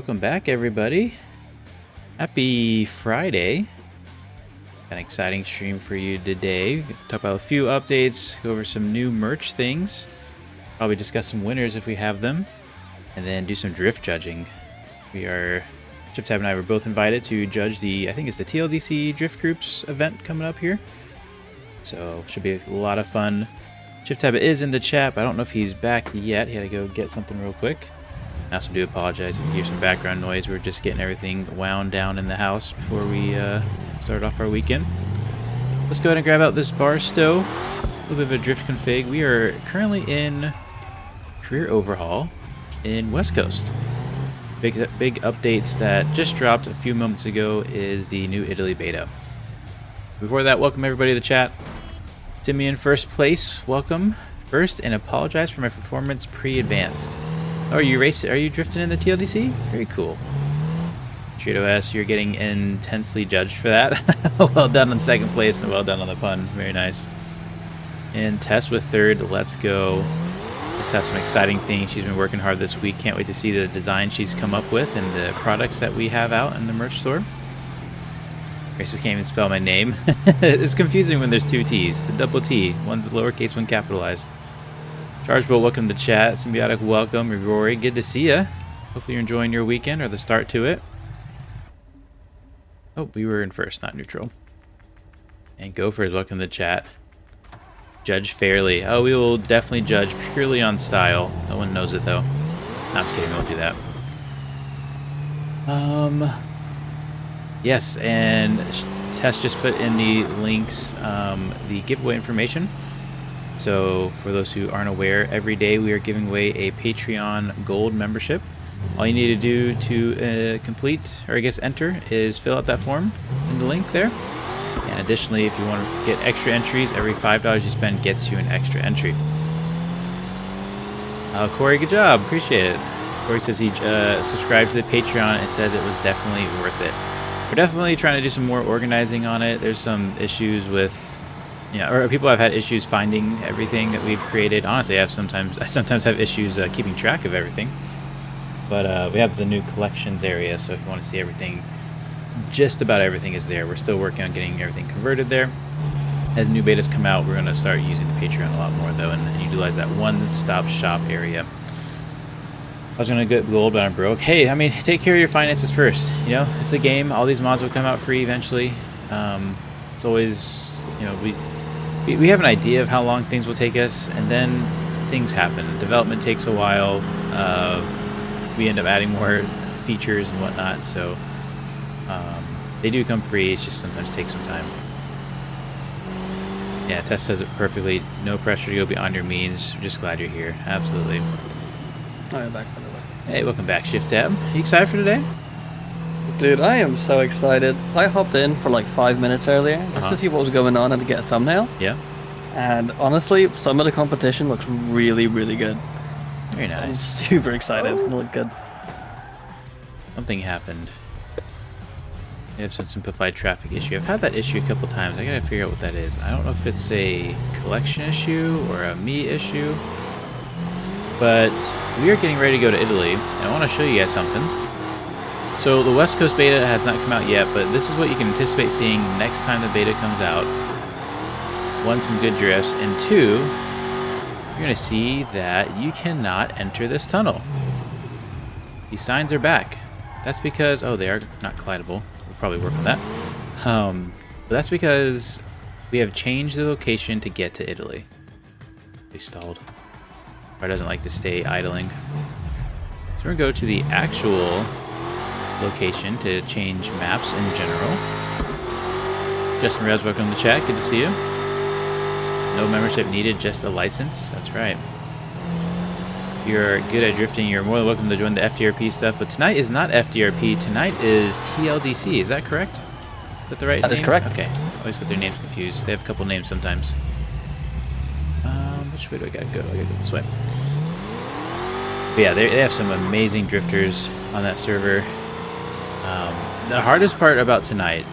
welcome back everybody. Happy Friday. Got an exciting stream for you today. We're going to talk about a few updates, go over some new merch things, probably discuss some winners if we have them, and then do some drift judging. Chip Tab and I were both invited to judge the, I think it's the TLDC Drift Groups event coming up here. So should be a lot of fun. Chip Tab is in the chat, but I don't know if he's back yet. He had to go get something real quick. I also do apologize if you hear some background noise. We're just getting everything wound down in the house before we start off our weekend. Let's go ahead and grab out this bar stow. A little bit of a drift config. We are currently in Career Overhaul in West Coast. Big updates that just dropped a few moments ago is the new Italy beta. Before that, welcome everybody to the chat. Timmy in first place, welcome. First, and apologize for my performance pre-advanced. Oh, are you drifting in the TLDC? Very cool. Trito S, you're getting intensely judged for that. Well done on second place and well done on the pun. Very nice. And Tess with third, let's go. This has some exciting things. She's been working hard this week. Can't wait to see the design she's come up with and the products that we have out in the merch store. Grace just can't even spell my name. It's confusing when there's two T's. The double T. One's lowercase, one capitalized. Chargeable, welcome to the chat. Symbiotic, welcome. Rory, good to see ya. Hopefully you're enjoying your weekend or the start to it. Oh, we were in first, not neutral. And Gophers, welcome to the chat. Judge fairly. Oh, we will definitely judge purely on style. No one knows it though. No, I'm just kidding, we won't do that. Yes, and Tess just put in the links, the giveaway information. So for those who aren't aware, every day we are giving away a Patreon Gold membership. All you need to do to complete, or I guess enter, is fill out that form in the link there. And additionally, if you want to get extra entries, every $5 you spend gets you an extra entry. Corey, good job. Appreciate it. Corey says he subscribed to the Patreon and says it was definitely worth it. We're definitely trying to do some more organizing on it. There's some issues with, or people have had issues finding everything that we've created. Honestly, I sometimes have issues keeping track of everything. But we have the new collections area, so if you want to see everything, just about everything is there. We're still working on getting everything converted there. As new betas come out, we're going to start using the Patreon a lot more, though, and utilize that one-stop shop area. I was going to get gold, but I'm broke. Hey, I mean, take care of your finances first. It's a game. All these mods will come out free eventually. It's always, we have an idea of how long things will take us, and then things happen. Development takes a while. We end up adding more features and whatnot, so they do come free. It just sometimes takes some time. Yeah, Tess says it perfectly. No pressure to go beyond your means. We're just glad you're here. Absolutely. I'm back, by the way. Hey, welcome back, Shift Tab. You excited for today? Dude, I am so excited. I hopped in for like 5 minutes earlier just to see what was going on and to get a thumbnail. Yeah. And honestly, some of the competition looks really, really good. Very nice. I'm super excited. It's going to look good. Something happened. We have some simplified traffic issue. I've had that issue a couple times. I gotta figure out what that is. I don't know if it's a collection issue or a me issue. But we are getting ready to go to Italy. And I want to show you guys something. So the West Coast beta has not come out yet, but this is what you can anticipate seeing next time the beta comes out. One, some good drifts, and two, you're going to see that you cannot enter this tunnel. These signs are back. That's because, they are not collidable. We'll probably work on that. But that's because we have changed the location to get to Italy. We stalled. Car doesn't like to stay idling. So we're going to go to the actual location to change maps in general. Justin Rez, welcome to the chat. Good to see you. No membership needed, just a license. That's right. If you're good at drifting, you're more than welcome to join the FDRP stuff. But tonight is not FDRP. Tonight is TLDC. Is that correct? Is that the right name? That is correct. Okay. I always get their names confused. They have a couple names sometimes. Which way do I gotta go? I gotta go this way. But yeah, they have some amazing drifters on that server. The hardest part about tonight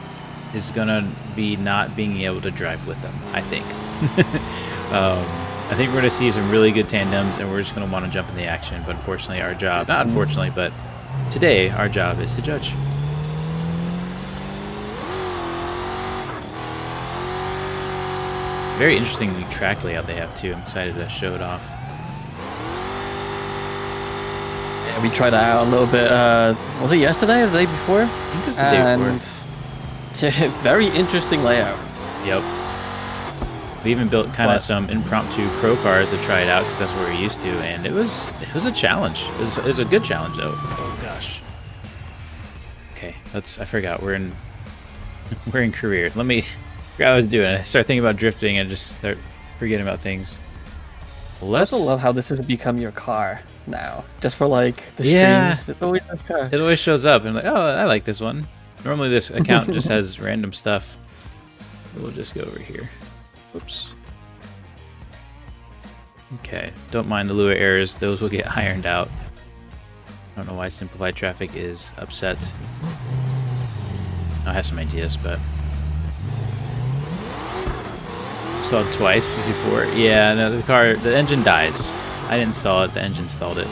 is gonna be not being able to drive with them, I think. I think we're going to see some really good tandems, and we're just going to want to jump in the action. But unfortunately, our job, not unfortunately, but Today, our job is to judge. It's a very interesting new track layout they have too. I'm excited to show it off. Yeah, we tried that out a little bit. Was it yesterday or the day before? I think it was the day before. Very interesting layout. Yep. We even built kind of some impromptu pro cars to try it out because that's what we're used to, and it was a challenge. It was a good challenge though. Oh gosh. Okay, I forgot we're in career. Let me forget what I was doing. I started thinking about drifting and just start forgetting about things. I also love how this has become your car now. Just for like the streams, it's always this car. It always shows up and I'm like, oh, I like this one. Normally this account just has random stuff. We'll just go over here. Oops. Okay, don't mind the Lua errors. Those will get ironed out. I don't know why simplified traffic is upset. I have some ideas, but installed twice before. Yeah, no, the engine dies. I didn't install it. The engine installed it.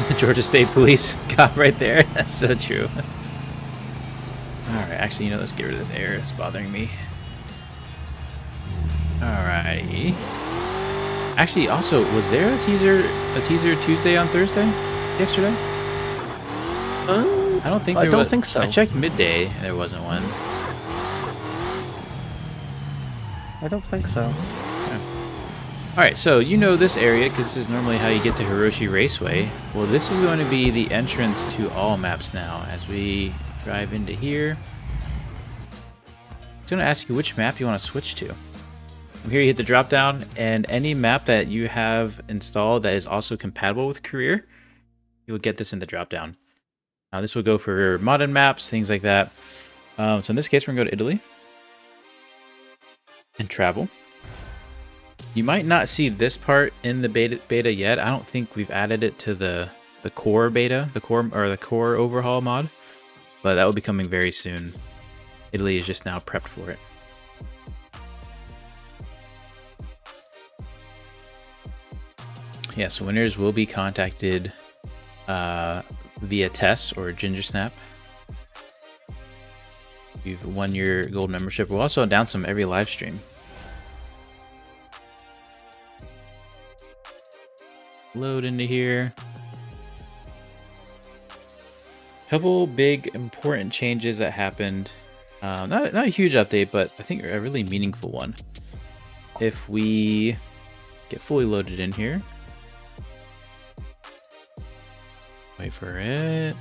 The Georgia State Police cop right there. That's so true. Alright, actually, you know, let's get rid of this error. It's bothering me. Alrighty. Actually, also, was there a teaser Tuesday on Thursday? Yesterday? I don't think there was. I don't think so. I checked midday, and there wasn't one. I don't think so. Okay. Alright, so you know this area, because this is normally how you get to Hiroshi Raceway. Well, this is going to be the entrance to all maps now, as we drive into here. It's going to ask you which map you want to switch to. From here you hit the drop down, and any map that you have installed that is also compatible with Career, you will get this in the drop down. Now this will go for modern maps, things like that. So in this case we're going to go to Italy and travel. You might not see this part in the beta yet. I don't think we've added it to the core beta, the core overhaul mod. But that will be coming very soon. Italy is just now prepped for it. Yeah, so winners will be contacted via Tess or Ginger Snap. You've won your gold membership. We'll also announce them every live stream. Load into here. Couple big important changes that happened. Not a huge update, but I think a really meaningful one. If we get fully loaded in here, wait for it.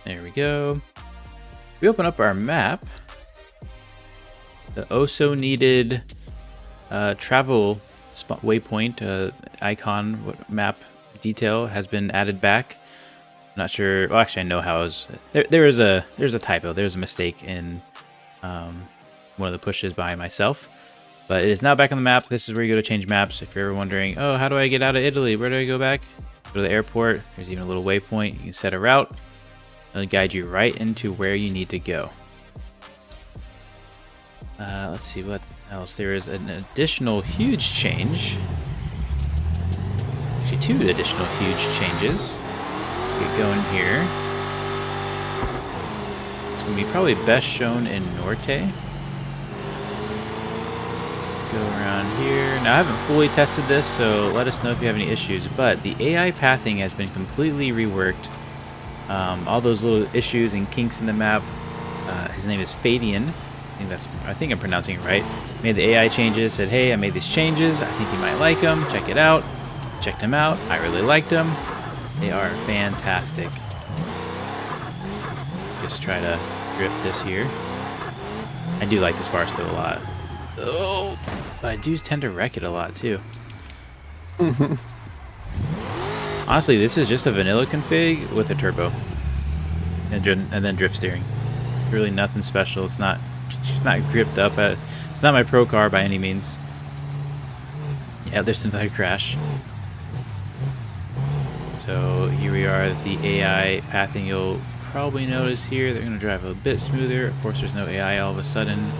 There we go. We open up our map. The oh so needed travel spot waypoint icon map detail has been added back. I'm not sure. Well, actually, I know how it was. There's a typo. There's a mistake in one of the pushes by myself, but it is now back on the map. This is where you go to change maps. If you're ever wondering, oh, how do I get out of Italy? Where do I go back? Go to the airport. There's even a little waypoint. You can set a route. It'll guide you right into where you need to go. Let's see what else. There is an additional huge change. Actually, two additional huge changes. We go in here. It's going to be probably best shown in Norte. Let's go around here. Now, I haven't fully tested this, so let us know if you have any issues, but the AI pathing has been completely reworked. All those little issues and kinks in the map. His name is Fadian. I think I'm pronouncing it right. Made the AI changes, said, hey, I made these changes. I think you might like them. Check it out. Checked them out. I really liked them. They are fantastic. Just try to drift this here. I do like this bar still a lot. Oh, but I do tend to wreck it a lot too. Honestly, this is just a vanilla config with a turbo and then drift steering. Really nothing special. It's not gripped up. It's not my pro car by any means. Yeah, there's another crash. So here we are, the AI pathing. You'll probably notice here they're going to drive a bit smoother. Of course, there's no AI all of a sudden.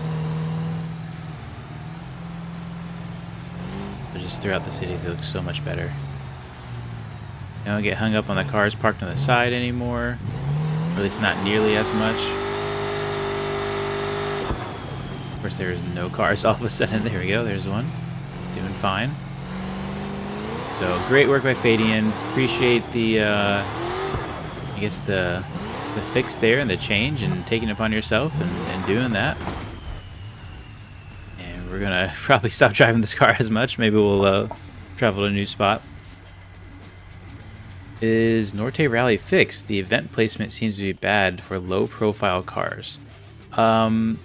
But just throughout the city, they look so much better. don't get hung up on the cars parked on the side anymore. Or at least not nearly as much. Of course, there's no cars all of a sudden. There we go. There's one. It's doing fine. So great work by Fadian. Appreciate the, I guess the fix there and the change and taking it upon yourself and doing that. And we're gonna probably stop driving this car as much. Maybe we'll travel to a new spot. Is Norte Rally fixed? The event placement seems to be bad for low-profile cars. I'm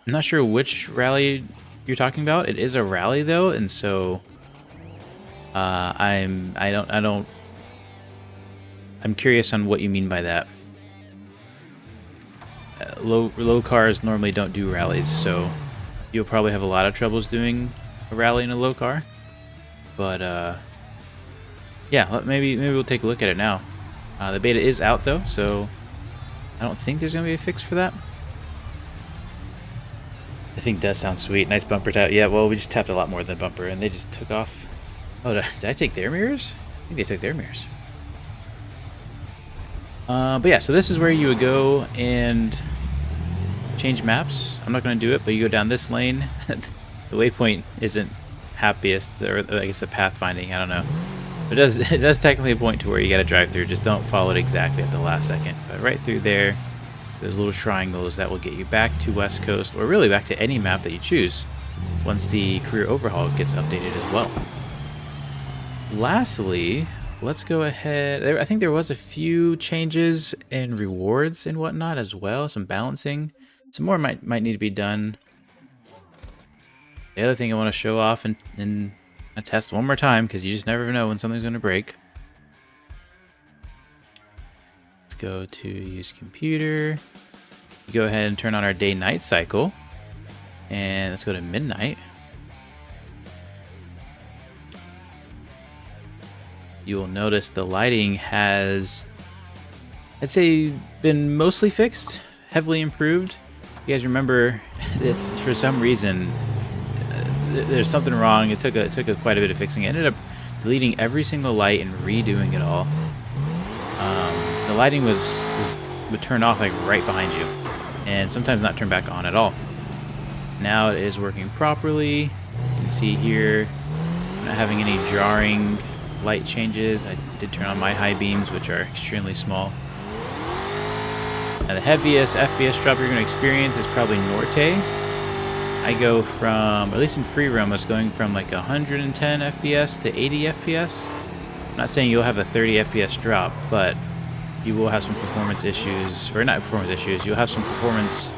not sure which rally you're talking about. It is a rally though, and so I'm curious on what you mean by that. Low cars normally don't do rallies, so you'll probably have a lot of troubles doing a rally in a low car. But yeah, maybe we'll take a look at it now. The beta is out though, so I don't think there's gonna be a fix for that. I think that sounds sweet. Nice bumper tap. Yeah, well, we just tapped a lot more than the bumper, and they just took off. Oh, did I take their mirrors? I think they took their mirrors. But yeah, so this is where you would go and change maps. I'm not going to do it, but you go down this lane. The waypoint isn't happiest, or I guess the pathfinding, I don't know. It does technically point to where you got to drive through. Just don't follow it exactly at the last second. But right through there, there's little triangles that will get you back to West Coast, or really back to any map that you choose once the career overhaul gets updated as well. Lastly, let's go ahead. I think there was a few changes in rewards and whatnot as well. Some balancing. Some more might need to be done. The other thing I want to show off and test one more time, because you just never know when something's going to break. Let's go to use computer. You go ahead and turn on our day-night cycle. And let's go to midnight. You will notice the lighting has, I'd say, been mostly fixed, heavily improved. You guys remember, if for some reason there's something wrong, it took quite a bit of fixing. It ended up deleting every single light and redoing it all. The lighting would turn off like right behind you, and sometimes not turn back on at all. Now it is working properly. You can see here, I'm not having any jarring light changes. I did turn on my high beams, which are extremely small. Now the heaviest FPS drop you're going to experience is probably Norte. I go from, at least in free roam, I was going from like 110 FPS to 80 FPS. I'm not saying you'll have a 30 FPS drop, but you will have some performance issues, or not performance issues, you'll have some performance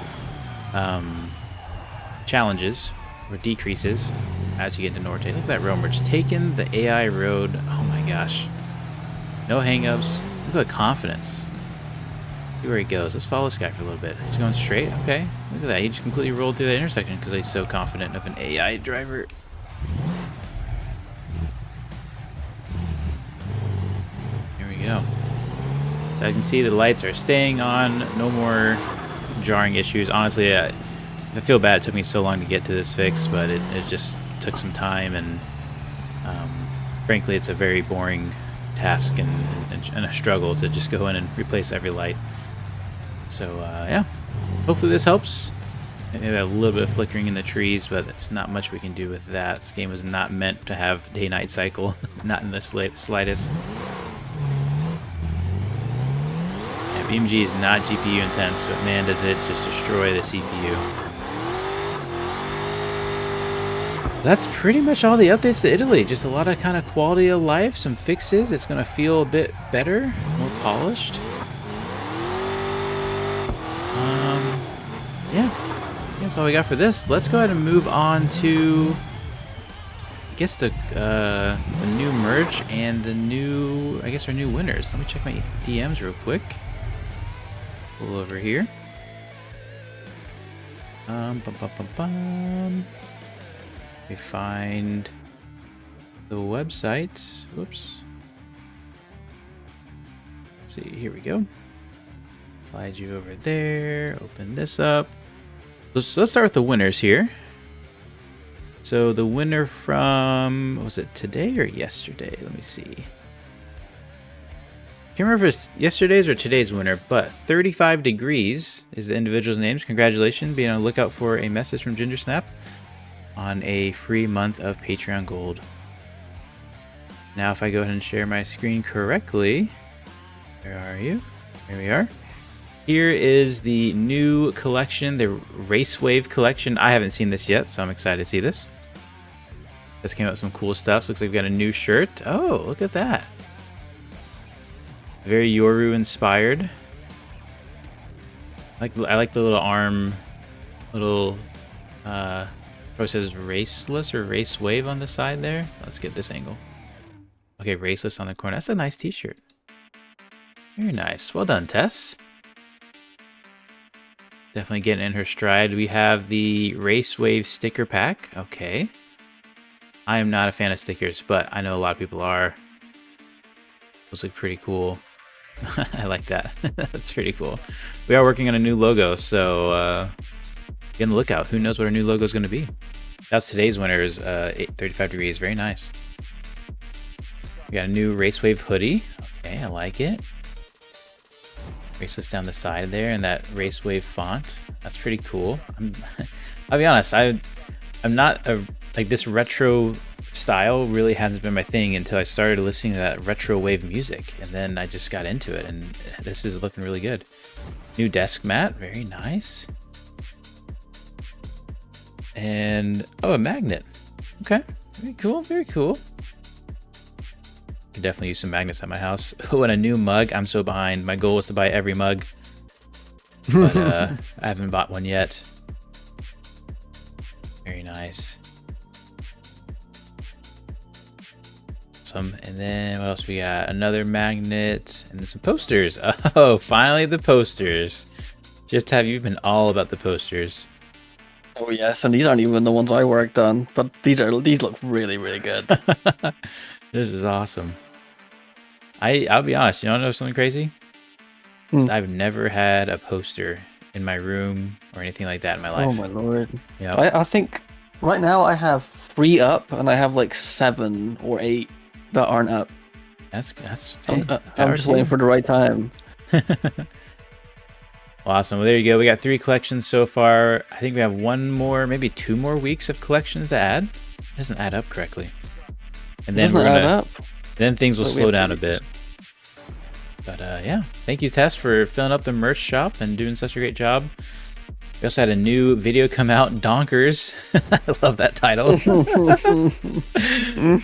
challenges or decreases as you get into Norte. Look at that roam. We're just taking the AI road. Oh my gosh. No hangups. Look at the confidence. See where he goes. Let's follow this guy for a little bit. He's going straight. Okay. Look at that. He just completely rolled through that intersection because he's so confident of an AI driver. Here we go. So as you can see, the lights are staying on. No more jarring issues. Honestly, I feel bad it took me so long to get to this fix, but it just took some time, and frankly, it's a very boring task and a struggle to just go in and replace every light. So yeah, hopefully this helps. Maybe a little bit of flickering in the trees, but it's not much we can do with that. This game was not meant to have day-night cycle, not in the slightest. Yeah, BeamNG is not GPU intense, but man, does it just destroy the CPU. That's pretty much all the updates to Italy. Just a lot of kind of quality of life, some fixes. It's going to feel a bit better, more polished. Yeah, that's all we got for this. Let's go ahead and move on to, I guess, the new merch and the new, I guess, our new winners. Let me check my DMs real quick. Pull over here. We find the website. Whoops. Let's see. Here we go. Slide you over there. Open this up. Let's start with the winners here. So the winner from, was it today or yesterday? Let me see. can't remember if it's yesterday's or today's winner, but 35 Degrees is the individual's names. Congratulations. Be on the lookout for a message from Gingersnap on a free month of Patreon Gold. Now, if I go ahead and share my screen correctly, where are you? Here we are. Here is the new collection, the Racewave collection. I haven't seen this yet, so I'm excited to see this. This came out with some cool stuff. So looks like we've got a new shirt. Oh, look at that. Very Yoru inspired. I like the little arm, little it says Raceless or Racewave on the side there. Let's get this angle. Okay, Raceless on the corner. That's a nice t-shirt. Very nice. Well done, Tess. Definitely getting in her stride. We have the Racewave sticker pack. Okay. I am not a fan of stickers, but I know a lot of people are. Those look pretty cool. I like that. That's pretty cool. We are working on a new logo, so be on the lookout. Who knows what our new logo is going to be? That's today's winners. 35 Degrees. Very nice. We got a new Racewave hoodie. Okay, I like it. Raceless down the side there, and that Racewave font. That's pretty cool. I'll be honest. I'm not a like this retro style really hasn't been my thing until I started listening to that retro wave music, and then I just got into it, and this is looking really good. New desk mat, very nice. And oh, a magnet. Okay, very cool, very cool. Could definitely use some magnets at my house. Oh, and a new mug. I'm so behind. My goal was to buy every mug, but I haven't bought one yet. Very nice. And then what else we got? Another magnet and then some posters. Oh, finally the posters. Just have you been all about the posters? Oh yes, and these aren't even the ones I worked on, but these look really, really good. This is awesome. I'll be honest, you know something crazy? I've never had a poster in my room or anything like that in my life. Oh my lord. Yeah. I think right now I have 3 up, and I have like 7 or 8 that aren't up. That's I'm just waiting for the right time. Awesome. Well, there you go. We got 3 collections so far. I think we have 1 more, maybe 2 more weeks of collections to add. It doesn't add up correctly. And then then things will slow down a bit. But yeah, thank you, Tess, for filling up the merch shop and doing such a great job. We also had a new video come out, Donkers. I love that title.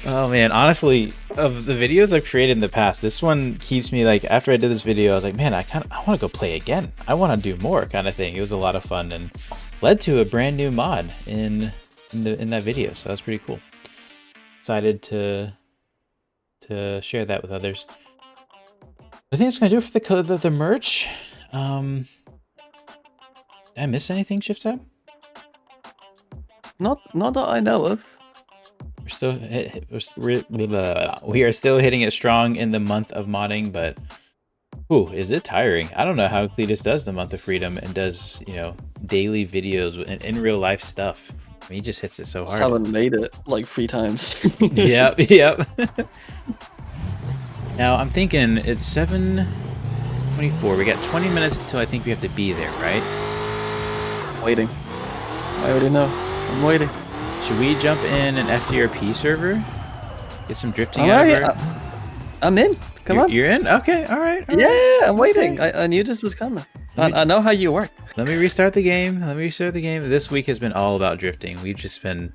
Oh man, honestly, of the videos I've created in the past, this one keeps me like, after I did this video, I was like, man, I want to go play again. I want to do more kind of thing. It was a lot of fun and led to a brand new mod in that video. So that's pretty cool. Excited to share that with others. I think it's gonna do it for the merch. Did I miss anything, Shift Tab? Not that I know of. We are still hitting it strong in the month of modding, but is it tiring? I don't know how Cletus does the month of freedom and does, daily videos and in real life stuff. I mean, he just hits it so hard. I haven't made it like 3 times. Yep. Now I'm thinking it's 7:24. We got 20 minutes until I think we have to be there, right? Waiting. I already know. I'm waiting. Should we jump in an FDRP server? Get some drifting out of our... I'm in. Come on. You're in? Okay, all right. Yeah, I'm waiting. I knew this was coming. I know how you work. Let me restart the game. This week has been all about drifting. We've just been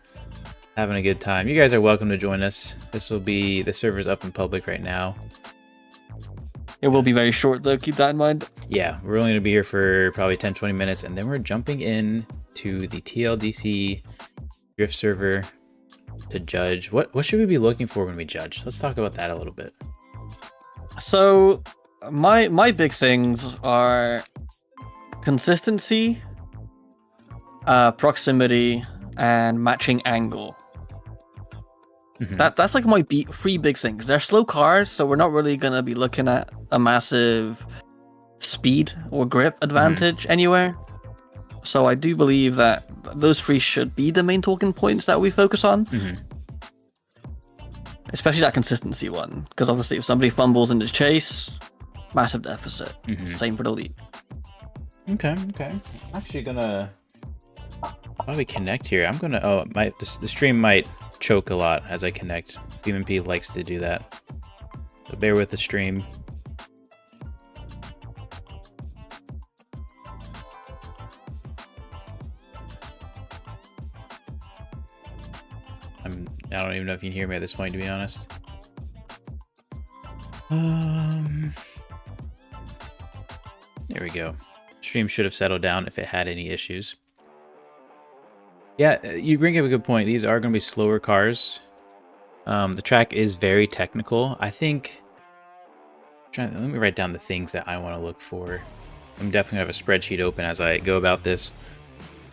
having a good time. You guys are welcome to join us. The server's up in public right now. It will be very short though, keep that in mind. Yeah, we're only going to be here for probably 10-20 minutes, and then we're jumping in to the TLDC drift server to judge. What should we be looking for when we judge? Let's talk about that a little bit. So my big things are consistency, proximity, and matching angle. Mm-hmm. That's like my 3 big things. They're slow cars, so we're not really gonna be looking at a massive speed or grip advantage anywhere. So I do believe that those 3 should be the main talking points that we focus on. Especially that consistency one, because obviously if somebody fumbles in the chase, massive deficit. Same for the lead. Okay. I'm actually gonna probably connect here. I'm gonna. Oh, the stream might choke a lot as I connect. BeamNG likes to do that. So bear with the stream. I don't even know if you can hear me at this point, to be honest. There we go. Stream should have settled down if it had any issues. Yeah, you bring up a good point. These are going to be slower cars. The track is very technical. I think... let me write down the things that I want to look for. I'm definitely going to have a spreadsheet open as I go about this.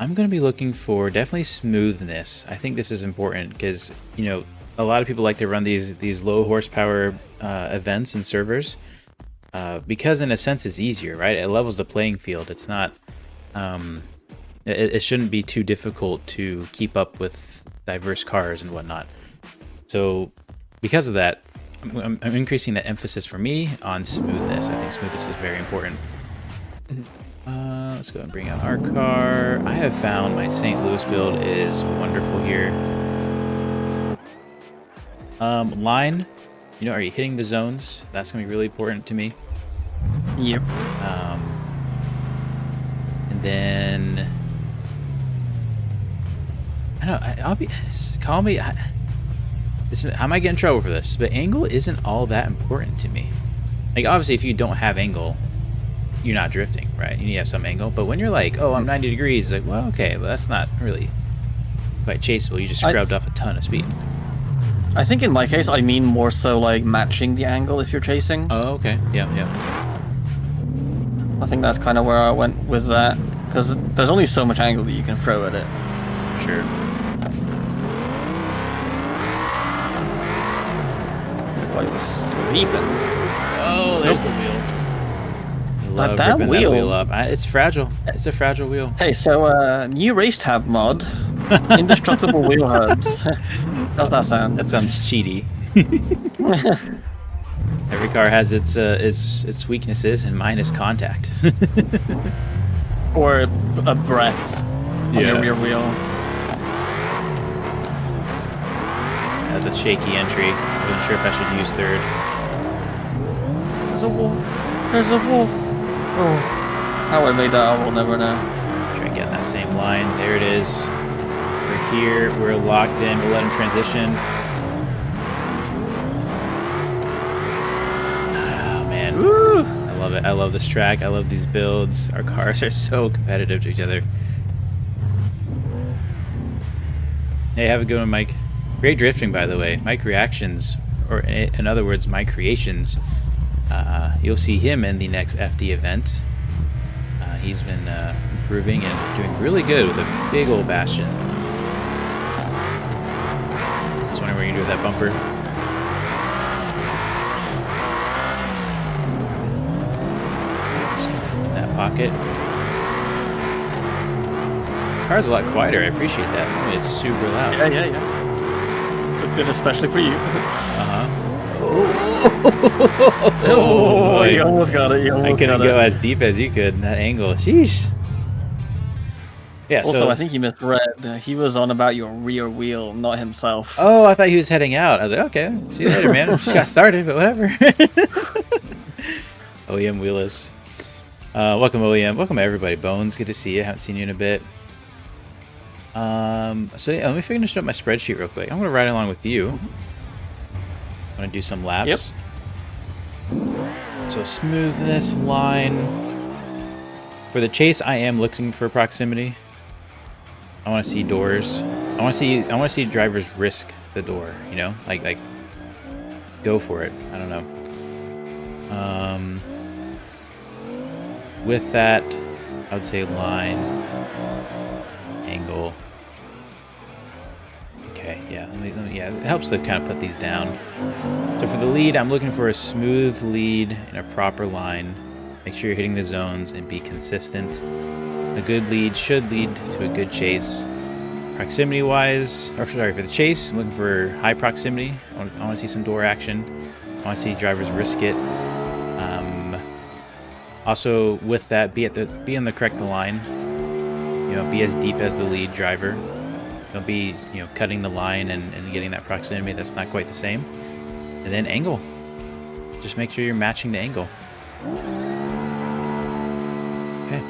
I'm going to be looking for definitely smoothness. I think this is important because, you know, a lot of people like to run these low horsepower events and servers because in a sense it's easier, right? It levels the playing field. It's not, it shouldn't be too difficult to keep up with diverse cars and whatnot. So because of that, I'm increasing the emphasis for me on smoothness. I think smoothness is very important. Let's go and bring out our car. I have found my St. Louis build is wonderful here. Line, you know, are you hitting the zones? That's gonna be really important to me. Yep. And then I don't know. I'll be call me. I might get in trouble for this, but angle isn't all that important to me. Like obviously, if you don't have angle, you're not drifting, right? You need to have some angle. But when you're like, oh, I'm 90 degrees, like, well, okay, but that's not really quite chaseable. You just scrubbed off a ton of speed. I think in my case, I mean more so like matching the angle if you're chasing. Oh, okay. Yeah. I think that's kind of where I went with that. Because there's only so much angle that you can throw at it. Sure. I was sleeping. Oh, there's the wheel. But that wheel up. It's fragile. It's a fragile wheel. Hey, so new race tab mod, indestructible wheel hubs. How's that sound? That sounds cheaty. Every car has its weaknesses, and mine is contact. Or a breath on your rear wheel. Has a shaky entry. I wasn't sure if I should use third. There's a wall. There's a wall. Oh, how I made that, I will never know. Try and get in that same line. There it is. We're here. We're locked in. We'll let him transition. Oh, man. Woo! I love it. I love this track. I love these builds. Our cars are so competitive to each other. Hey, have a good one, Mike. Great drifting, by the way. Mike reactions, or in other words, my creations. You'll see him in the next FD event. He's been improving and doing really good with a big old Bastion. I was wondering what you're going to do with that bumper. That pocket. The car's a lot quieter. I appreciate that. I mean, it's super loud. Yeah. Look good, especially for you. Oh, you almost got it. I couldn't go as deep as you could in that angle. Sheesh. Yeah, also, so I think you misread. He was on about your rear wheel, not himself. Oh, I thought he was heading out. I was like, okay, see you later, man. Just got started, but whatever. OEM Wheelers. Welcome, OEM. Welcome, everybody. Bones, good to see you. Haven't seen you in a bit. So yeah, let me finish up my spreadsheet real quick. I'm going to ride along with you. I'm going to do some laps. Yep. So smoothness, line. For the chase, I am looking for proximity. I want to see doors. I want to see drivers risk the door, you know? Like go for it. I don't know. With that, I would say line, angle. Okay, yeah, yeah, it helps to kind of put these down. So for the lead, I'm looking for a smooth lead in a proper line. Make sure you're hitting the zones and be consistent. A good lead should lead to a good chase. Proximity-wise, or sorry, for the chase, I'm looking for high proximity. I want to see some door action. I want to see drivers risk it. Also, with that, be in the correct line. You know, be as deep as the lead driver. Don't be, cutting the line and getting that proximity. That's not quite the same. And then angle. Just make sure you're matching the angle. Okay.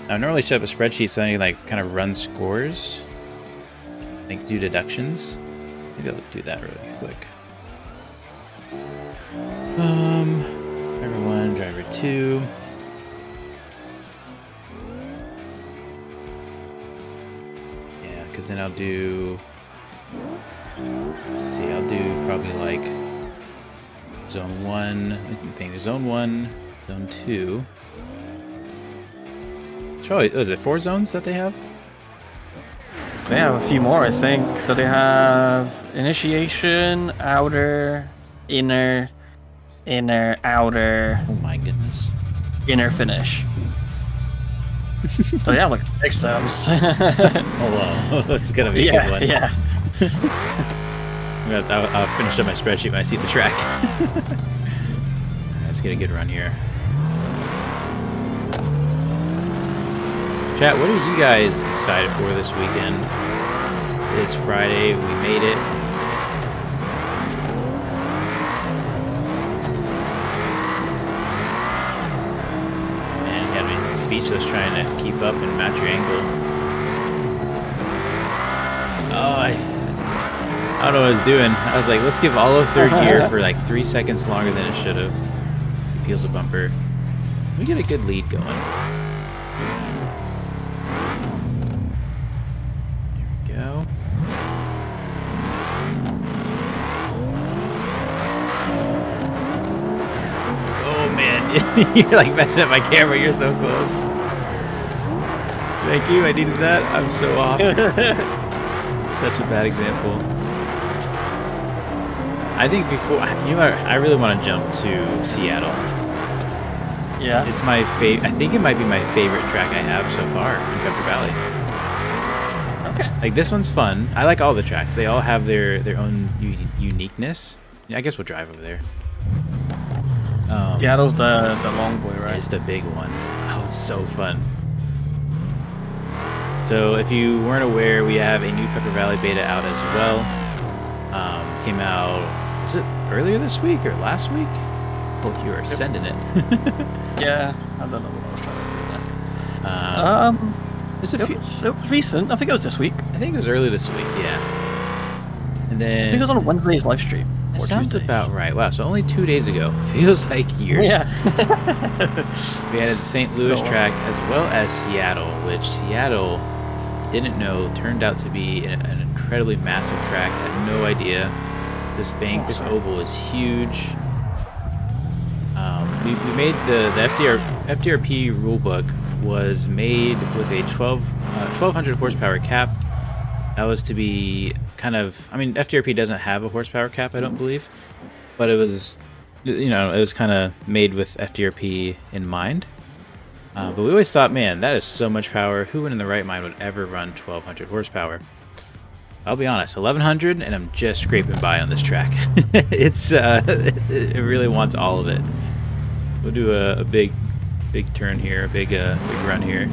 Now, I normally set up a spreadsheet so I can kind of run scores. Do deductions. Maybe I'll do that really quick. Driver 1, driver 2. Yeah, because then I'll do... Let's see, I'll do probably like zone 1, zone 1, zone 2. It's probably, is it 4 zones that they have? They have a few more, I think. So they have initiation, outer, inner, outer. Oh my goodness. Inner finish. So yeah, like 6 zones. Oh wow, that's gonna be a good one. Yeah. I'll finish up my spreadsheet when I see the track. Let's get a good run here. Chat, what are you guys excited for this weekend? It's Friday, we made it. Man, you had me speechless trying to keep up and match your angle. Oh, I don't know what I was doing. I was like, let's give all of third gear for like 3 seconds longer than it should have. Peels a bumper. We get a good lead going. You're like messing up my camera, you're so close. Thank you, I needed that. I'm so off. Such a bad example. I think before, I really want to jump to Seattle. Yeah. It's my favorite, I think it might be my favorite track I have so far in Pepper Valley. Okay. Like this one's fun. I like all the tracks. They all have their own uniqueness. I guess we'll drive over there. Seattle's the long boy, right? It's the big one. Oh, it's so fun. So if you weren't aware, we have a new Pepper Valley beta out as well. Came out, was it earlier this week or last week? Hope you are sending it. Yeah, I don't know what I was trying to do there. It was recent. I think it was this week. I think it was early this week, yeah. And then... I think it was on Wednesday's live stream. That sounds about right. Wow, so only 2 days ago. Feels like years. Yeah. We added the St. Louis track as well as Seattle, which Seattle, didn't know, turned out to be an incredibly massive track. I had no idea. This bank, this oval is huge. We made the FDRP rulebook was made with a 1200 horsepower cap. That was to be kind of, I mean, FDRP doesn't have a horsepower cap, I don't believe, but it was, it was kind of made with FDRP in mind. But we always thought, man, that is so much power. Who in the right mind would ever run 1200 horsepower? I'll be honest, 1100, and I'm just scraping by on this track. It really wants all of it. We'll do a big turn here, a big run here.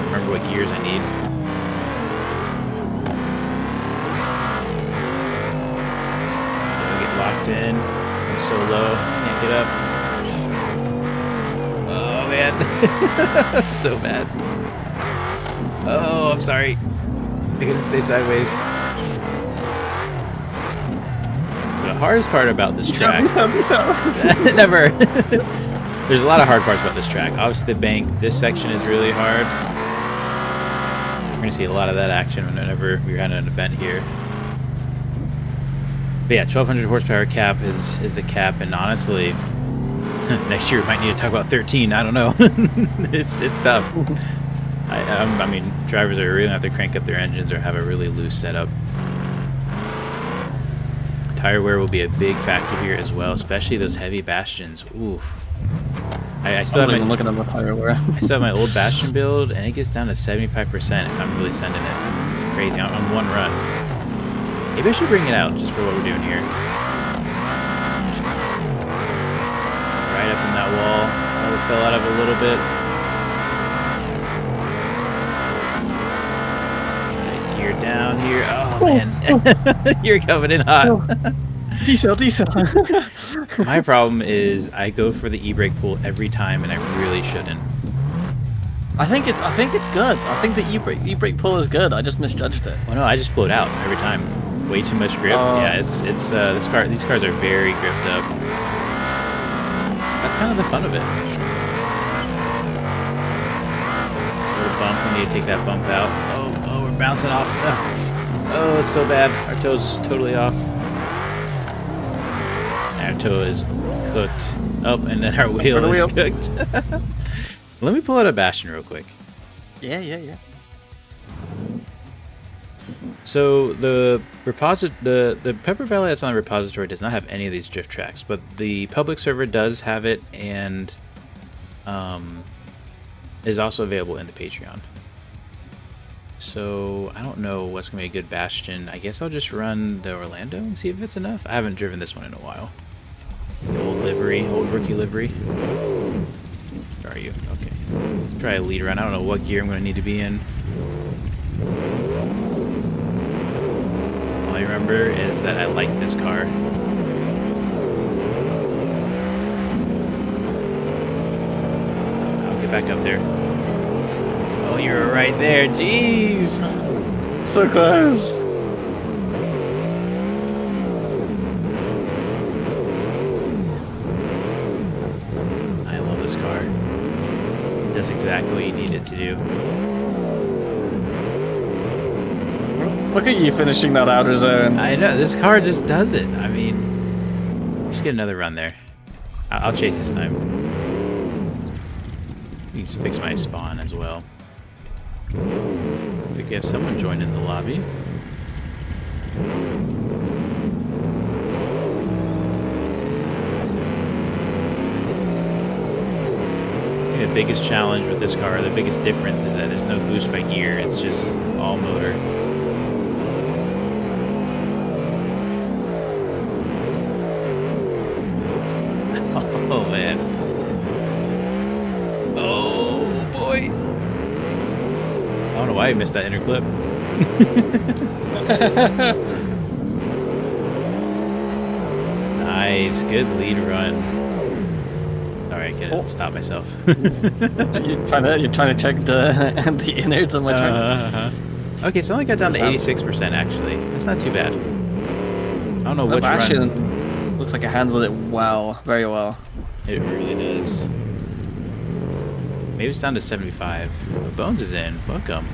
Remember what gears I need. Locked in. I'm so low. Can't get up. Oh man. So bad. Oh, I'm sorry. I couldn't stay sideways. So the hardest part about this track... Never. There's a lot of hard parts about this track. Obviously the bank, this section is really hard. We're going to see a lot of that action whenever we're at an event here. But yeah, 1200 horsepower cap is the cap, and honestly, next year we might need to talk about 13. I don't know. It's tough. I mean, drivers are really gonna have to crank up their engines or have a really loose setup. Tire wear will be a big factor here as well, especially those heavy bastions. Oof. I still have looking at the tire wear. I still have my old bastion build, and it gets down to 75% if I'm really sending it. It's crazy on one run. Maybe I should bring it out just for what we're doing here. Right up in that wall. fell out of a little bit. Gear down here. Oh man, you're coming in hot. Diesel. My problem is I go for the e-brake pull every time, and I really shouldn't. I think it's good. I think the e-brake pull is good. I just misjudged it. Oh no, I just float out every time. Way too much grip. Yeah, these cars are very gripped up. That's kind of the fun of it. Little bump. We need to take that bump out. Oh, we're bouncing off. Oh, it's so bad. Our toe's totally off. Our toe is cooked. Oh, and then our wheel is cooked. Let me pull out a Bastion real quick. Yeah. So the Pepper Valley that's on the repository does not have any of these drift tracks, but the public server does have it, and is also available in the Patreon. So I don't know what's gonna be a good Bastion. I guess I'll just run the Orlando and see if it's enough. I haven't driven this one in a while. The old livery, old rookie livery. Where are you? Okay. Try a lead run. I don't know what gear I'm gonna need to be in. All I remember is that I like this car. I'll get back up there. Oh, you're right there. Jeez. So close. I love this car. It does exactly what you need it to do. Look at you finishing that outer zone. I know, this car just does it. I mean, let's get another run there. I'll chase this time. You can fix my spawn as well. To get someone joined in the lobby. The biggest challenge with this car, the biggest difference is that there's no boost by gear. It's just all motor. Oh man. Oh boy. I don't know why I missed that inner clip. Nice, good lead run. Alright, I'll stop myself. You're trying to check the innards on my train. Okay, so I only got down to 86% actually. That's not too bad. I don't know which run. Looks like I handled it very well. It really does. Maybe it's down to 75. But Bones is in. Welcome.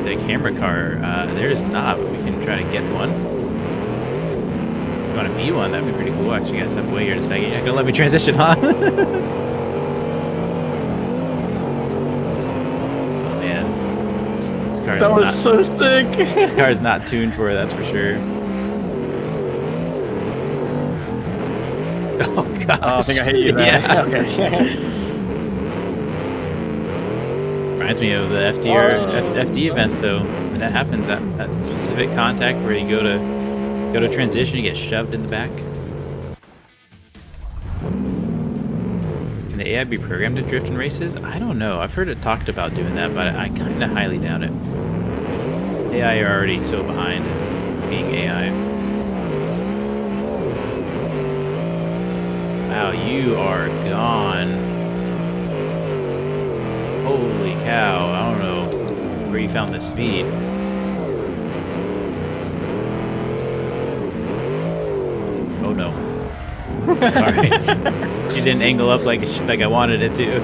The camera car, there is not, but we can try to get one. If you want to be one, that'd be pretty cool. Actually, you gotta step away here in a second. You're not gonna let me transition, huh? Oh man. This car that was so sick. The car is not tuned for it, that's for sure. Oh gosh. Oh, I think I hit you there. Yeah. Okay. Reminds me of the FD events though. When that happens, that specific contact where you go to transition, you get shoved in the back. Can the AI be programmed to drift in races? I don't know. I've heard it talked about doing that, but I kind of highly doubt it. AI are already so behind being AI. Wow, you are gone. Holy cow, I don't know where you found this speed. Oh no. Sorry. You didn't angle up like I wanted it to.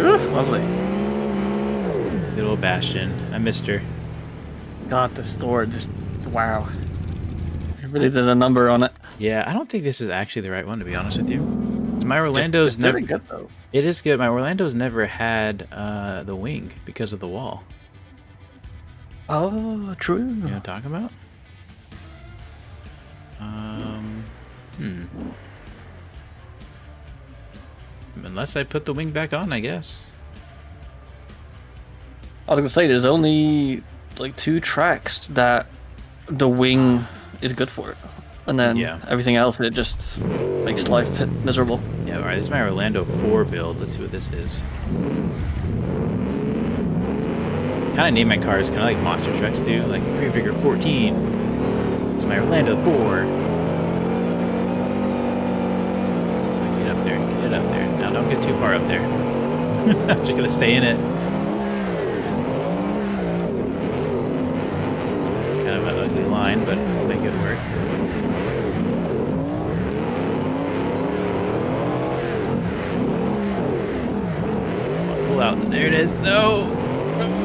Oof, lovely. Good old Bastion. I missed her. God, the store just, wow. It really did a number on it. Yeah, I don't think this is actually the right one, to be honest with you. My Orlando's never good though. It is good. My Orlando's never had the wing because of the wall. Oh, true. You know what I'm talking about? Unless I put the wing back on, I guess. I was gonna say there's only like 2 tracks that the wing is good for. and then Yeah. everything else it just makes life miserable. Yeah, all right, this is my Orlando 4 build. Let's see what this is. Kind of name my cars kind of like monster trucks too, like Prefigure 14. It's my Orlando 4. Get up there, get up there. Now don't get too far up there. I'm just gonna stay in it. Kind of an ugly line, but I'll make it work. Pull out. There it is. No.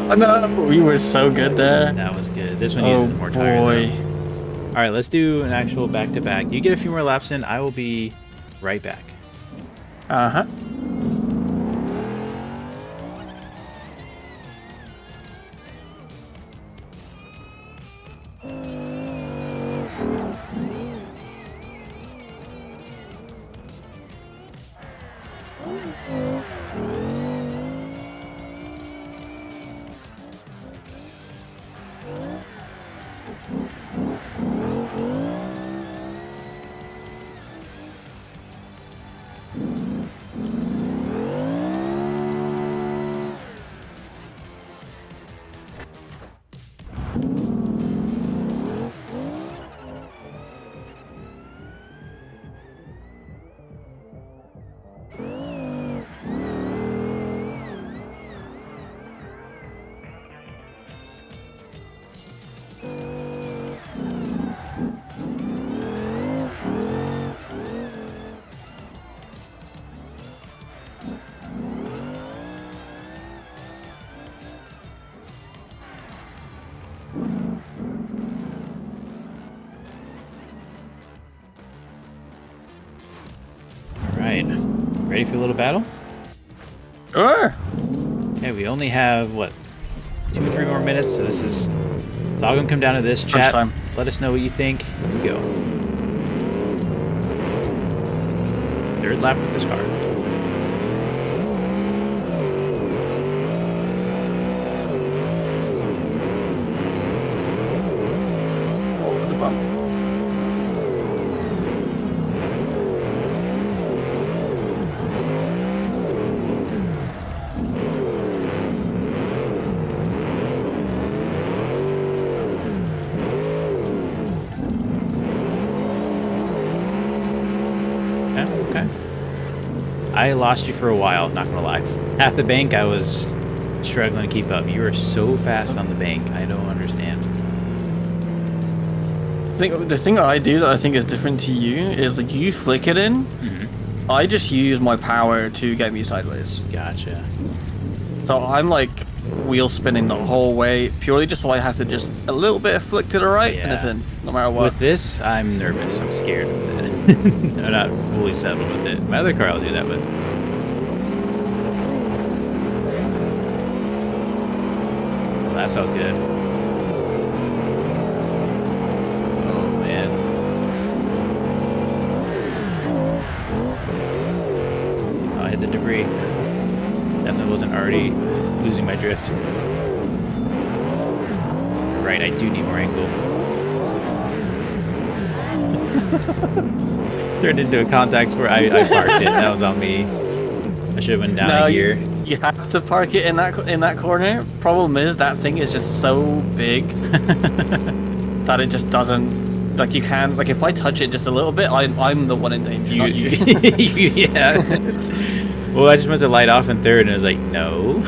Oh, no, we were so good there. That was good. This one uses more tire. Boy. All right, let's do an actual back-to-back. You get a few more laps in. I will be right back. Uh-huh. Right. Ready for a little battle? Sure. Okay, we only have, what, 2-3 more minutes, so this is... It's all going to come down to this. Chat, time. let us know what you think. Here we go. Third lap with this car. Over the bump. Okay. I lost you for a while, not gonna lie. Half the bank I was struggling to keep up. You were so fast on the bank. I don't understand. The thing I do that I think is different to you is like you flick it in. Mm-hmm. I just use my power to get me sideways. Gotcha. So I'm like wheel spinning the whole way purely just so I have to just a little bit of flick to the right and it's Yeah. in no matter what. With this, I'm nervous. I'm scared of it. I'm not fully settled with it. My other car I'll do that with. Well, that felt good. Oh, man. Oh, I hit the debris. Definitely wasn't already losing my drift. You're right, I do need more angle. Turned into a contact where I parked it. That was on me. I should have went down a gear. You have to park it in that corner. Problem is that thing is just so big that it just doesn't like you can't like if I touch it just a little bit, I'm the one in danger, not you. Yeah. Well, I just went to light off in third, and I was like, no.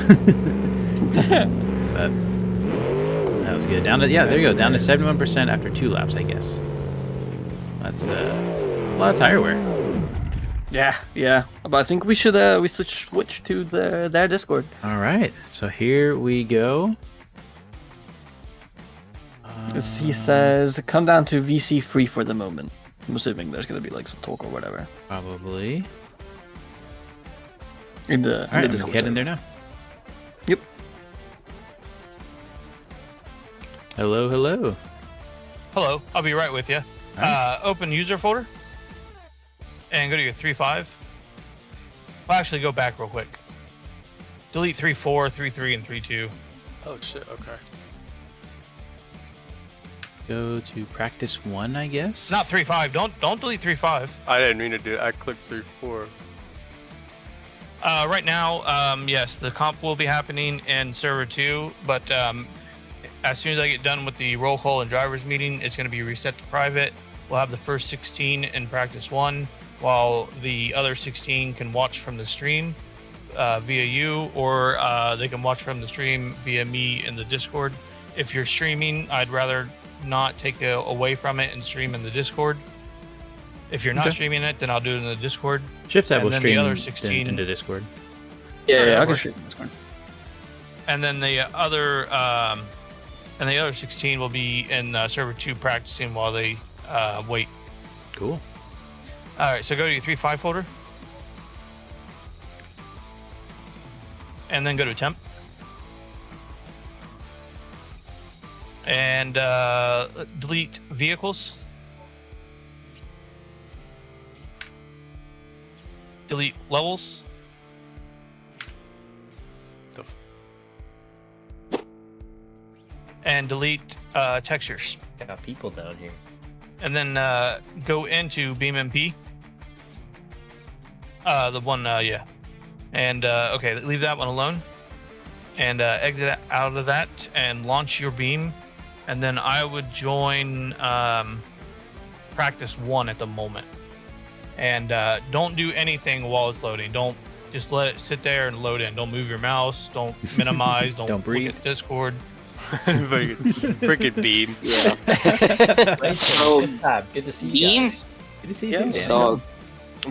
But that was good. Down to there you go. Down to 71% after 2 laps, I guess. That's a lot of tire wear. Yeah. But I think we should switch to their Discord. All right, so here we go. He says, "Come down to VC free for the moment." I'm assuming there's gonna be like some talk or whatever Probably. in the All right, Discord. get in there now. Yep. Hello, hello. Hello, I'll be right with you. Right. Open user folder and go to your 3.5. Well, actually, go back real quick. Delete 3.4, 3.3, and 3.2. Oh shit, okay. go to practice 1, I guess. Not 3.5. Don't delete 3.5. I didn't mean to do it. I clicked 3.4. Right now, yes, the comp will be happening in server 2, but as soon as I get done with the roll call and drivers meeting, it's going to be reset to private. We'll have the first 16 in practice 1, while the other 16 can watch from the stream via you, or they can watch from the stream via me in the Discord. If you're streaming, I'd rather not take away from it and stream in the Discord. If you're not streaming it, then I'll do it in the Discord. Shift tab will then stream the other 16 into Discord. Yeah, I can shoot this one. And then the other 16 will be in server 2 practicing while they wait. Cool. All right, so go to your 3.5 folder, and then go to temp, and delete vehicles. Delete levels. And delete textures. Got people down here. And then go into BeamNG. The one, yeah. And okay, leave that one alone. And exit out of that and launch your Beam. And then I would join practice 1 at the moment. And don't do anything while it's loading. Don't just let it sit there and load in. Don't move your mouse. Don't minimize. Don't breathe. Look at Discord. Freaking Beam. Yeah. Nice. So, Good to see you Beam? guys. Good to see you, Yeah, Dan. So,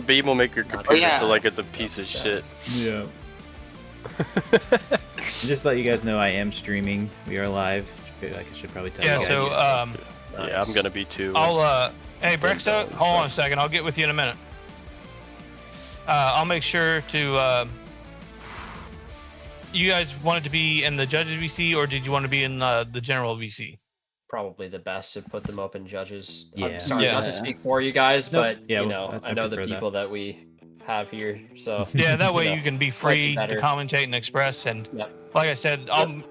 Beam will make your computer yeah. feel like it's a piece of shit. Yeah. Just let you guys know I am streaming. We are live. I should probably tell Yeah, you guys. so Yeah, I'm gonna be too. I'll hey Brexto, hold on a second. I'll get with you in a minute. I'll make sure to. You guys wanted to be in the judges VC, or did you want to be in the general VC? Probably the best to put them up in judges. Yeah. I'm sorry Yeah. not to speak for you guys, Nope. but Yeah, you well, know, I I know the prefer people that we have here. So Yeah, that way know, you can be like it free to better. commentate and express. And Yep. like I said, I'll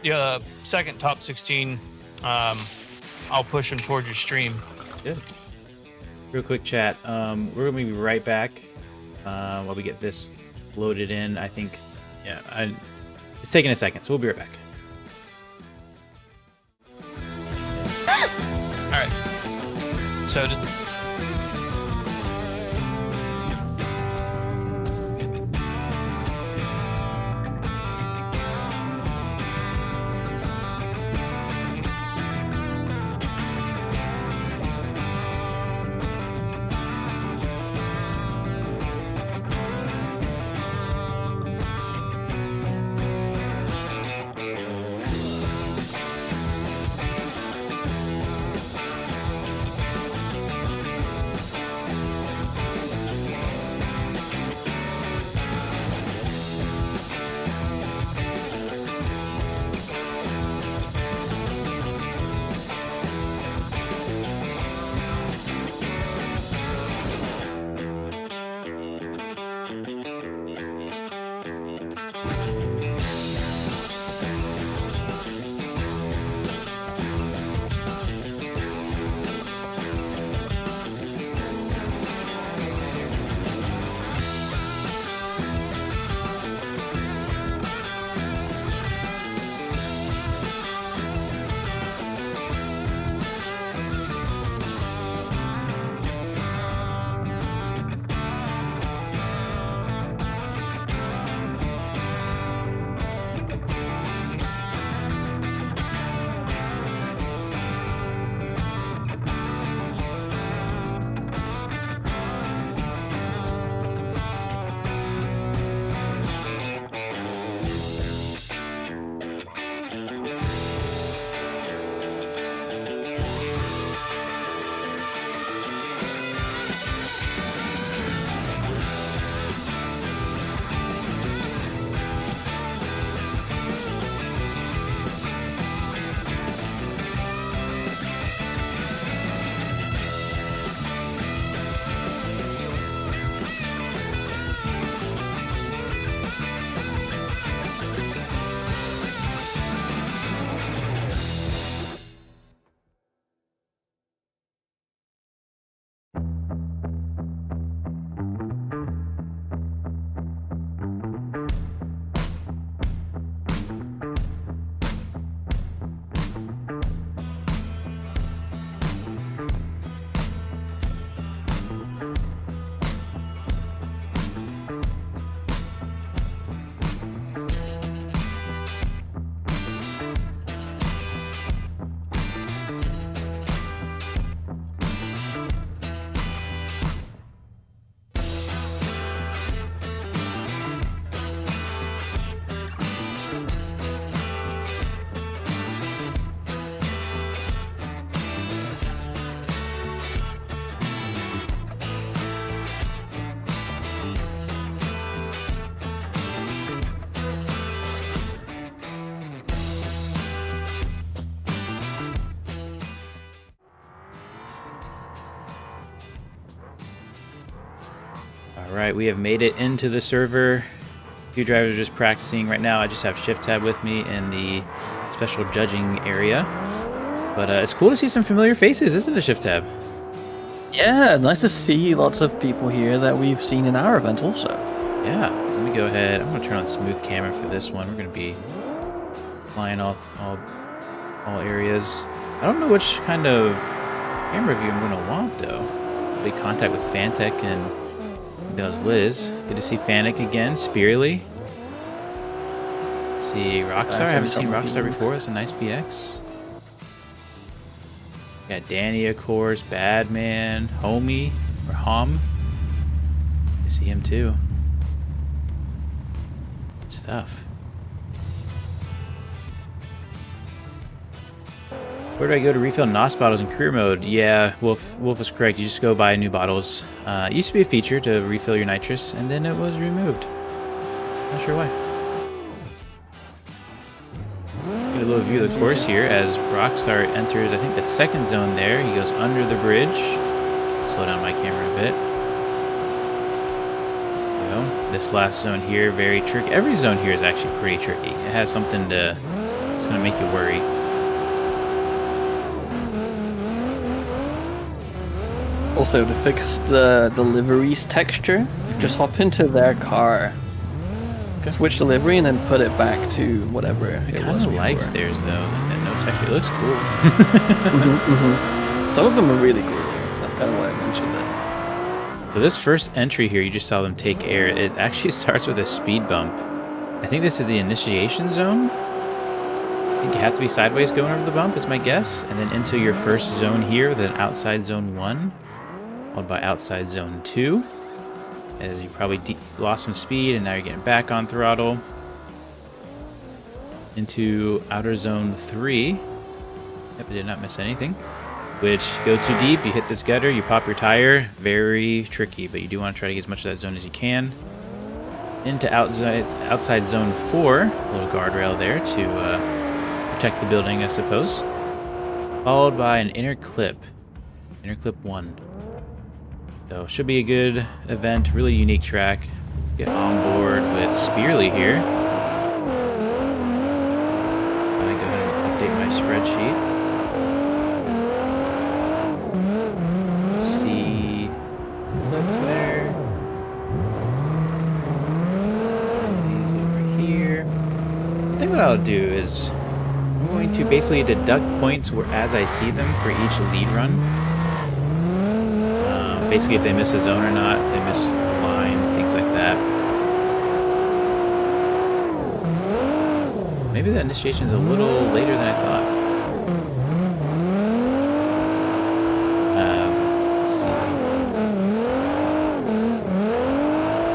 the second top 16. I'll push them towards your stream. Good. Real quick chat. We're gonna be right back while we get this loaded in. I think, yeah, it's taking a second, so we'll be right back. All right. So just. All right, we have made it into the server. A few drivers are just practicing right now. I just have Shift Tab with me in the special judging area. But it's cool to see some familiar faces, isn't it, Shift Tab? Yeah, nice to see lots of people here that we've seen in our event also. Yeah, let me go ahead. I'm going to turn on smooth camera for this one. We're going to be flying all areas. I don't know which kind of camera view I'm going to want, though. Big contact with Fantech and that was Liz. Good to see Fanic again. Spearly. Let's see Rockstar. I haven't seen Rockstar before. It's a nice BX. Got Danny, of course. Badman. Homie. Or Hom. I see him too. Good stuff. Where do I go to refill NOS bottles in career mode? Yeah, Wolf was correct. You just go buy new bottles. It used to be a feature to refill your nitrous, and then it was removed. Not sure why. Get a little view of the course here as Rockstar enters, I think, the second zone there. He goes under the bridge. Slow down my camera a bit. You know, this last zone here, very tricky. Every zone here is actually pretty tricky. It has something to, it's going to make you worry. Also, to fix the livery's texture, just hop into their car, switch the livery, and then put it back to whatever it was kind of before. likes theirs though. That no texture. It looks cool. Some of them are really cool. That's kind of why I mentioned it. So this first entry here, you just saw them take air. It actually starts with a speed bump. I think this is the initiation zone. I think you have to be sideways going over the bump, is my guess, and then into your first zone here with an outside zone 1. Followed by outside zone 2, as you probably lost some speed and now you're getting back on throttle. Into outer zone 3. Yep, I did not miss anything. Which, go too deep, you hit this gutter, you pop your tire. Very tricky, but you do want to try to get as much of that zone as you can. Into outside zone 4, a little guardrail there to protect the building, I suppose. Followed by an inner clip 1. So should be a good event, really unique track. Let's get on board with Spearly here. I'm gonna go ahead and update my spreadsheet. See clip there. These over here. I think what I'll do is I'm going to basically deduct points as I see them for each lead run. Basically, if they miss a zone or not, if they miss a line, things like that. Maybe the initiation is a little later than I thought. Let's see.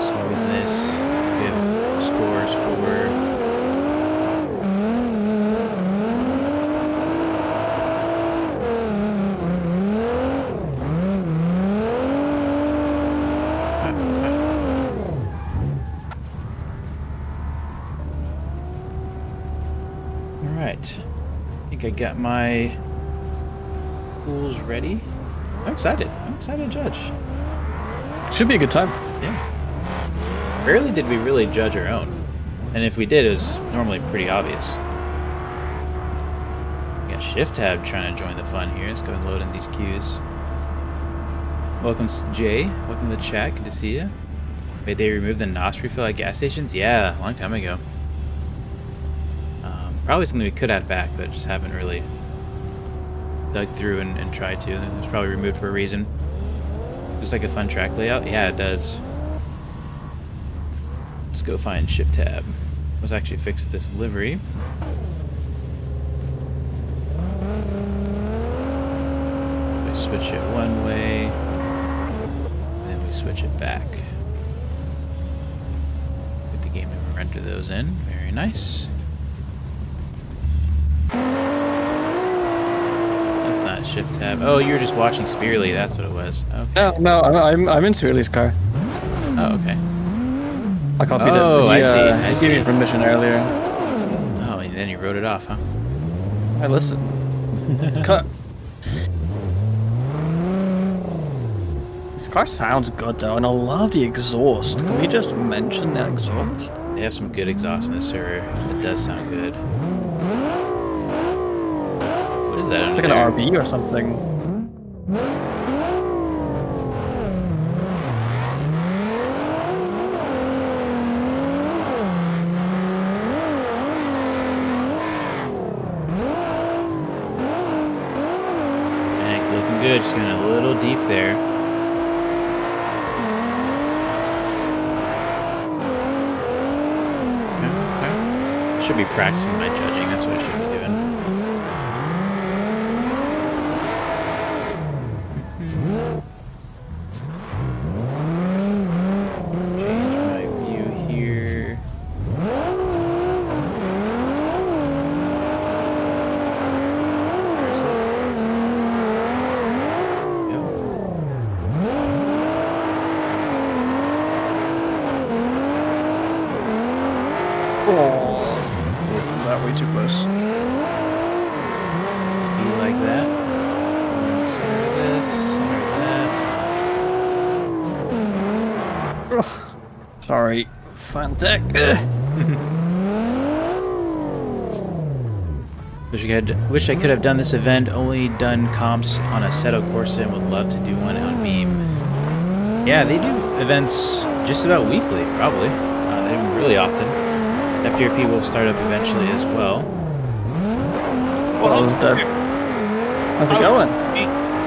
Smoothness, we have scores for. I think I got my tools ready. I'm excited. I'm excited to judge. Should be a good time. Yeah. Rarely did we really judge our own. And if we did, it was normally pretty obvious. We got Shift Tab trying to join the fun here. Let's go and load in these queues. Welcome, Jay. Welcome to the chat. Good to see you. Did they remove the NOS refill at gas stations? Yeah, a long time ago. Probably something we could add back, but just haven't really dug through and tried to. It was probably removed for a reason. Just like a fun track layout? Yeah, it does. Let's go find Shift Tab. Let's actually fix this livery. We switch it one way, and then we switch it back. Get the game to render those in. Very nice. That's not Shift Tab. Oh, you were just watching Spearly. That's what it was. Okay. No, I'm in Spearly's car. Oh, okay. I copied it. Oh, I see. I see. Gave me permission earlier. Oh, and then you wrote it off, huh? I listened. Cut. car sounds good though, and I love the exhaust. Can we just mention the exhaust? They have some good exhaust in this server. It does sound good. What is that? It's like an RB or something. Looking good, just going a little deep there. Okay. Should be practicing my judging, that's what I should be doing. Change my view here. That way too close. Be like that. And then center this, center that. Ugh. Sorry, Fantech. Wish I could have done this event. Only done comps on Assetto Corsa and would love to do one on Beam. Yeah, they do events just about weekly, probably. They do really often. FDRP will start up eventually as well. Well, how's it going?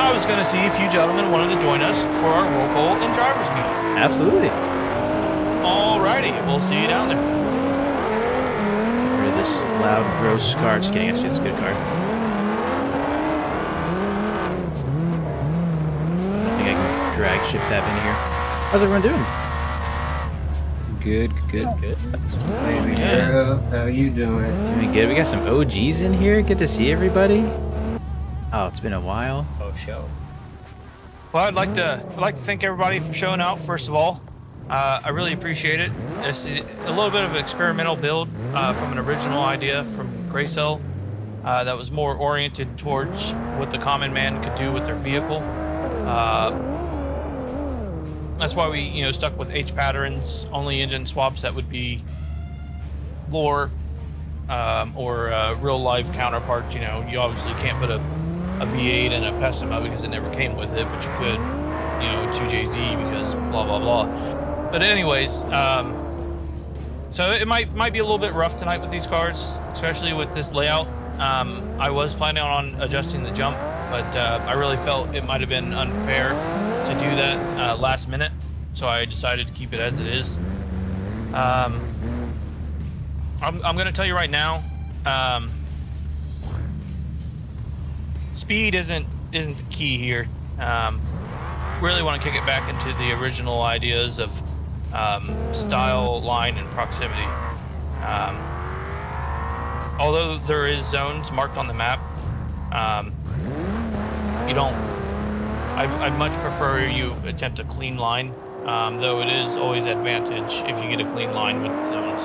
I was going to see if you gentlemen wanted to join us for our roll call and drivers meeting. Absolutely. Alrighty, we'll see you down there. Get rid of this loud, gross car. Just kidding, actually, it's a good car. I think I can drag shift tab into here. How's everyone doing? Good. Baby Yeah. girl, how you doing? Doing good. We got some OGs in here. Good to see everybody. Oh, it's been a while. Oh, show. Well, I'd like to thank everybody for showing out. First of all, I really appreciate it. It's a little bit of an experimental build from an original idea from Raceless that was more oriented towards what the common man could do with their vehicle. That's why we, stuck with H patterns, only engine swaps that would be lore or real life counterparts. You obviously can't put a V8 and a Pessima because it never came with it, but you could, 2JZ because blah blah blah. But anyways, so it might be a little bit rough tonight with these cars, especially with this layout. I was planning on adjusting the jump, but I really felt it might have been unfair to do that last minute, so I decided to keep it as it is. I'm going to tell you right now, speed isn't the key here. Really want to kick it back into the original ideas of style, line, and proximity. Although there is zones marked on the map, I'd much prefer you attempt a clean line, though it is always advantage if you get a clean line with zones.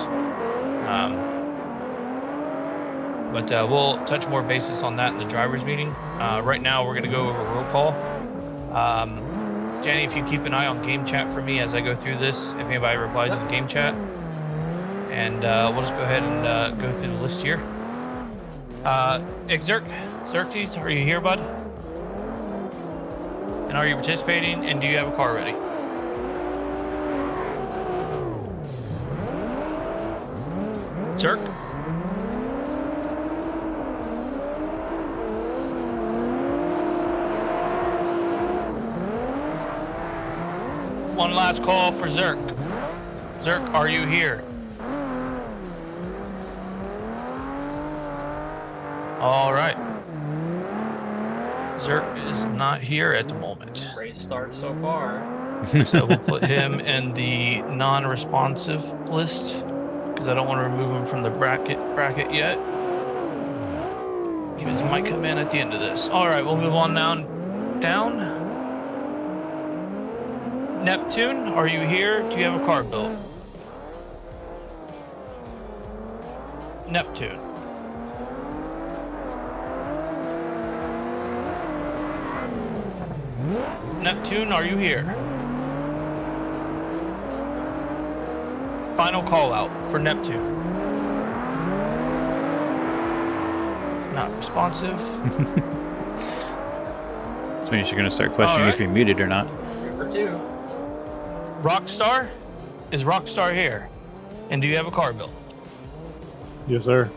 But we'll touch more basis on that in the driver's meeting. Right now we're going to go over roll call. Jenny, if you keep an eye on game chat for me as I go through this, if anybody replies in the game chat. And we'll just go ahead and go through the list here. Xerxes, are you here, bud? And are you participating? And do you have a car ready? Zerk? One last call for Zerk. Zerk, are you here? All right. Zerk is not here at the moment. Great start so far. So we'll put him in the non-responsive list because I don't want to remove him from the bracket yet. He might come in at the end of this. All right, we'll move on now down. Neptune, are you here? Do you have a car built? Neptune. Neptune, are you here? Final call out for Neptune. Not responsive. So you're going to start questioning Alright. if you're muted or not. 3 for 2. Rockstar? Is Rockstar here? And do you have a car built? Yes, sir.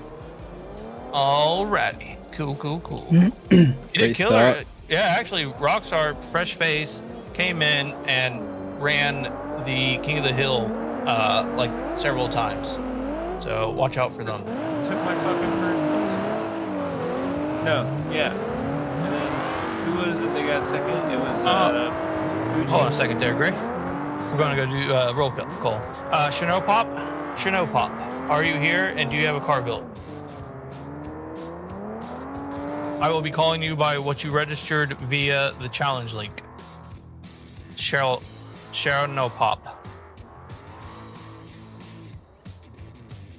Alrighty. Cool. You did Great killer. start. Yeah, actually, Rockstar, fresh face, came in and ran the King of the Hill like several times. So watch out for them. Took my fucking first. No, yeah. And then, who was it that got second? It was, Fuji. Hold on a second there, Greg. We're going to go do roll call. Shinopop, are you here and do you have a car built? I will be calling you by what you registered via the challenge link. Shinopop.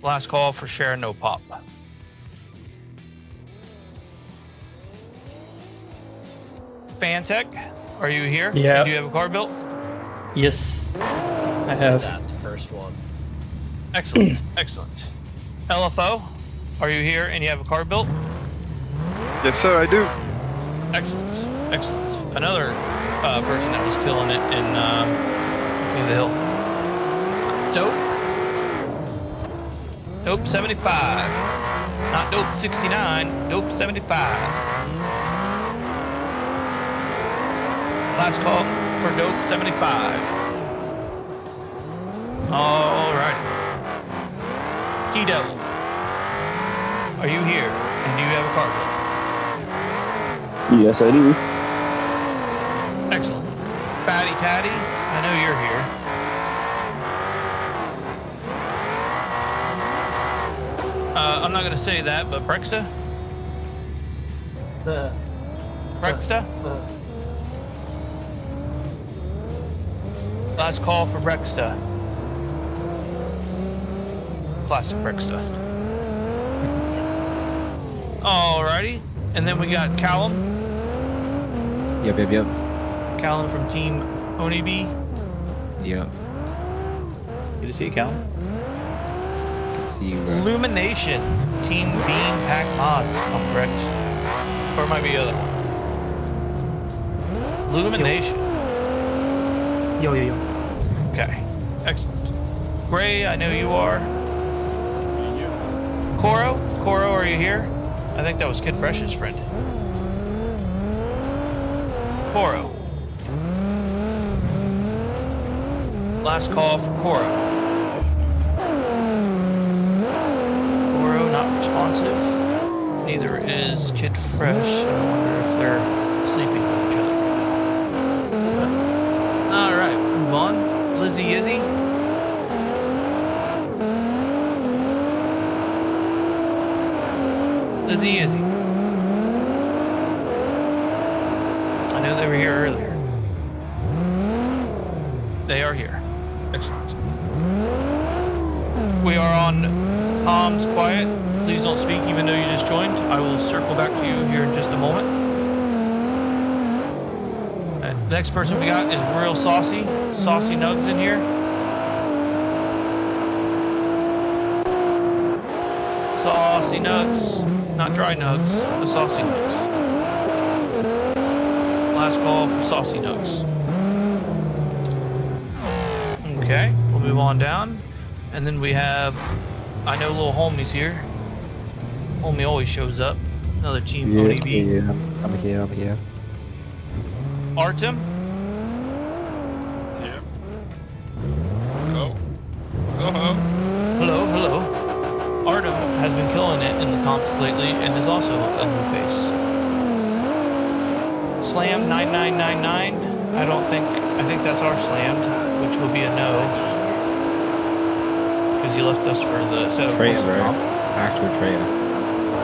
Last call for Shinopop. Fantech, are you here? Yeah. And do you have a car built? Yes, I have. That the first one. Excellent. LFO, are you here and you have a car built? Yes, sir, I do. Excellent. Another person that was killing it in King of the Hill. Dope 75. Not Dope 69, Dope 75. Last call for Dope 75. Alright. T-Devil, are you here and do you have a car built? Yes, I do. Excellent. Fatty Tatty, I know you're here. I'm not going to say that, but Brexta? Brexta? Last call for Brexta. Classic Brexta. Alrighty. And then we got Callum. Yep. Callum from Team Onibi. Yep. Good to see you, Cal. Can see you, bro. Illumination. Team Beam Pack Mods, if I'm correct. Or it might be the other one. Illumination. Yo. Okay. Excellent. Gray, I know you are. Koro, are you here? I think that was Kid Fresh's friend. Koro. Last call for Koro. Koro not responsive. Neither is Kid Fresh. I wonder if they're sleeping with each other right now. Alright, move on. Lizzie Izzy. Lizzie Izzy. I know they were here earlier. They are here. Excellent. We are on comms quiet. Please don't speak even though you just joined. I will circle back to you here in just a moment. The next person we got is Real Saucy. Saucy Nugs in here. Saucy Nugs. Not dry nugs, the saucy nugs. Last call for saucy nugs. Okay, we'll move on down. And then we have, I know little homie's here. Homie always shows up. Another team ODB. Yeah, I'm here. Artem. Yeah. Hello. Artem has been killing it in the comps lately and is also a new face. Slam 9999. I think that's our slammed, which will be a no. Because you left us for the set of Traitor, bro. comp. Actual traitor.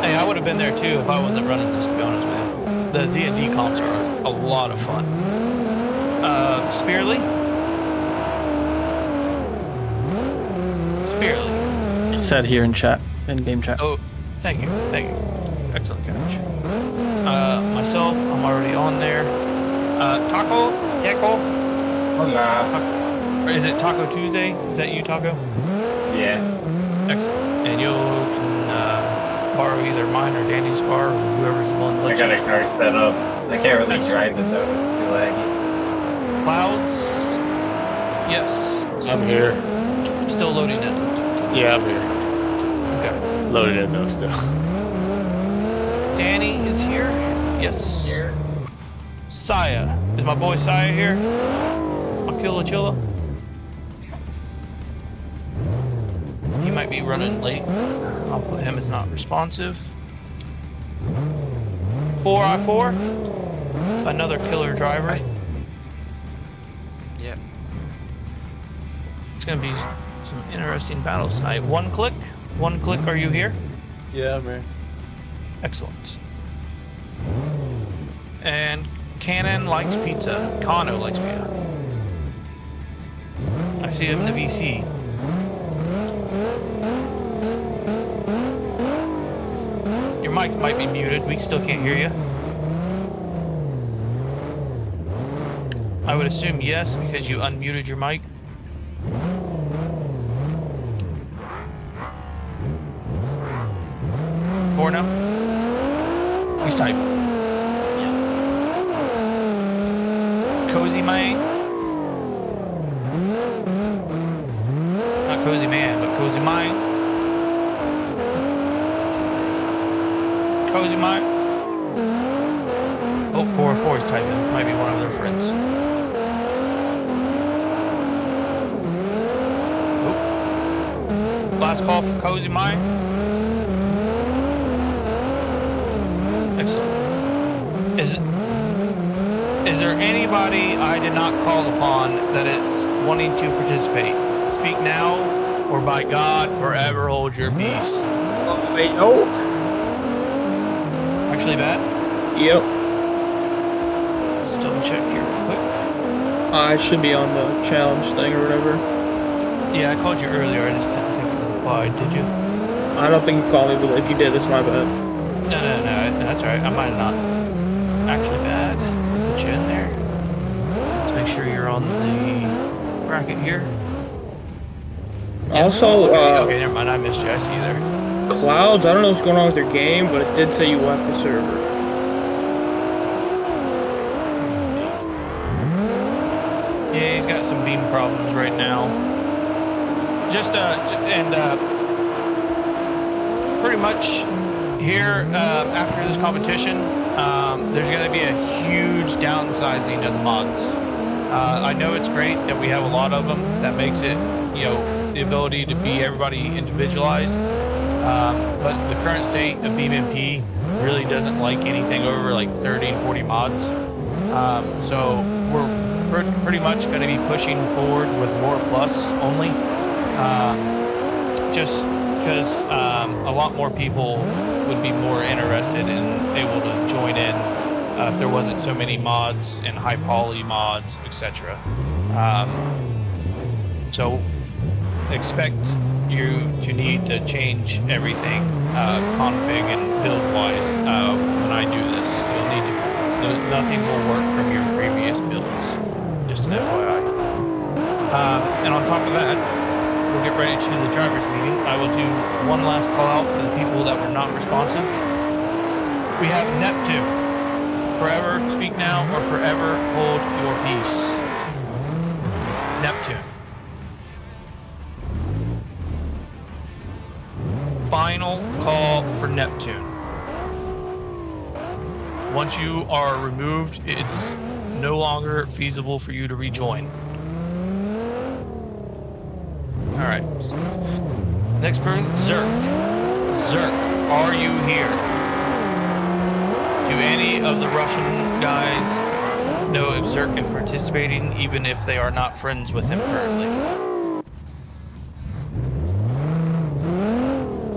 Hey, I would have been there too if I wasn't running this, to be honest with you. The D&D comps are a lot of fun. Spearly? It said here in chat, in game chat. Oh, thank you. Excellent catch. Myself, I'm already on there. Taco? Or is it Taco Tuesday? Is that you, Taco? Yeah. Excellent. And you can borrow either mine or Danny's car or whoever's willing to I let got you. a car set up. I can't really drive it though, it's too laggy. Clouds? Yes. I'm here. Still loading it. Yeah, I'm here. Okay. Loaded in though still. Danny is here? Yes. Here. Saya. Is my boy Saya here? Aquila Chilla? He might be running late. I'll put him as not responsive. 4i4. Another killer driver. Yep. It's gonna be some interesting battles tonight. One click. Are you here? Yeah, I'm here. Excellent. And Cannon likes pizza. Kano likes pizza. I see him in the VC. Your mic might be muted. We still can't hear you. I would assume yes, because you unmuted your mic. Or no? He's typing. Cozy Man. Not Cozy Man, but Cozy Man. Cozy Man. Oh, 404 is typing. Might be one of their friends. Oh. Last call for Cozy Man. Excellent. Is there anybody I did not call upon that is wanting to participate? Speak now, or by God, forever hold your peace. Oh, wait, oh. Actually bad? Yep. Let's double check here real quick. I should be on the challenge thing or whatever. Yeah, I called you earlier. I just didn't think you replied. Did you? I don't think you called me, but if you did, that's my bad. No, that's alright. I might have not. Actually bad. Put you in there. Let's make sure you're on the bracket here. Also, okay, never mind. I missed you. I see you there. Clouds, I don't know what's going on with your game, but it did say you left the server. Yeah, he's got some beam problems right now. Pretty much here, after this competition, there's going to be a huge downsizing of the mods. I know it's great that we have a lot of them. That makes it, you know, the ability to be everybody individualized. But the current state of BeamNG really doesn't like anything over like 30 to 40 mods. So we're pretty much going to be pushing forward with more plus only. Just because a lot more people would be more interested and able to join in if there wasn't so many mods and high poly mods, etc. So expect you to need to change everything config and build wise when I do this. You'll need to, nothing will work from your previous builds, just an FYI. And on top of that, we'll get ready to the driver's meeting. I will do one last call out for the people that were not responsive. We have Neptune. Forever speak now or forever hold your peace. Neptune. Final call for Neptune. Once you are removed, it's no longer feasible for you to rejoin. Alright. Next person, Zerk. Zerk, are you here? Do any of the Russian guys know if Zerk is participating, even if they are not friends with him currently?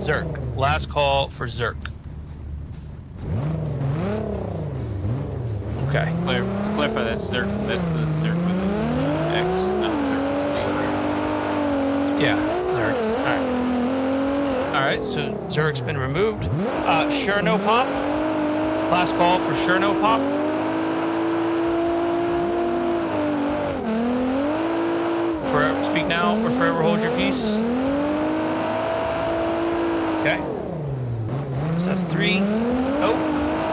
Zerk. Last call for Zerk. Okay. To clarify, that's Zerk. That's the Zerk with the X, not Zerk. Yeah, Zerk. Alright, so Zerk's been removed. Sure no pop. Last call for sure no pop. Forever speak now or forever hold your peace. Okay. So that's 3. Oh,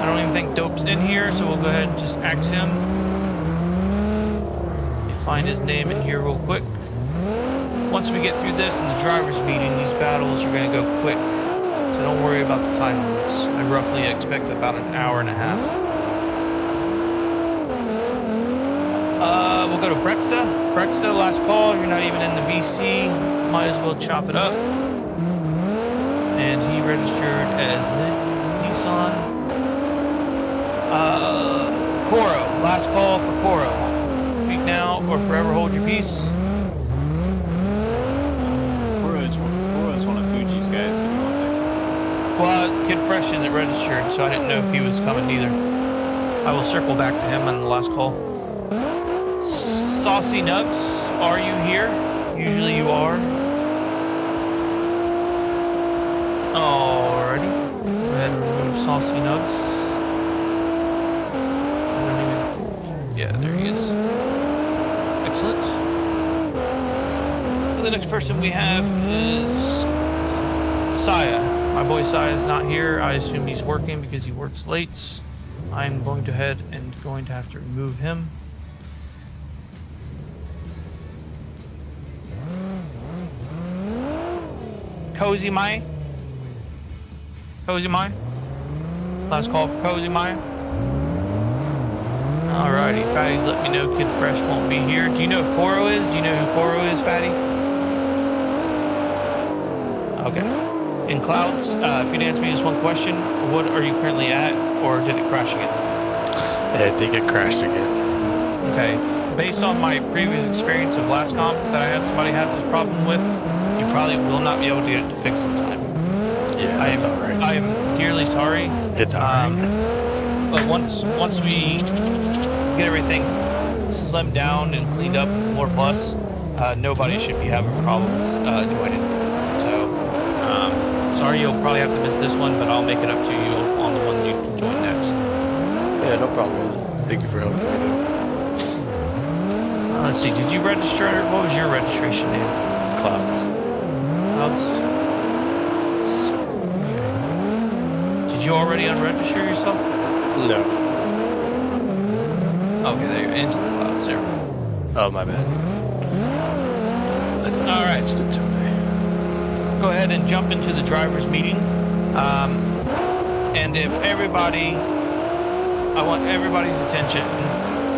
I don't even think Dope's in here, so we'll go ahead and just axe him. Let me find his name in here real quick. Once we get through this in the driver's meeting, these battles are going to go quick. So don't worry about the time limits. I roughly expect about an hour and a half. We'll go to Brexta. Brexta, last call. You're not even in the VC. Might as well chop it up. And he registered as Nissan. Koro. Last call for Koro. Speak now or forever hold your peace. Koro's one of Fuji's guys. Give me 1 second. Well, Kid Fresh isn't registered, so I didn't know if he was coming either. I will circle back to him on the last call. Saucy Nugs, are you here? Usually you are. Alrighty. Go ahead and remove Saucy Nugs. Yeah, there he is. Excellent. The next person we have is Saya. My boy Saya is not here. I assume he's working because he works late. I'm going to head and going to have to remove him. Cozy Mai. Cozy Mai. Last call for Cozy Mai. Alrighty, Fatty's let me know Kid Fresh won't be here. Do you know who Koro is? Do you know who Koro is, Fatty? Okay. In Clouds, if you'd answer me this one question, what are you currently at, or did it crash again? Yeah, I think it crashed again. Okay. Based on my previous experience of last comp that I had somebody have this problem with, you probably will not be able to get it fixed in time. Yeah, that's alright. I am dearly sorry. It's alright. But once we get everything slimmed down and cleaned up more plus, nobody should be having problems joining. So, sorry you'll probably have to miss this one, but I'll make it up to you on the one you can join next. Yeah, no problem. Thank you for helping me though. Let's see, did you register? What was your registration name? Clouds. Clouds? Okay. Did you already unregister yourself? No. Okay, there you're into the clouds there. Oh, my bad. All right. It's it to me. Go ahead and jump into the driver's meeting. And if everybody, I want everybody's attention,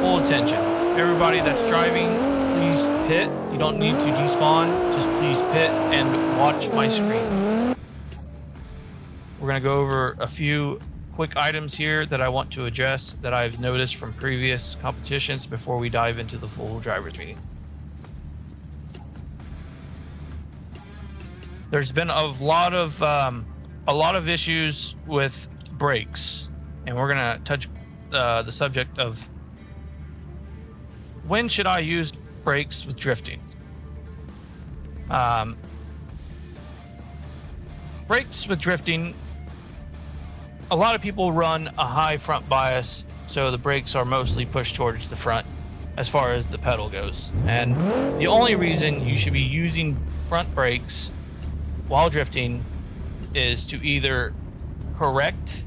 full attention. Everybody that's driving, please pit. You don't need to despawn, just please pit and watch my screen. We're gonna go over a few quick items here that I want to address that I've noticed from previous competitions before we dive into the full driver's meeting. There's been a lot of issues with brakes, and we're gonna touch the subject of when should I use brakes with drifting. Brakes with drifting, a lot of people run a high front bias, so the brakes are mostly pushed towards the front as far as the pedal goes. And the only reason you should be using front brakes while drifting is to either correct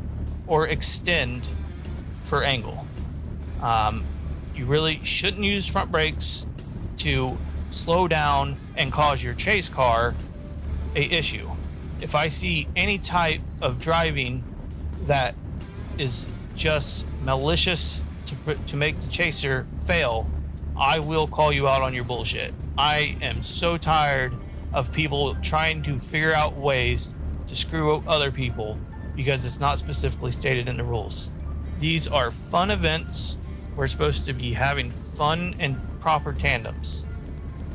or extend for angle. You really shouldn't use front brakes to slow down and cause your chase car a issue. If I see any type of driving that is just malicious to make the chaser fail, I will call you out on your bullshit. I am so tired of people trying to figure out ways to screw other people because it's not specifically stated in the rules. These are fun events. We're supposed to be having fun and proper tandems.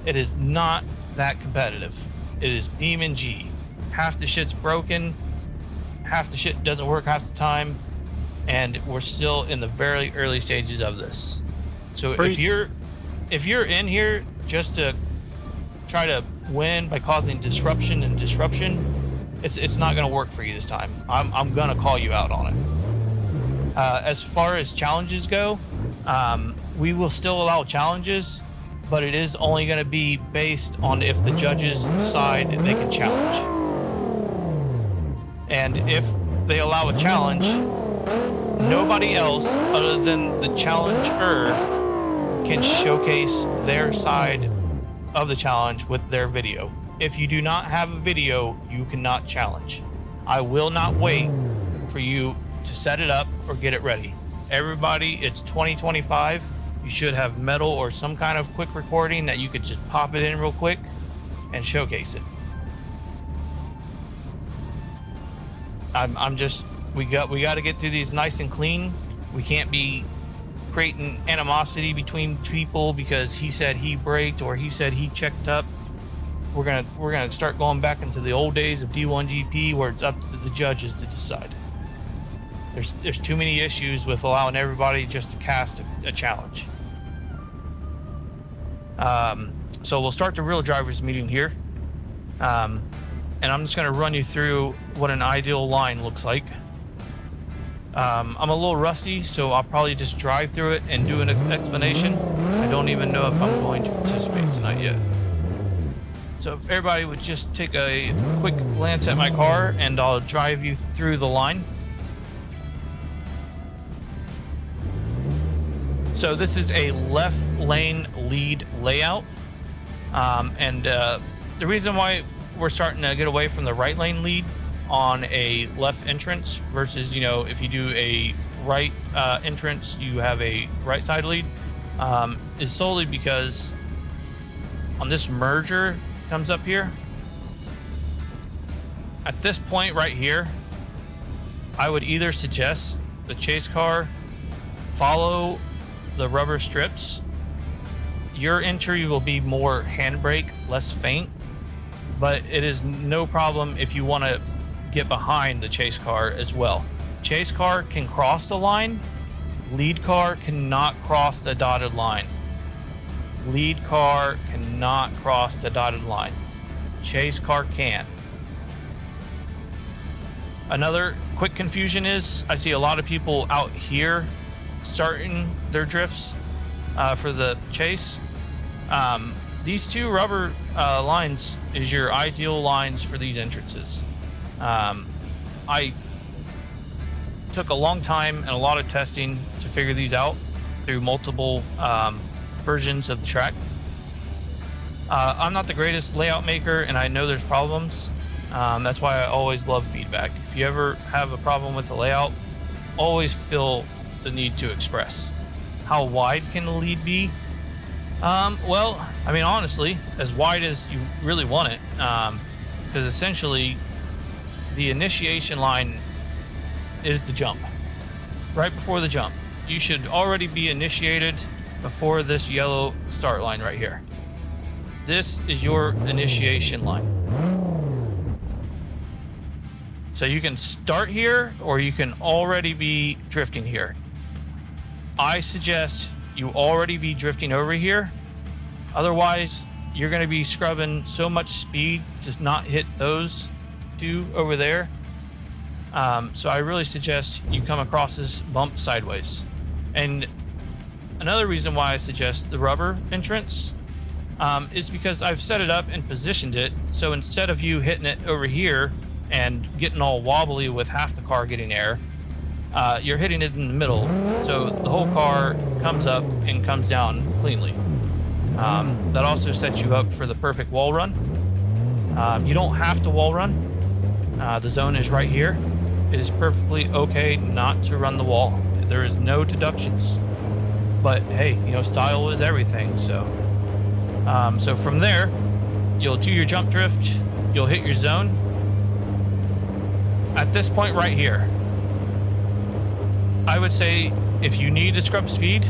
It is not that competitive. It is BeamNG. Half the shit's broken, half the shit doesn't work half the time, and we're still in the very early stages of this. So if you're in here just to try to win by causing disruption, it's not going to work for you this time. I'm going to call you out on it. As far as challenges go, we will still allow challenges, but it is only going to be based on if the judges decide they can challenge. And if they allow a challenge, nobody else other than the challenger can showcase their side of the challenge with their video. If you do not have a video, you cannot challenge. I will not wait for you to set it up or get it ready. Everybody, it's 2025. You should have metal or some kind of quick recording that you could just pop it in real quick and showcase it. We got to get through these nice and clean. We can't be creating animosity between people because he said he braked or he said he checked up. We're gonna start going back into the old days of D1GP where it's up to the judges to decide. There's too many issues with allowing everybody just to cast a challenge. So we'll start the real drivers meeting here. And I'm just gonna run you through what an ideal line looks like. I'm a little rusty, so I'll probably just drive through it and do an explanation. I don't even know if I'm going to participate tonight yet. So if everybody would just take a quick glance at my car and I'll drive you through the line. So this is a left lane lead layout. The reason why we're starting to get away from the right lane lead on a left entrance versus, you know, if you do a right entrance, you have a right side lead, is solely because on this merger comes up here. At this point right here, I would either suggest the chase car follow the rubber strips. Your entry will be more handbrake, less faint, but it is no problem if you want to get behind the chase car as well. Chase car can cross the line, lead car cannot cross the dotted line. Lead car cannot cross the dotted line. Chase car can. Another quick confusion is I see a lot of people out here starting their drifts for the chase. These two rubber lines is your ideal lines for these entrances. I took a long time and a lot of testing to figure these out through multiple versions of the track. I'm not the greatest layout maker and I know there's problems. That's why I always love feedback. If you ever have a problem with the layout, always feel the need to express. How wide can the lead be? Well, I mean, honestly, as wide as you really want it, because essentially the initiation line is the jump. Right before the jump. You should already be initiated before this yellow start line right here. This is your initiation line. So you can start here or you can already be drifting here. I suggest you already be drifting over here. Otherwise, you're going to be scrubbing so much speed to not hit those two over there. So I really suggest you come across this bump sideways. And another reason why I suggest the rubber entrance is because I've set it up and positioned it. So instead of you hitting it over here and getting all wobbly with half the car getting air, you're hitting it in the middle. So the whole car comes up and comes down cleanly. That also sets you up for the perfect wall run. You don't have to wall run. The zone is right here. It is perfectly okay not to run the wall. There is no deductions. But hey, you know, style is everything. So from there, you'll do your jump drift. You'll hit your zone. At this point right here, I would say if you need to scrub speed,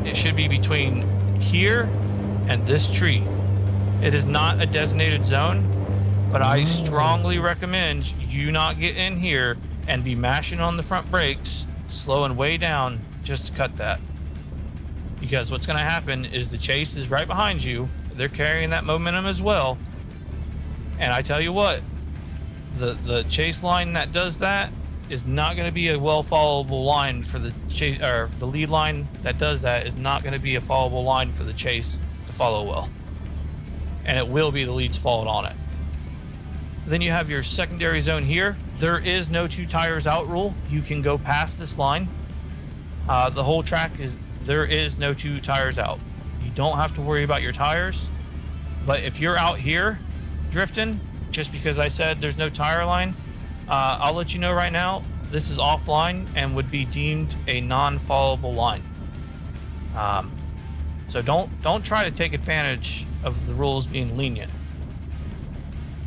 it should be between here and this tree. It is not a designated zone, but I strongly recommend you not get in here and be mashing on the front brakes, slowing way down just to cut that. Because what's going to happen is the chase is right behind you. They're carrying that momentum as well. And I tell you what, the chase line that does that is not going to be a well followable line for the chase, or the lead line that does that is not going to be a followable line for the chase to follow well. And it will be the leads followed on it. Then you have your secondary zone here. There is no 2 tires out rule. You can go past this line. The whole track there is no 2 tires out. You don't have to worry about your tires. But if you're out here drifting, just because I said there's no tire line, I'll let you know right now, this is offline and would be deemed a non-followable line. So don't try to take advantage of the rules being lenient.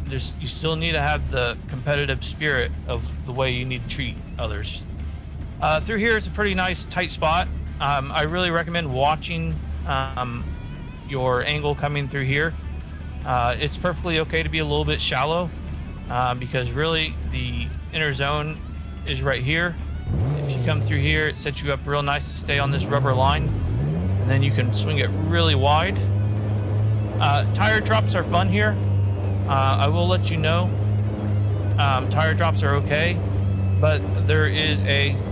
You still need to have the competitive spirit of the way you need to treat others. Through here is a pretty nice tight spot. I really recommend watching your angle coming through here. It's perfectly okay to be a little bit shallow because really the inner zone is right here. If you come through here, it sets you up real nice to stay on this rubber line, and then you can swing it really wide. Tire drops are fun here. I will let you know, tire drops are okay, but there is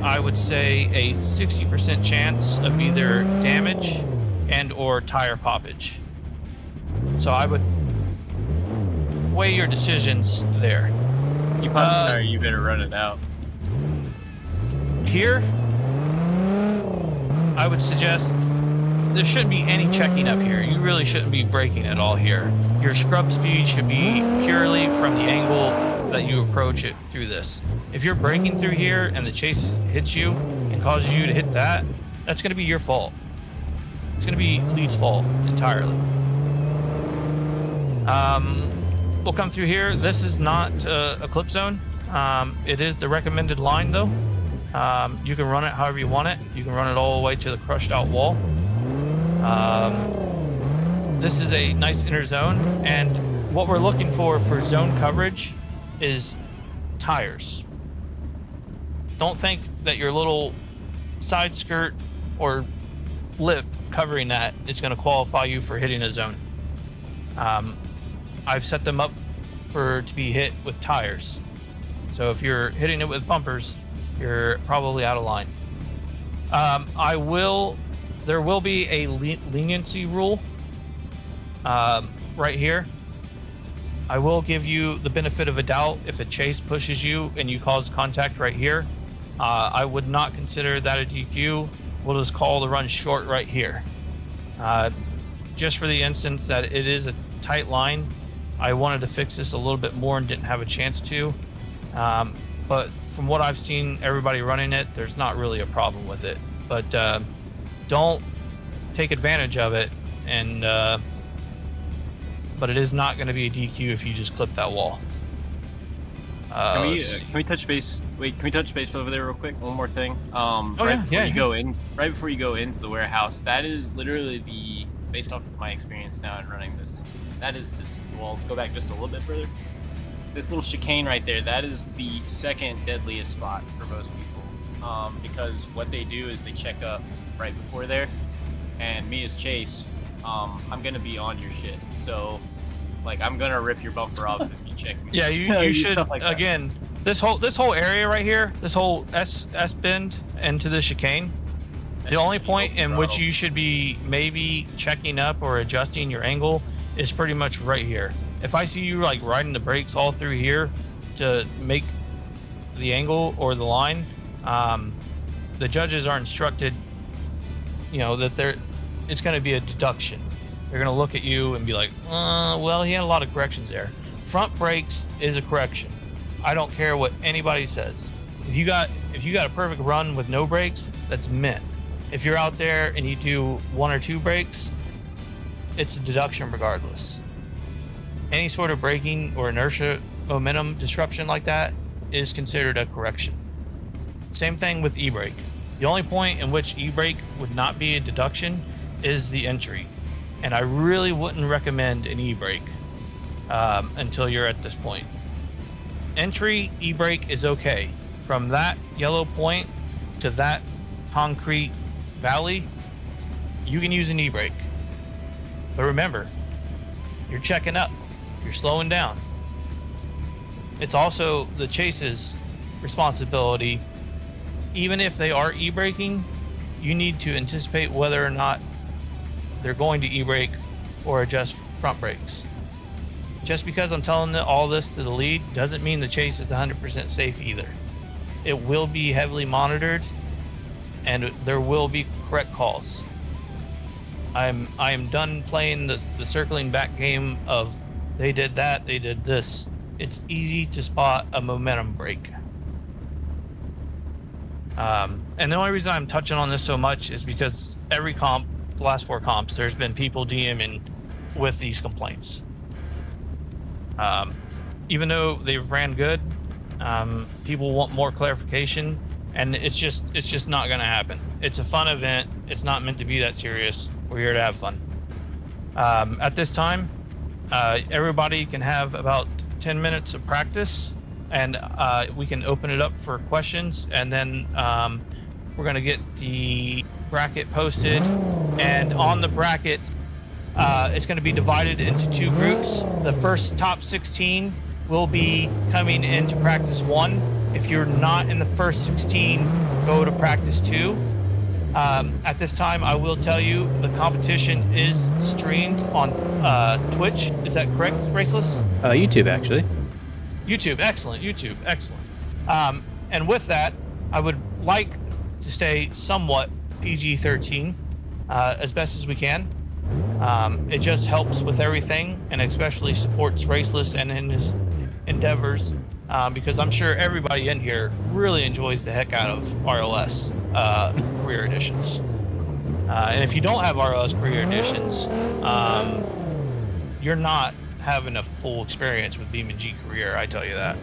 I would say a 60% chance of either damage and or tire poppage. So I would weigh your decisions there. You pop the tire, you better run it out. Here, I would suggest there shouldn't be any checking up here. You really shouldn't be braking at all here. Your scrub speed should be purely from the angle that you approach it through this. If you're braking through here and the chase hits you and causes you to hit that, that's going to be your fault. It's going to be lead's fault entirely. We'll come through here. This is not a clip zone. It is the recommended line though. You can run it however you want it. You can run it all the way to the crushed out wall. This is a nice inner zone, and what we're looking for zone coverage is tires. Don't think that your little side skirt or lip covering that is going to qualify you for hitting a zone. I've set them up to be hit with tires. So if you're hitting it with bumpers, you're probably out of line. There will be a leniency rule right here. I will give you the benefit of a doubt if a chase pushes you and you cause contact right here. I would not consider that a DQ. We'll just call the run short right here. Just for the instance that it is a tight line, I wanted to fix this a little bit more and didn't have a chance to. But from what I've seen everybody running it, there's not really a problem with it. But don't take advantage of it, and but it is not going to be a DQ if you just clip that wall. Can we touch base? Wait, can we touch base over there real quick? One more thing. Right before you go into the warehouse, that is literally based off of my experience now in running this. That is this. Well, go back just a little bit further. This little chicane right there, that is the second deadliest spot for most people. Because what they do is they check up right before there, and me as Chase, I'm gonna be on your shit. So, like, I'm gonna rip your bumper off if you check me. Yeah, you should. Like again, this whole area right here, this whole S bend into the chicane. The only point in which you should be maybe checking up or adjusting your angle is pretty much right here. If I see you like riding the brakes all through here to make the angle or the line, the judges are instructed, that it's going to be a deduction. They're going to look at you and be like, well, he had a lot of corrections there. Front brakes is a correction. I don't care what anybody says. If you got a perfect run with no brakes, that's mint. If you're out there and you do 1 or 2 brakes, it's a deduction regardless. Any sort of braking or inertia momentum disruption like that is considered a correction. Same thing with e-brake. The only point in which e-brake would not be a deduction is the entry. And I really wouldn't recommend an e-brake until you're at this point. Entry e-brake is okay. From that yellow point to that concrete valley, you can use an e-brake. But remember, you're checking up, you're slowing down. It's also the chase's responsibility. Even if they are e-braking, you need to anticipate whether or not they're going to e-brake or adjust front brakes. just because I'm telling all this to the lead doesn't mean the chase is 100% safe either. It will be heavily monitored, and there will be correct calls. I am done playing the circling back game of they did that, they did this. It's easy to spot a momentum break. And the only reason I'm touching on this so much is because every comp, the last 4 comps, there's been people DMing with these complaints. Even though they've ran good, people want more clarification, and it's just not going to happen. It's a fun event. It's not meant to be that serious. We're here to have fun. At this time, everybody can have about 10 minutes of practice, and we can open it up for questions, and then we're going to get the bracket posted, and on the bracket, it's going to be divided into 2 groups. The first top 16 will be coming into practice 1. If you're not in the first 16, go to practice 2. At this time, I will tell you the competition is streamed on Twitch. Is that correct, Raceless? YouTube, actually. YouTube, excellent. YouTube, excellent. And with that, I would like to stay somewhat PG-13 as best as we can. It just helps with everything, and especially supports Raceless and in his endeavors, because I'm sure everybody in here really enjoys the heck out of RLS Career Editions. And if you don't have RLS Career Editions, you're not having a full experience with BeamNG Career, I tell you that.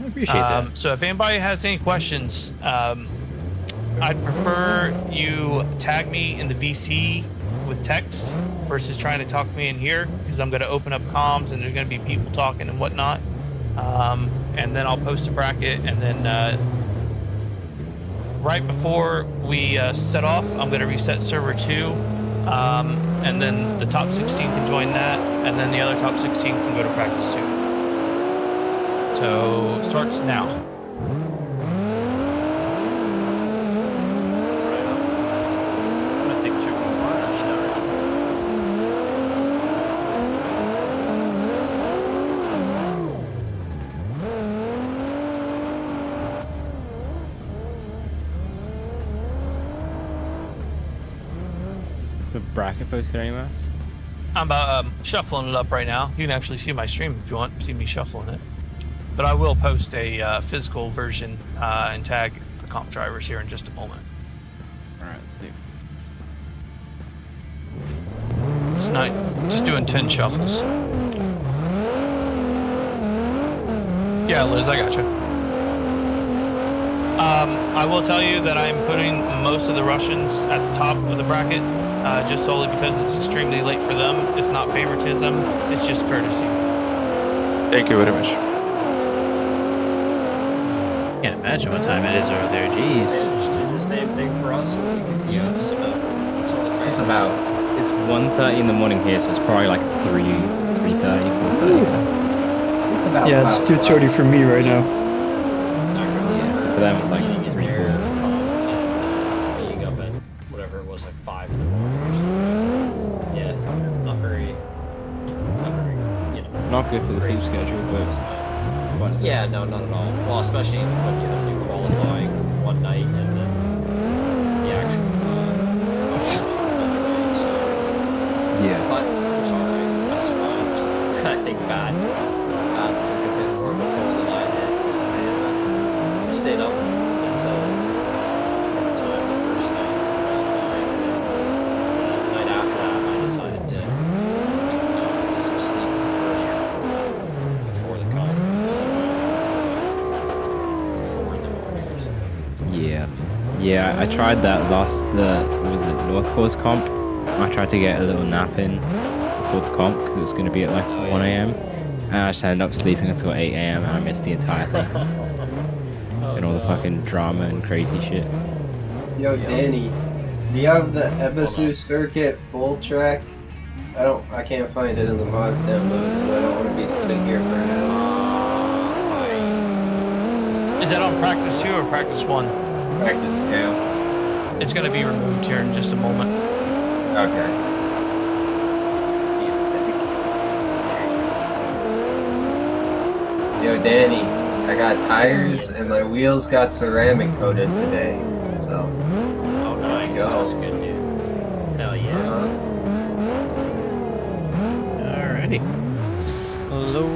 I appreciate that. So if anybody has any questions, I'd prefer you tag me in the VC with text versus trying to talk me in here, because I'm going to open up comms and there's going to be people talking and whatnot. And then I'll post a bracket, and then right before we set off, I'm going to reset server 2, and then the top 16 can join that, and then the other top 16 can go to practice 2. So it starts now. Is a bracket posted anywhere? I'm shuffling it up right now. You can actually see my stream if you want to see me shuffling it. But I will post a physical version and tag the comp drivers here in just a moment. Alright, see. It's not just doing 10 shuffles. Yeah, Liz, I got you. I will tell you that I'm putting most of the Russians at the top of the bracket, just solely because it's extremely late for them. It's not favoritism, it's just courtesy. Thank you very much. Can't imagine what time it is over there. Jeez. Just do the same thing for us. It's about, it's 1:30 in the morning here, so it's probably like 3:30, 4:30. It's about Yeah, it's 2:30 for me right now. For them, it's like 3, 4. Being up at whatever it was, like 5 in the morning or something. Yeah, not very, you know. Not good for the sleep schedule, but fun. Yeah, no, not at all. Well, especially when you have to do qualifying one night and then the actual Yeah. But it's alright. I survived. I think bad took a bit more of a toll than I did, because I stayed up until time the first night qualifying, and then the night after that I decided to get some sleep earlier before the comp, so 4 in the morning or something. Yeah, I tried that last, was it North Coast comp? I tried to get a little nap in before the comp, because it was going to be at like 1 a.m. And I just ended up sleeping until 8 a.m. and I missed the entire thing. And all the fucking drama and crazy shit. Yo, Danny, do you have the Ebisu circuit full track? I can't find it in the mod download, so I don't want to be sitting here for now. Is that on practice 2 or practice 1? Practice 2. It's going to be removed here in just a moment. Okay. Danny, I got tires and my wheels got ceramic coated today. So. Oh, nice. That's good, dude. Hell yeah. Alrighty. So,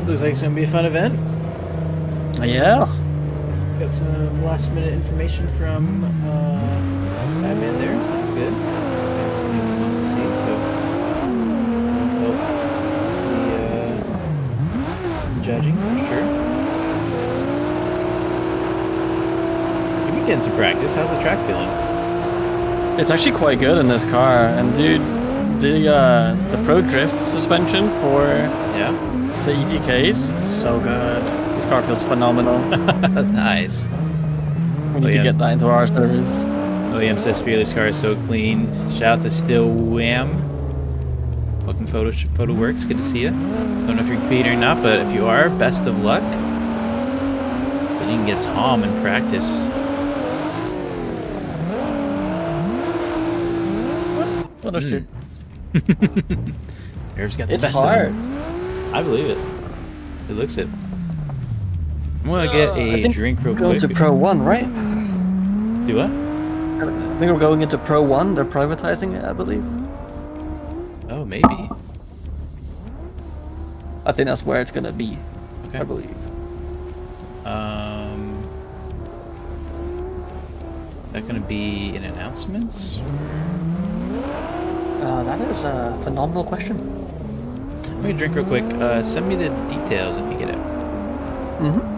looks like it's gonna be a fun event. Yeah. Got some last minute information from admin there, so that's good. That's something else to see, so help the judging for sure. You've been getting some practice. How's the track feeling? It's actually quite good in this car, and dude, the Pro Drift suspension for the ETKs, so good. This car feels phenomenal. Nice. We need to get that into our service. OEM says Fearless car is so clean. Shout out to Still Wham. Welcome Photo Works. Good to see you. Don't know if you're competing or not, but if you are, best of luck. Getting gets home in practice. What a shit. Nerves got the It's best hard. of him. I believe it. It looks it. I'm gonna get a drink real Going quick. to Pro 1, right? Do what? I think we're going into Pro 1. They're privatizing it, I believe. Oh, maybe. I think that's where it's gonna be. Okay. I believe. Is that gonna be in announcements? That is a phenomenal question. Let me drink real quick. Send me the details if you get it. Mm-hmm.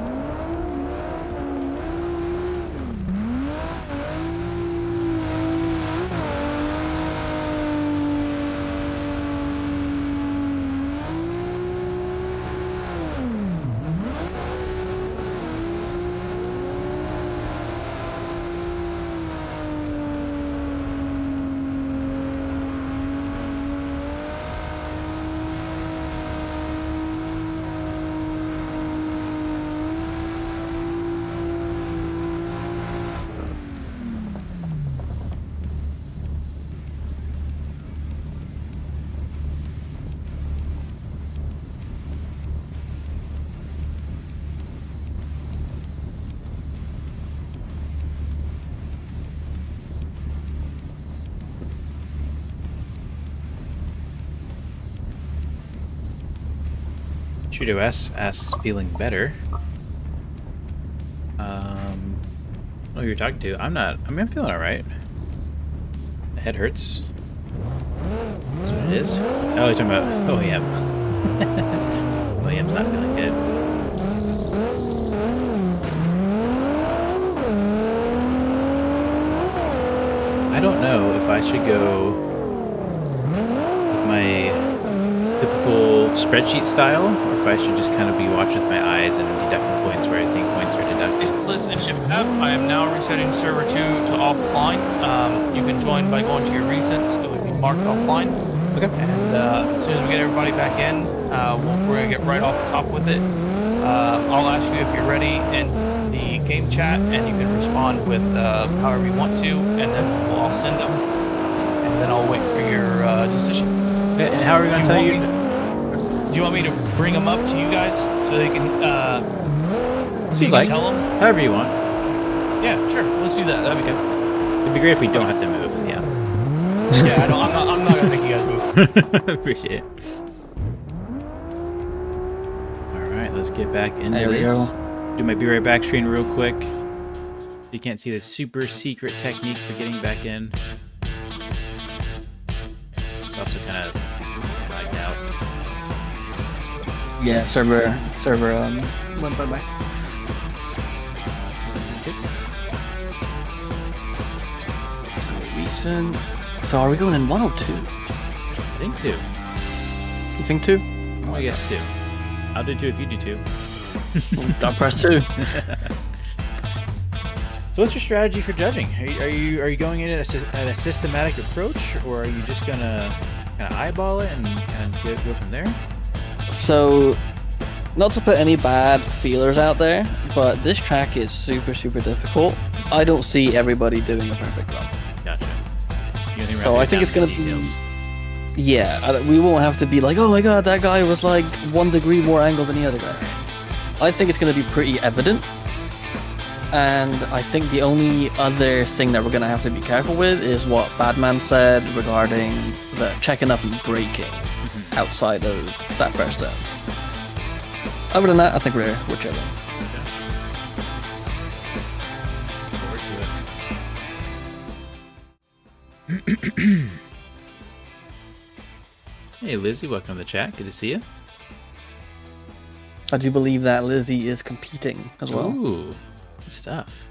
Trudeau asks feeling better. Oh, you're talking to? I'm not. I mean, I'm feeling alright. The head hurts. That's what it is. Oh, you're talking about OEM. OEM's not feeling good. I don't know if I should go with my typical spreadsheet style, or if I should just kind of be watching with my eyes and deducting points where I think points are deducted. List and shift tab. I am now resetting server 2 to offline. You can join by going to your resets. It would be marked offline. Okay. And as soon as we get everybody back in, we're going to get right off the top with it. I'll ask you if you're ready in the game chat, and you can respond with however you want to, and then we'll all send them. And then I'll wait for your decision. Okay, and how are we going to tell you? Do you want me to bring them up to you guys so they can, if you like, tell them? however you want. Yeah, sure. Let's do that. That'd be good. It'd be great if we don't have to move. Yeah. Yeah, I'm not gonna make you guys move. Appreciate it. All right, let's get back into There we this. go. Do my be right back screen real quick. You can't see the super secret technique for getting back in. It's also kind of lagged out. Yeah, server went bye-bye. So recent. So are we going in 1 or 2? I think 2. You think 2? I guess 2. I'll do 2 if you do 2. I'll press 2. So what's your strategy for judging? Are you going in at a systematic approach, or are you just gonna kind of eyeball it and kind of go from there? So, not to put any bad feelers out there, but this track is super, super difficult. I don't see everybody doing a perfect run. Gotcha. So I think it's gonna be. Yeah, we won't have to be like, oh my god, that guy was like 1 degree more angle than the other guy. I think it's going to be pretty evident. And I think the only other thing that we're going to have to be careful with is what Badman said regarding the checking up and braking outside of that first turn. Other than that, I think we're chilling. Hey Lizzie, welcome to the chat. Good to see you. I do believe that Lizzie is competing as well. Ooh, good stuff.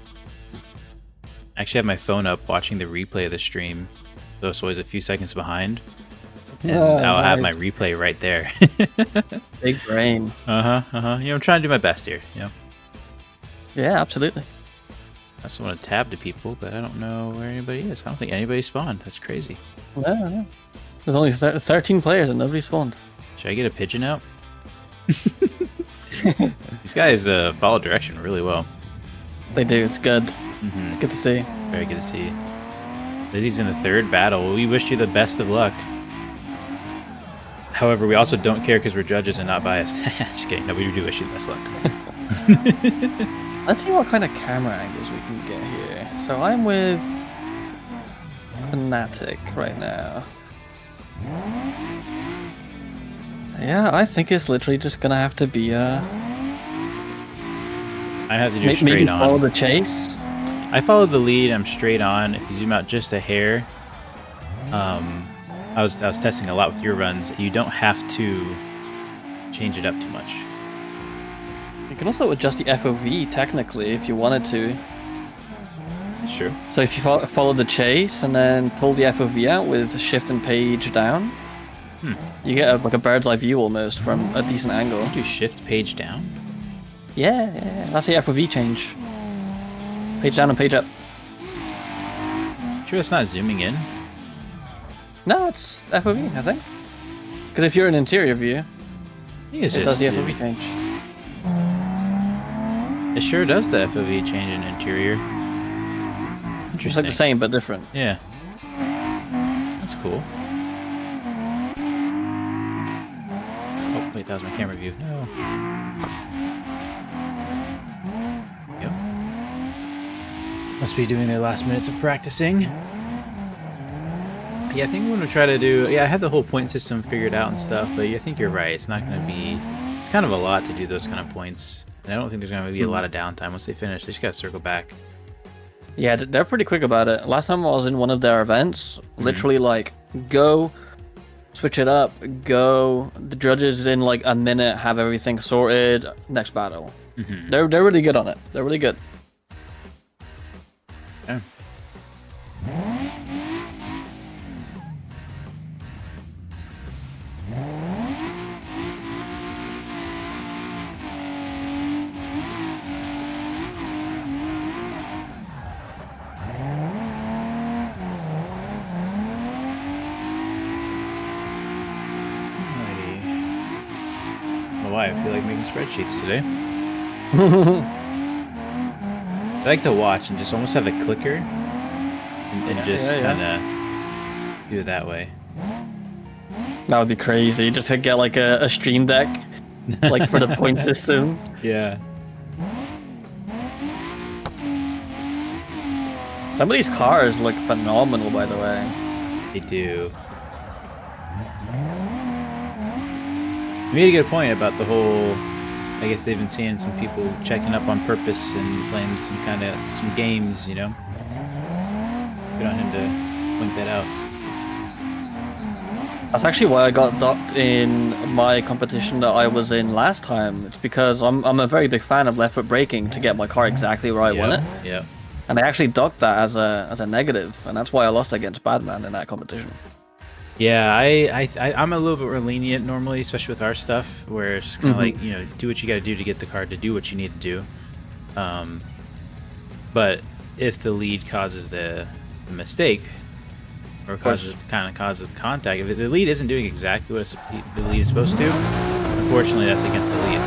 I actually have my phone up watching the replay of the stream, so it's always a few seconds behind. And I'll have my replay right there. Big brain. I'm trying to do my best here, Yeah, absolutely. I just want to tab to people, but I don't know where anybody is. I don't think anybody spawned. That's crazy. No. There's only 13 players and nobody spawned. Should I get a pigeon out? These guys follow direction really well. They do. It's good. It's good to see. Very good to see. Lizzie's in the third battle. We wish you the best of luck. However, we also don't care because we're judges and not biased. Just kidding. No, we do wish you the best luck. Let's see what kind of camera angles we can get here. So I'm with Fnatic right now. Yeah, I think it's literally just gonna have to be I have to do straight maybe on. Follow the chase. I followed the lead. I'm straight on. If you zoom out just a hair, I was testing a lot with your runs. You don't have to change it up too much. You can also adjust the FOV technically if you wanted to. That's true. So if you follow the chase and then pull the FOV out with shift and page down, you get like a bird's eye view almost from a decent angle. Do shift page down? Yeah, that's the FOV change. Page down and page up. Sure, it's not zooming in. No, it's FOV, I think. Because if you're in interior view, it does the FOV change. It sure does the FOV change in interior. It's Interesting. like the same but different. Yeah. That's cool. Oh, wait, that was my camera view. No. Yep. Must be doing their last minutes of practicing. Yeah, I think I'm going to try to do... Yeah, I had the whole point system figured out and stuff, but I think you're right. It's not going to be... It's kind of a lot to do those kind of points. And I don't think there's going to be a lot of downtime once they finish. They just got to circle back. Yeah, they're pretty quick about it. Last time I was in one of their events, literally like, go, switch it up, go. The judges in like a minute have everything sorted, next battle. They're really good on it. They're really good. Yeah. I feel like making spreadsheets today. I like to watch and just almost have a clicker and just kind of do it that way. That would be crazy. Just to get like a stream deck, like for the point system. Yeah. Some of these cars look phenomenal, by the way. They do. You made a good point about the whole, I guess they've been seeing some people checking up on purpose and playing some games, you know? Good on him to point that out. That's actually why I got docked in my competition that I was in last time. It's because I'm a very big fan of left foot braking to get my car exactly where I want it. Yeah. And I actually docked that as a negative, and that's why I lost against Badman in that competition. Yeah, I'm a little bit more lenient normally, especially with our stuff, where it's just kind of like, you know, do what you got to do to get the car to do what you need to do. But if the lead causes the mistake, or causes contact, if the lead isn't doing exactly what the lead is supposed to, unfortunately that's against the lead.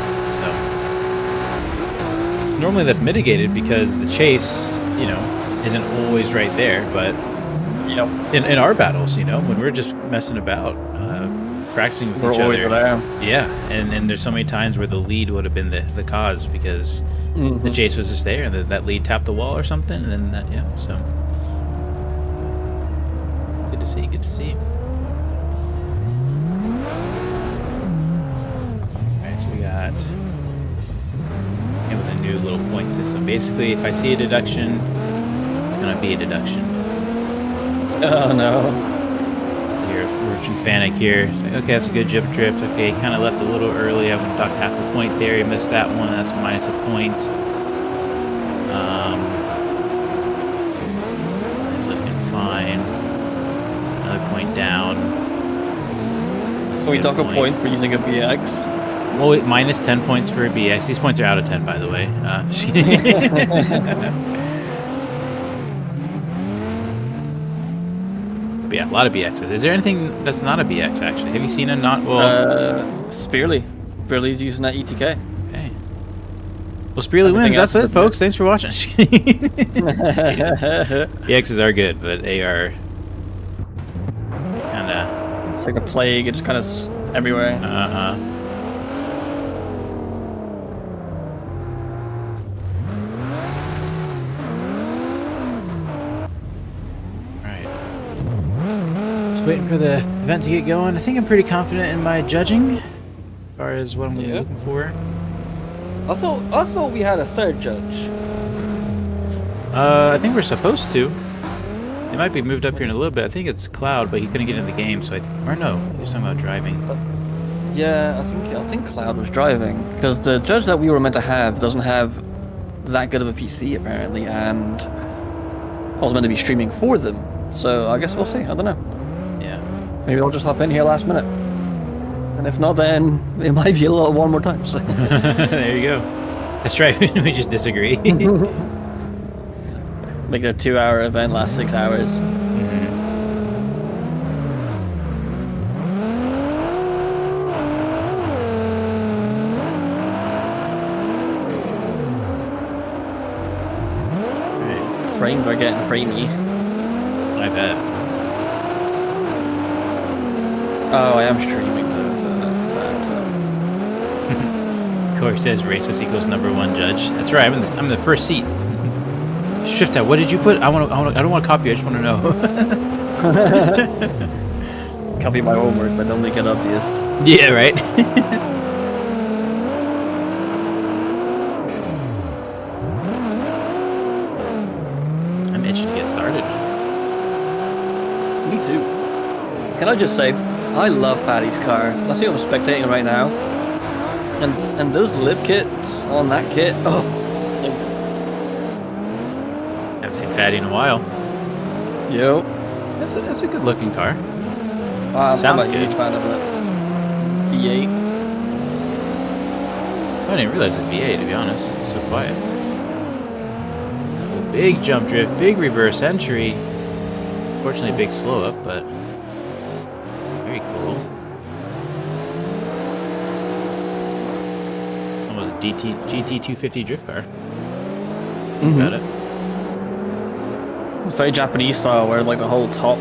So normally that's mitigated because the chase, you know, isn't always right there, but in our battles, you know, when we're just messing about, practicing with We're each always other. there. Yeah, and there's so many times where the lead would have been the cause because the chase was just there, and that lead tapped the wall or something, and then that, yeah. So good to see. Good to see. All right, so we got with a new little point system. Basically, if I see a deduction, it's gonna be a deduction. Oh no. You're Merchant Fanic here. It's like, okay, that's a good drift. Okay, he kind of left a little early. I would have docked half a point there. He missed that one. That's minus a point. He's looking fine. Another point down. So we dock a point for using a BX. Well, wait, minus 10 points for a BX. These points are out of 10, by the way. Just kidding. But yeah, a lot of BXs. Is there anything that's not a BX, actually? Have you seen a not... Well, Spearly. Spearly's using that ETK. Okay. Well, Spearly wins. That's it, folks. Thanks for watching. BXs are good, but they are kind of... It's like a plague. It's kind of everywhere. Uh-huh. Waiting for the event to get going. I think I'm pretty confident in my judging as far as what I'm going to be looking for. I thought we had a third judge. I think we're supposed to. It might be moved up here in a little bit. I think it's Cloud, but he couldn't get in the game, so or no, he was talking about driving. Yeah, I think Cloud was driving because the judge that we were meant to have doesn't have that good of a PC apparently, and I was meant to be streaming for them. So I guess we'll see. I don't know. Maybe I'll just hop in here last minute. And if not, then it might be a little one more time. So. There you go. That's right. We just disagree. Make it a 2-hour event last 6 hours. Frames are getting framey. I bet. Oh, I am streaming those. Corey says Raceless equals #1 judge. That's right. I'm in the first seat. Shift out. What did you put? I don't want to copy. I just want to know. Copy my homework, but don't make it obvious. Yeah, right. I'm itching to get started. Me too. Can I just say, I love Fatty's car. That's what I'm spectating right now. And those lip kits on that kit, oh. Haven't seen Fatty in a while. Yo. That's a good looking car. Sounds I'm a huge fan of it. V8. I didn't realize it's V8, to be honest. It's so quiet. Big jump drift, big reverse entry. Fortunately, big slow up, but very cool. Almost a GT250 drift car. Got it. It's very Japanese style, where like the whole top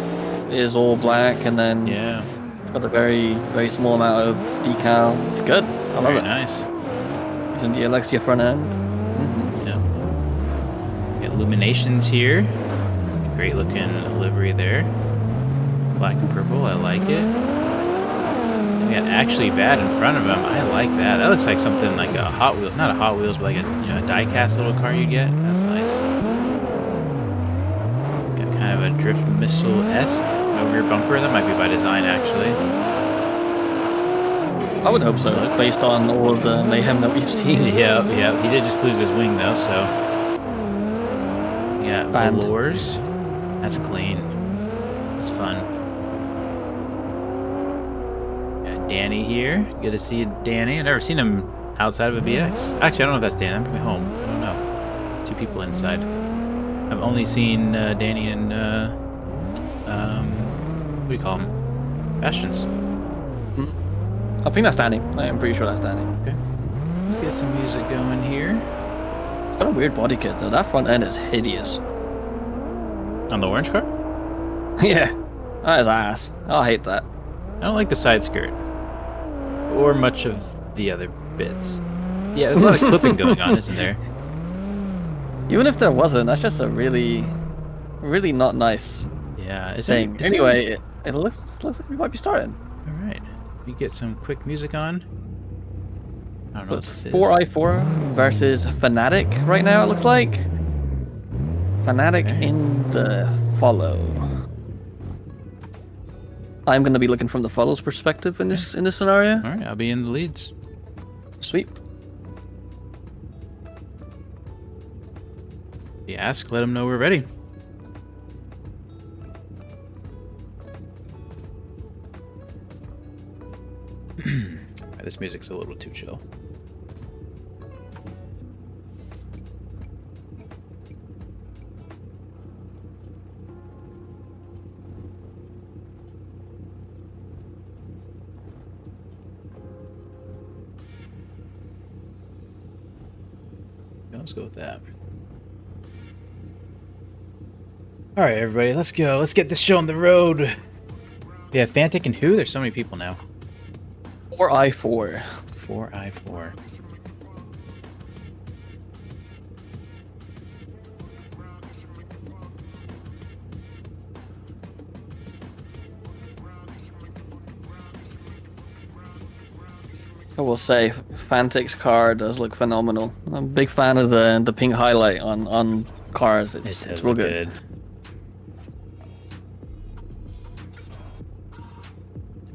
is all black, and then it's got a very, very small amount of decal. It's good. I love it. Nice. Using the Alexia front end. Yeah. Got illuminations here. Great looking livery there. Black and purple. I like it. We got Actually Bad in front of him. I like that. That looks like something like a Hot Wheels, not a Hot Wheels, but like a die-cast little car you get. That's nice. Kind of a drift missile-esque rear bumper. That might be by design, actually. I would hope so, like, based on all of the mayhem that we've seen. Yeah. He did just lose his wing, though, so... Yeah, velours. That's clean. That's fun. Got Danny here. Good to see Danny. I've never seen him outside of a BX. Actually, I don't know if that's Danny. I'm probably home. I don't know. There's 2 people inside. I've only seen Danny and, what do you call him? Bastions. I think that's Danny. I'm pretty sure that's Danny. Okay. Let's get some music going here. It's got a weird body kit though. That front end is hideous. On the orange car? Yeah. That is ass. I hate that. I don't like the side skirt. Or much of the other bits. Yeah, there's a lot of clipping going on, isn't there? Even if there wasn't, that's just a really not nice Yeah, thing. Anyway, it looks like we might be starting. Alright. We get some quick music on. I don't know what this is. 4i4 versus Fanatic right now, it looks like. Fanatic in the follow. I'm going to be looking from the follows perspective in this scenario. Alright, I'll be in the leads. Sweet. If you ask, let them know we're ready. This music's a little too chill. Let's go with that. All right, everybody, let's go. Let's get this show on the road. Yeah, Fantic and who? There's so many people now. 4i4. 4i4. I will say, Fantic's car does look phenomenal. I'm a big fan of the pink highlight on cars. It's real good.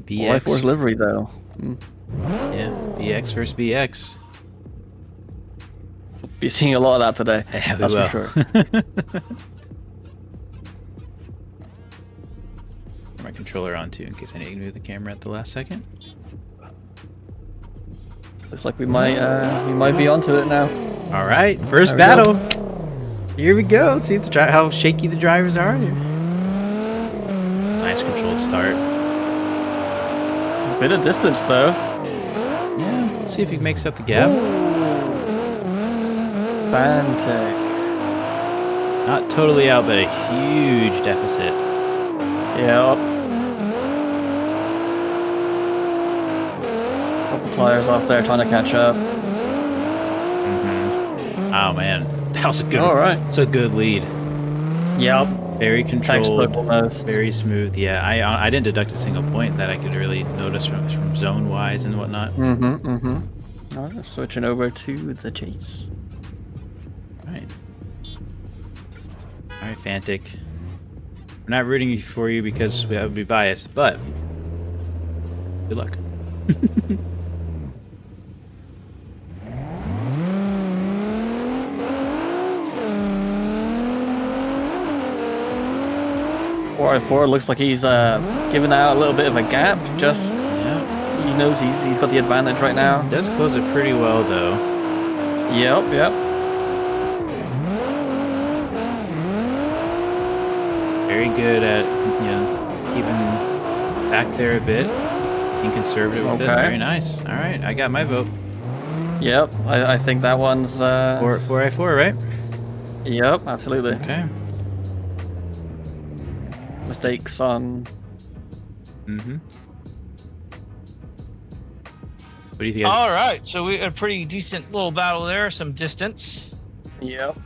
BX. 4i4's livery, though. Yeah, BX versus BX. Be seeing a lot of that today. Yeah, that's will. for sure. My controller on too, in case I need to move the camera at the last second. Looks like we might be onto it now. All right, first battle. Here we go. See how shaky the drivers are. Nice controlled start. Bit of distance though. Yeah, see if he makes up the gap. Fantastic. Not totally out, but a huge deficit. Yep. Couple tires off there trying to catch up. Oh man, that was a good. All right. It's a good lead. Yep. Very controlled, almost. very smooth. Yeah, I didn't deduct a single point that I could really notice from zone wise and whatnot. All right, switching over to the chase. All right, Fantic. We're not rooting for you because we would be biased, but good luck. 4i4 looks like he's giving out a little bit of a gap. Just he knows he's got the advantage right now. Does close it pretty well though. Yep. Very good at keeping back there a bit, being conservative with it. Very nice. All right, I got my vote. Yep, I think that one's 4i4, right? Yep, absolutely. Okay. Mistakes on. What do you think? All right, so we had a pretty decent little battle there, some distance. Yep.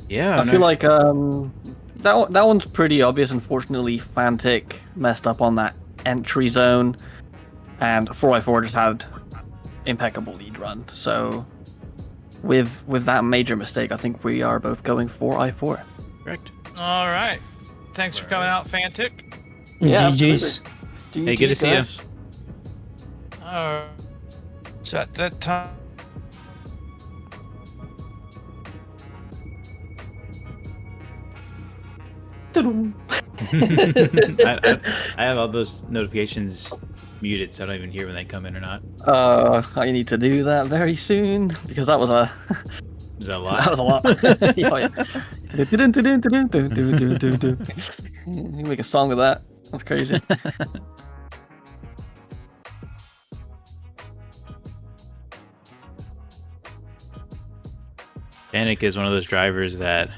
Yeah. I feel like that one's pretty obvious. Unfortunately, Fantic messed up on that entry zone, and 4i4 just had impeccable lead run. So with that major mistake, I think we are both going 4i4. Correct. All right. Thanks for coming out, Fantic. Yeah, GG's. Hey, good to see you. All right. So at that time. I have all those notifications muted, so I don't even hear when they come in or not. I need to do that very soon because that was a. Is that a lot? That was a lot. You make a song with that. That's crazy. Danik is one of those drivers that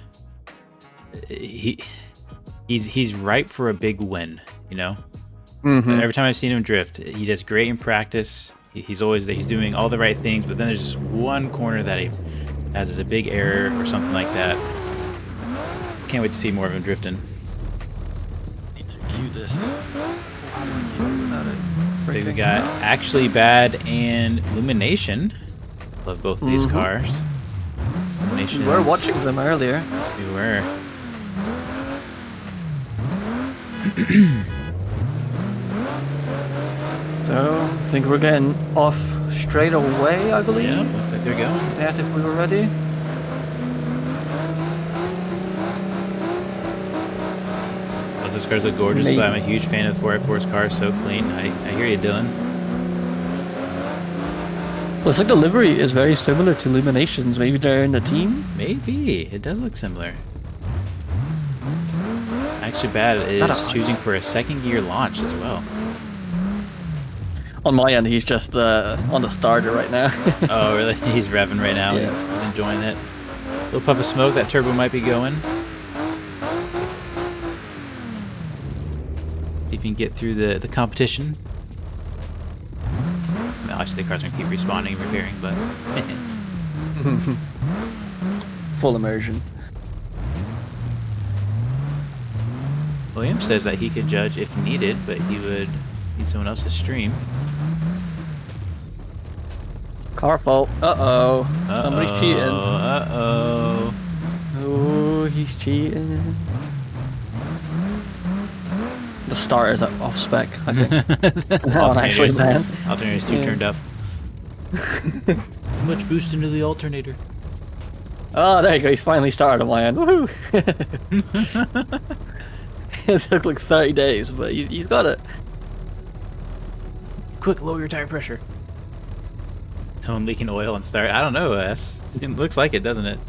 he's ripe for a big win, you know? Every time I've seen him drift, he does great in practice. He's doing all the right things, but then there's just one corner that he has as a big error or something like that. Can't wait to see more of him drifting. Need to cue this. So we got Actually Bad and Illumination. Love both of these cars. We were watching them earlier. We were. So, I think we're getting off straight away, I believe. Yeah, looks like they're going. That if we were ready. Oh, those cars look gorgeous, but I'm a huge fan of 4x4's cars. So clean. I hear you, Dylan. Looks like the livery is very similar to Illuminations. Maybe they're in the team? Maybe. It does look similar. Actually Bad is choosing for a second gear launch as well. On my end, he's just on the starter right now. Oh, really? He's revving right now. Yeah. He's enjoying it. Little puff of smoke. That turbo might be going. See if you can get through the competition. No, actually, the cars are going to keep respawning and repairing, but... Full immersion. William says that he could judge if needed, but he would need someone else's stream. Car fault. Uh-oh. Somebody's cheating. Uh-oh. Oh, he's cheating. The starter's off spec, I think. Actually, man. Alternator's too turned up. Too much boost into the alternator. Oh, there you go. He's finally started on my end. Woohoo! It took like 30 days, but he's got it. Quick, lower your tire pressure. Tell him leaking oil and start. I don't know, it looks like it, doesn't it?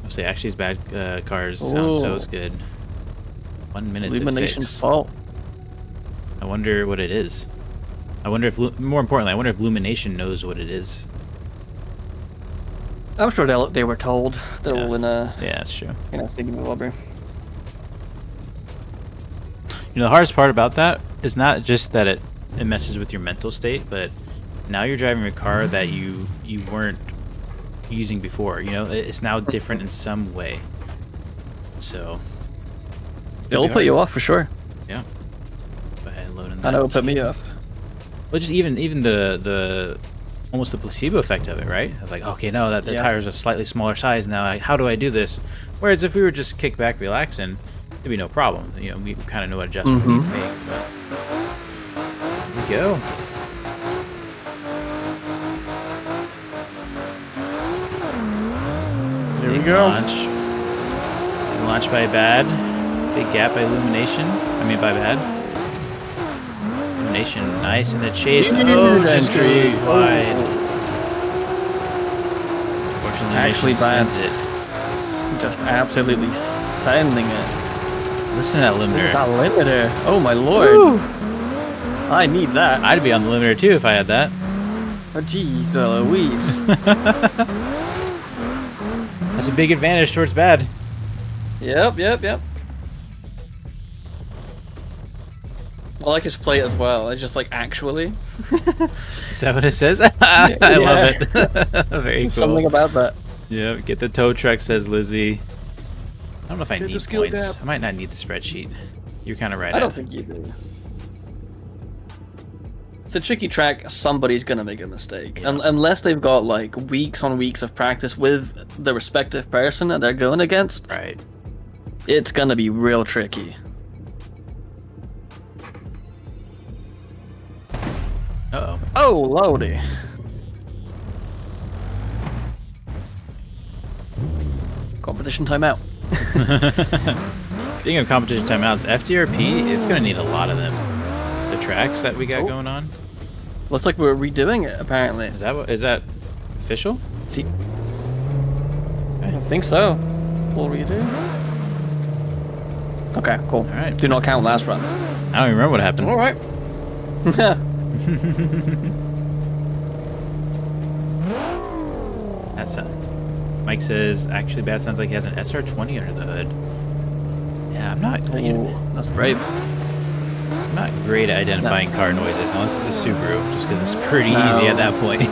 I'll say Actually Bad cars sound so good. 1 minute Illumination to fix. fault. I wonder what it is. I wonder if, more importantly, I wonder if Illumination knows what it is. I'm sure they were told. They're all in a... Yeah, that's true. Thinking of rubber. You know, the hardest part about that is not just that it messes with your mental state, but now you're driving a car that you weren't using before. You know, it's now different in some way. So it'll put you off for sure. Yeah. Go ahead and load in that. I know it'll put me off. Well, just even the almost the placebo effect of it, right? Of like, okay, no, that the tire's a slightly smaller size now. How do I do this? Whereas if we were just kick back, relaxing, there'd be no problem. You know, we kind of know what adjustment we need to make. But here we go. Here we go. Launch by Bad. Big gap by Illumination. I mean by Bad. Illumination, nice in the chase. Oh, just straight wide. Fortunately, Actually Bad. It. Just absolutely sending it. Listen to that limiter. That limiter. Oh my lord. Woo. I need that. I'd be on the limiter too if I had that. Oh jeez, Louise. That's a big advantage towards Bad. Yep. I like his plate as well. It's just like actually. Is that what it says? I love it. Very cool. Something about that. Yeah, get the tow truck, says Lizzie. I don't know if I need points. Gap. I might not need the spreadsheet. You're kind of right. I don't think you do. It's a tricky track. Somebody's gonna make a mistake, unless they've got like weeks on weeks of practice with the respective person that they're going against. Right. It's gonna be real tricky. Uh-oh. Oh, lordy. Competition timeout. Speaking of competition timeouts, FDRP, it's going to need a lot of them. The tracks that we got going on. Looks like we're redoing it, apparently. Is that official? See, I don't think so. We'll redo. Okay, cool. All right. Do not count last run. I don't even remember what happened. All right. That's Mike says, Actually Bad sounds like he has an SR20 under the hood. Yeah, I'm not. Ooh, that's brave. not great at identifying car noises unless it's a Subaru, just because it's pretty easy at that point.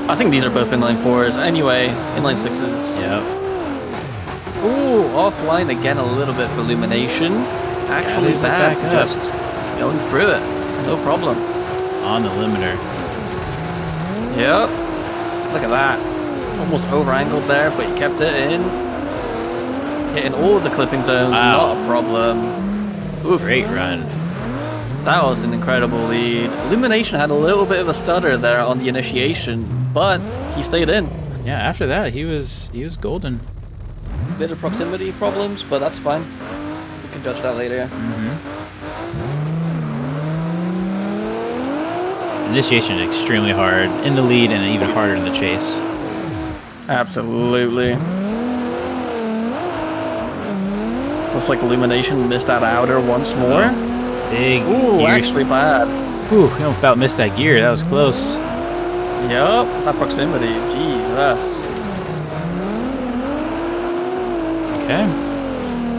I think these are both inline 4s. Anyway, inline 6s. Yep. Ooh, offline again a little bit for illumination. Actually bad, just going through it. No problem. On the limiter. Yep. Look at that. Almost over-angled there, but he kept it in. Hitting all of the clipping zones, not a problem. Oof. Great run. That was an incredible lead. Illumination had a little bit of a stutter there on the initiation, but he stayed in. Yeah, after that, he was golden. Bit of proximity problems, but that's fine. We can judge that later. Initiation is extremely hard in the lead and even harder in the chase. Absolutely. Looks like illumination missed that outer once more. Big Ooh, gear. actually bad. Ooh, we almost about missed that gear. That was close. Yup, that proximity. Jesus. Okay.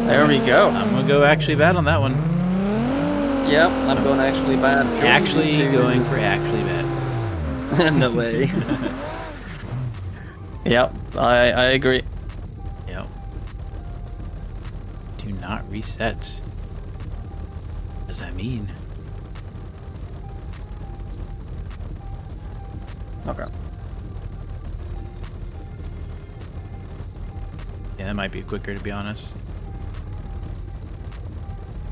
There we go. I'm gonna go actually bad on that one. Yep, I'm going actually bad. Actually going for actually bad. No way. Yep, I agree. Yep. Do not reset. What does that mean? Okay. Yeah, that might be quicker, to be honest.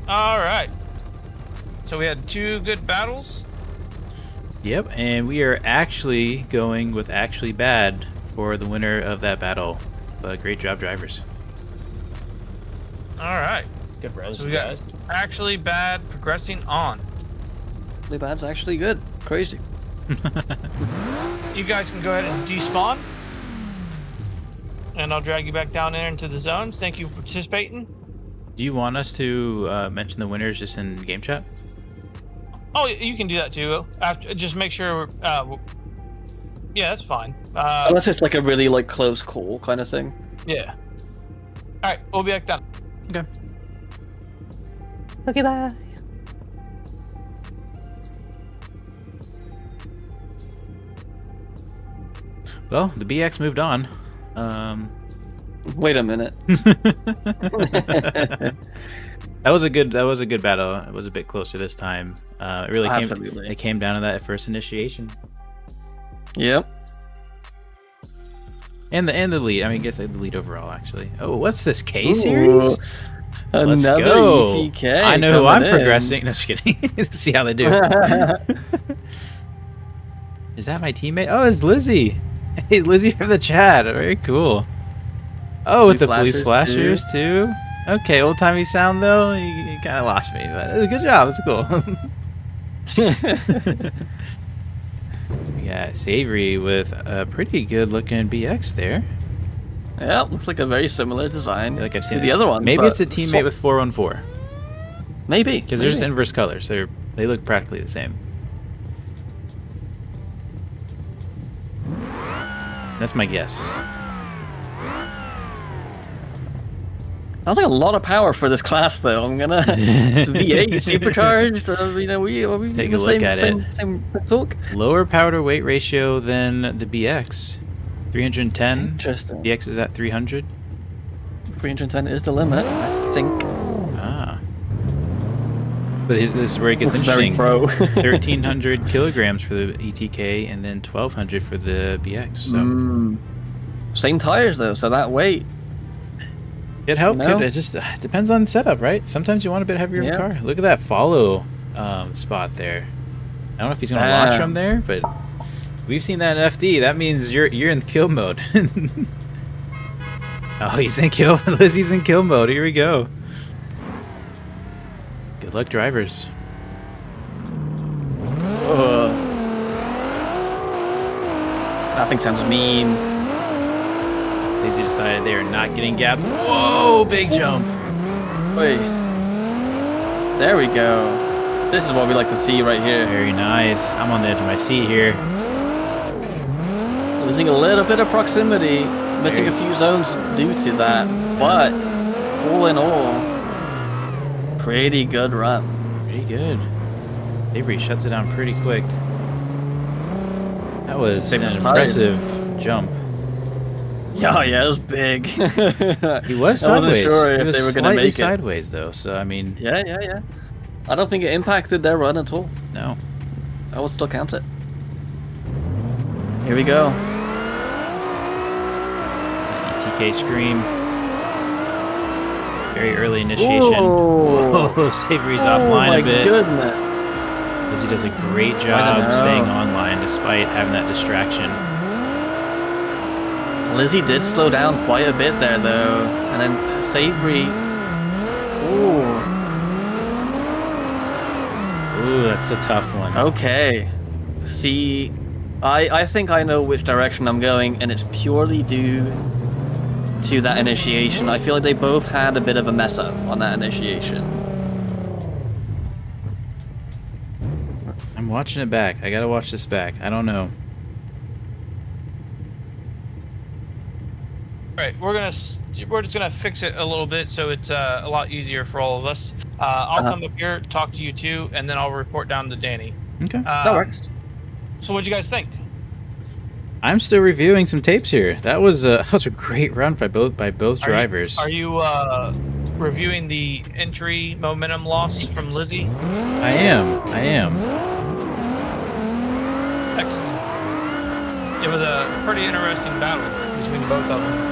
All right. So we had 2 good battles. Yep, and we are actually going with actually bad for the winner of that battle. But great job, drivers. All right. Good res, So we got actually bad progressing on. Actually bad's actually good. Crazy. You guys can go ahead and despawn. And I'll drag you back down there into the zones. Thank you for participating. Do you want us to mention the winners just in game chat? Oh, you can do that too. After, just make sure. Yeah, that's fine. Unless it's like a really like close call kind of thing. Yeah. All right, we'll be back down. Okay. Okay, bye. Well, the BX moved on. Wait a minute. That was a good battle. It was a bit closer this time. It really came down to that first initiation. Yep. And the lead. I mean, I guess the lead overall actually. Oh, what's this K series? Let's Another go. ETK. I know who I'm progressing. No, just kidding. Let's see how they do. Is that my teammate? Oh, it's Lizzie. Hey, Lizzie from the chat. Very cool. Oh, with the police flashers too. Okay, old timey sound though. You kind of lost me, but it was a good job. It's cool. We got Savory with a pretty good looking BX there. Yeah, looks like a very similar design. Like I've seen the other one. Maybe it's a teammate with 414. Maybe. Because they're just inverse colors. They look practically the same. That's my guess. Sounds like a lot of power for this class, though. I'm gonna it's V8 supercharged. We take a look at it. Same talk. Lower power weight ratio than the BX. 310. Interesting. BX is at 300. 310 is the limit, I think. Ah. But this is where it gets Very interesting. pro. 1,300 kilograms for the ETK and then 1,200 for the BX. So. Same tires though, so that weight. It helped. It just depends on setup, right? Sometimes you want a bit heavier of a car. Look at that follow spot there. I don't know if he's gonna launch from there, but we've seen that in FD. That means you're in kill mode. Oh, he's in kill. Lizzie's in kill mode. Here we go. Good luck, drivers. That thing sounds mean. Lizzie decided they are not getting gapped. Whoa, big jump. Wait. There we go. This is what we like to see right here. Very nice. I'm on the edge of my seat here. Losing a little bit of proximity. Missing a few zones due to that. But, all in all, pretty good run. Pretty good. Avery shuts it down pretty quick. That was an impressive jump. Yeah, it was big. He was sideways. I wasn't sure if he was they were going to make it. sideways though, so I mean. Yeah. I don't think it impacted their run at all. No. I will still count it. Here we go. It's an ETK scream. Very early initiation. Whoa, Savory's offline a bit. Oh my goodness. Lizzie does a great job staying online despite having that distraction. Lizzie did slow down quite a bit there though. And then Savory. Ooh, that's a tough one. Okay. See, I think I know which direction I'm going, and it's purely due to that initiation. I feel like they both had a bit of a mess up on that initiation. I'm watching it back. I gotta watch this back. I don't know. Alright, we're just gonna fix it a little bit so it's a lot easier for all of us. I'll come up here, talk to you two, and then I'll report down to Danny. Okay. That works. So what'd you guys think? I'm still reviewing some tapes here. That was a great run by both drivers. Are you reviewing the entry momentum loss from Lizzie? I am. Excellent. It was a pretty interesting battle between both of them.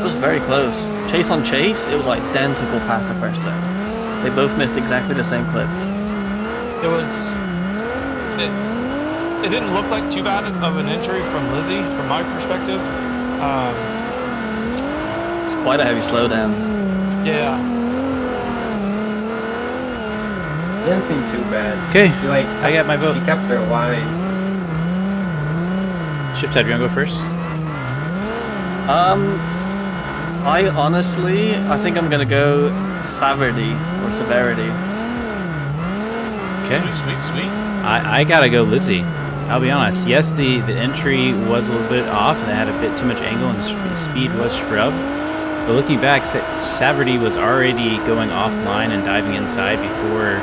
It was very close. Chase on chase, it was identical past the first set. They both missed exactly the same clips. It didn't look like too bad of an entry from Lizzie, from my perspective. It's quite a heavy slowdown. Yeah. Didn't seem too bad. Okay, She, I got my vote. She kept her line. Shift tab, you wanna go first? I honestly, I think I'm gonna go Severity. Okay. Sweet. I gotta go Lizzie. I'll be honest. Yes, the entry was a little bit off and it had a bit too much angle and the speed was scrubbed. But looking back, Severity was already going offline and diving inside before,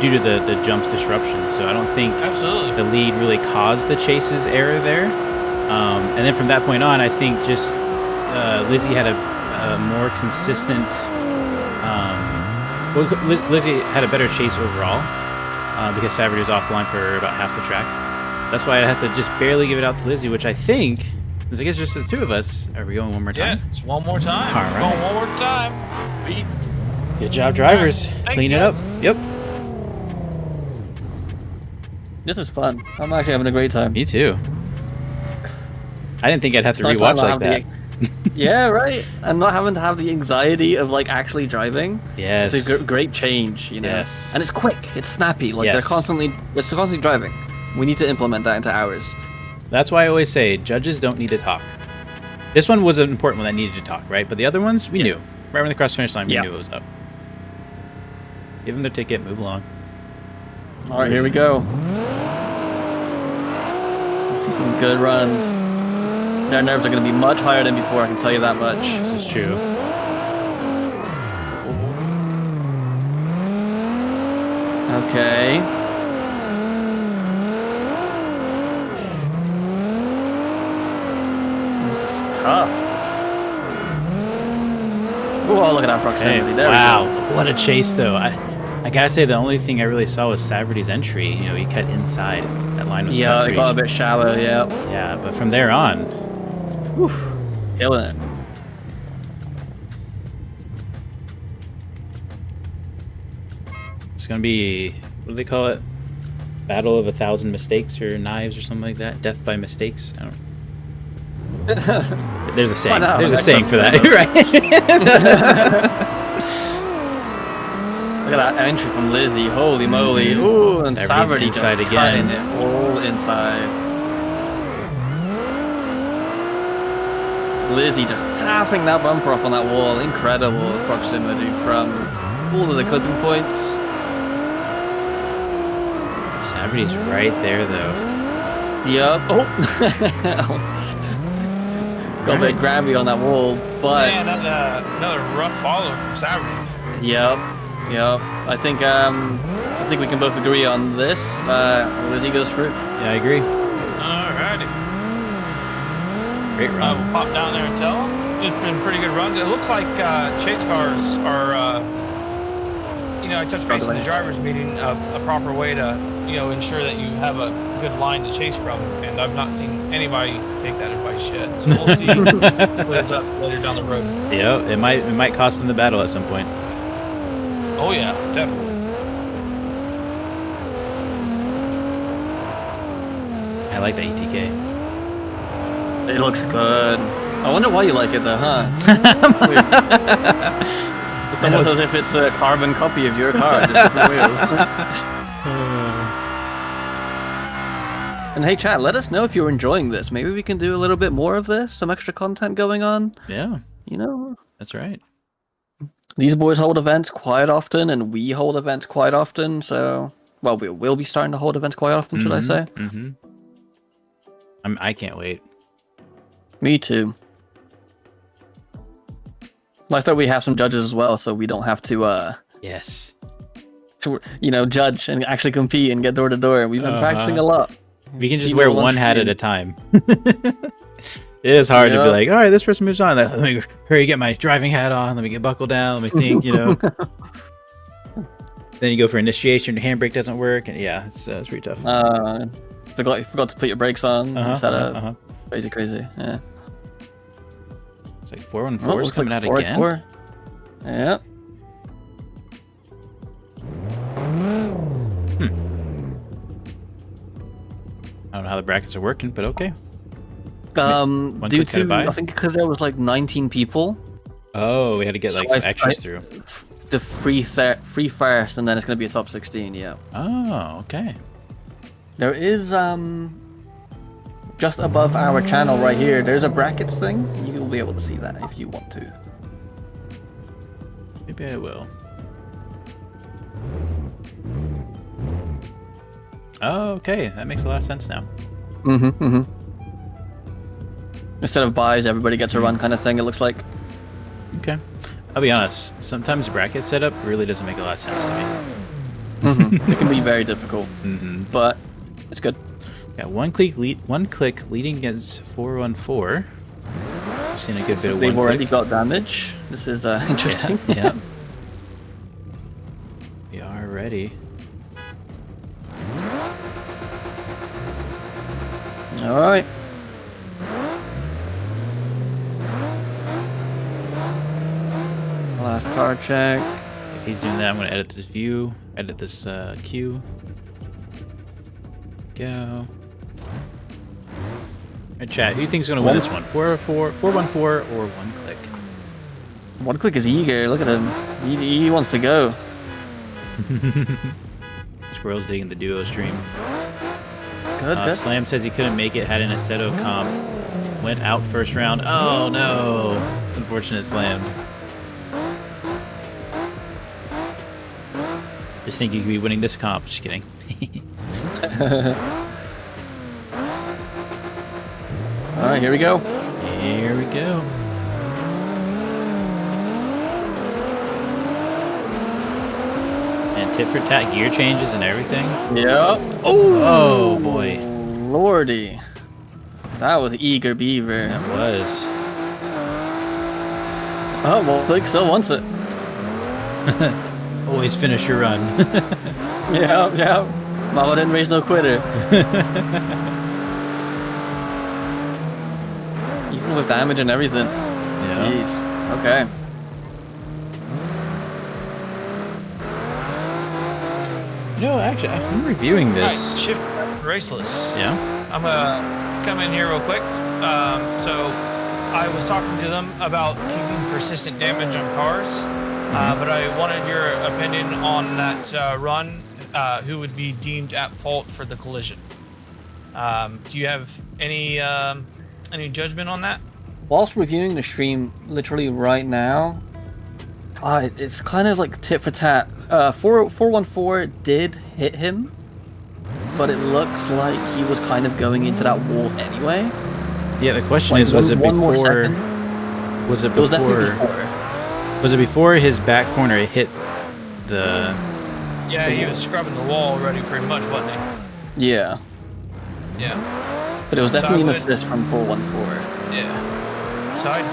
due to the jump's disruption. So I don't think the lead really caused the chase's error there. And then from that point on, I think just Lizzie had a more consistent. Lizzie had a better chase overall because Severity was offline for about half the track. That's why I have to just barely give it out to Lizzie, which I think, because I guess just the two of us. Are we going one more time? Yeah, it's one more time. All right. Going one more time. Good job, drivers. Clean it up. Yep. This is fun. I'm actually having a great time. Me too. I didn't think I'd have to rewatch like that. Yeah, right. And not having to have the anxiety of actually driving. Yes. It's a great change, you know. Yes. And it's quick. It's snappy. They're constantly driving. We need to implement that into ours. That's why I always say judges don't need to talk. This one was an important one that needed to talk, right? But the other ones, we knew. Right when the cross finish line, we knew it was up. Give them their ticket. Move along. All right, here we go. Let's see some good runs. Their nerves are going to be much higher than before, I can tell you that much. This is true. Okay. This is tough. Oh, look at that proximity. Hey, there wow, we go. what a chase, though. I gotta say, the only thing I really saw was Saverity's entry. You know, he cut inside. That line was yeah, it got a bit shallow, yeah. Yeah, but from there on, whew, killing it. It's gonna be, what do they call it? Battle of 1,000 mistakes or knives or something like that. Death by mistakes. I don't. There's a saying. There's a saying for that, right? Look at that entry from Lizzie. Holy moly! Ooh, and Saverty inside again. It all inside. Lizzie just tapping that bumper up on that wall. Incredible proximity from all of the clipping points. Saverty's right there, though. Yep. Oh. Got a bit grabby on that wall, but man, another rough follow from Saverty. Yep. Yeah, I think we can both agree on this. Lizzie goes through. Yeah, I agree. Alrighty. Great run. We'll pop down there and tell them. It's been pretty good runs. It looks like chase cars are, I touched base in the drivers meeting, a proper way to, ensure that you have a good line to chase from, and I've not seen anybody take that advice yet. So we'll see what it's up later down the road. Yeah, it might cost them the battle at some point. Oh yeah, definitely. I like the ETK. It looks good. I wonder why you like it though, huh? It's almost as if it's a carbon copy of your car, just different wheels. And hey chat, let us know if you're enjoying this. Maybe we can do a little bit more of this, some extra content going on. Yeah. That's right. These boys hold events quite often, and we hold events quite often, so... Well, we will be starting to hold events quite often, should I say? Mm-hmm. I can't wait. Me too. Nice that we have some judges as well, so we don't have to, Yes. judge and actually compete and get door to door. We've been practicing a lot. We can just wear one hat at a time. It is hard to be like, all right, this person moves on. Let me hurry, get my driving hat on. Let me get buckled down. Let me think, Then you go for initiation. Your handbrake doesn't work, and yeah, it's pretty tough. Forgot to put your brakes on. Crazy. Yeah. It's like 414 is coming out again. Yeah. I don't know how the brackets are working, but okay. Due to, I think because there was like 19 people. Oh, we had to get like some extras through. The free first, and then it's going to be a top 16, yeah. Oh, okay. There is, just above our channel right here, there's a brackets thing. You will be able to see that if you want to. Maybe I will. Oh, okay. That makes a lot of sense now. Instead of buys, everybody gets a run kind of thing, it looks like. Okay. I'll be honest, sometimes bracket setup really doesn't make a lot of sense to me. It can be very difficult, but it's good. Yeah, one click leading against 414. I've seen a good bit of they've one already click. got damage. This is interesting. Yeah. We are ready. All right. Last car check. If he's doing that, I'm going to edit this view, edit this queue. Go. Alright, chat, who do you think is going to win this one? 414 or one click? One click is eager. Look at him. He wants to go. Squirrel's digging the duo stream. Good. Slam says he couldn't make it, had an Assetto comp. Went out first round. Oh no! It's unfortunate, Slam. Just think you could be winning this comp. Just kidding. Alright, here we go. Here we go. And tit for tat gear changes and everything. Yeah. Oh boy. Lordy. That was eager beaver. That was. Oh, well, Blake still wants it. Always finish your run. Yeah. Mama didn't raise no quitter. Even with damage and everything. Yeah. Jeez. Okay. No, actually, I'm reviewing this. Right, shift Raceless. Yeah. I'm gonna come in here real quick. So I was talking to them about keeping persistent damage on cars, but I wanted your opinion on that run. Who would be deemed at fault for the collision? Do you have any judgment on that? Whilst reviewing the stream, literally right now, it's kind of like tit for tat. 414 did hit him, but it looks like he was kind of going into that wall anyway. Yeah, the question like is, was it before? Was it before? It was definitely before. Was it before his back corner hit the. Yeah, he was scrubbing the wall already, pretty much, wasn't he? Yeah. Yeah. But it was definitely So an assist from 414. Yeah. So I'd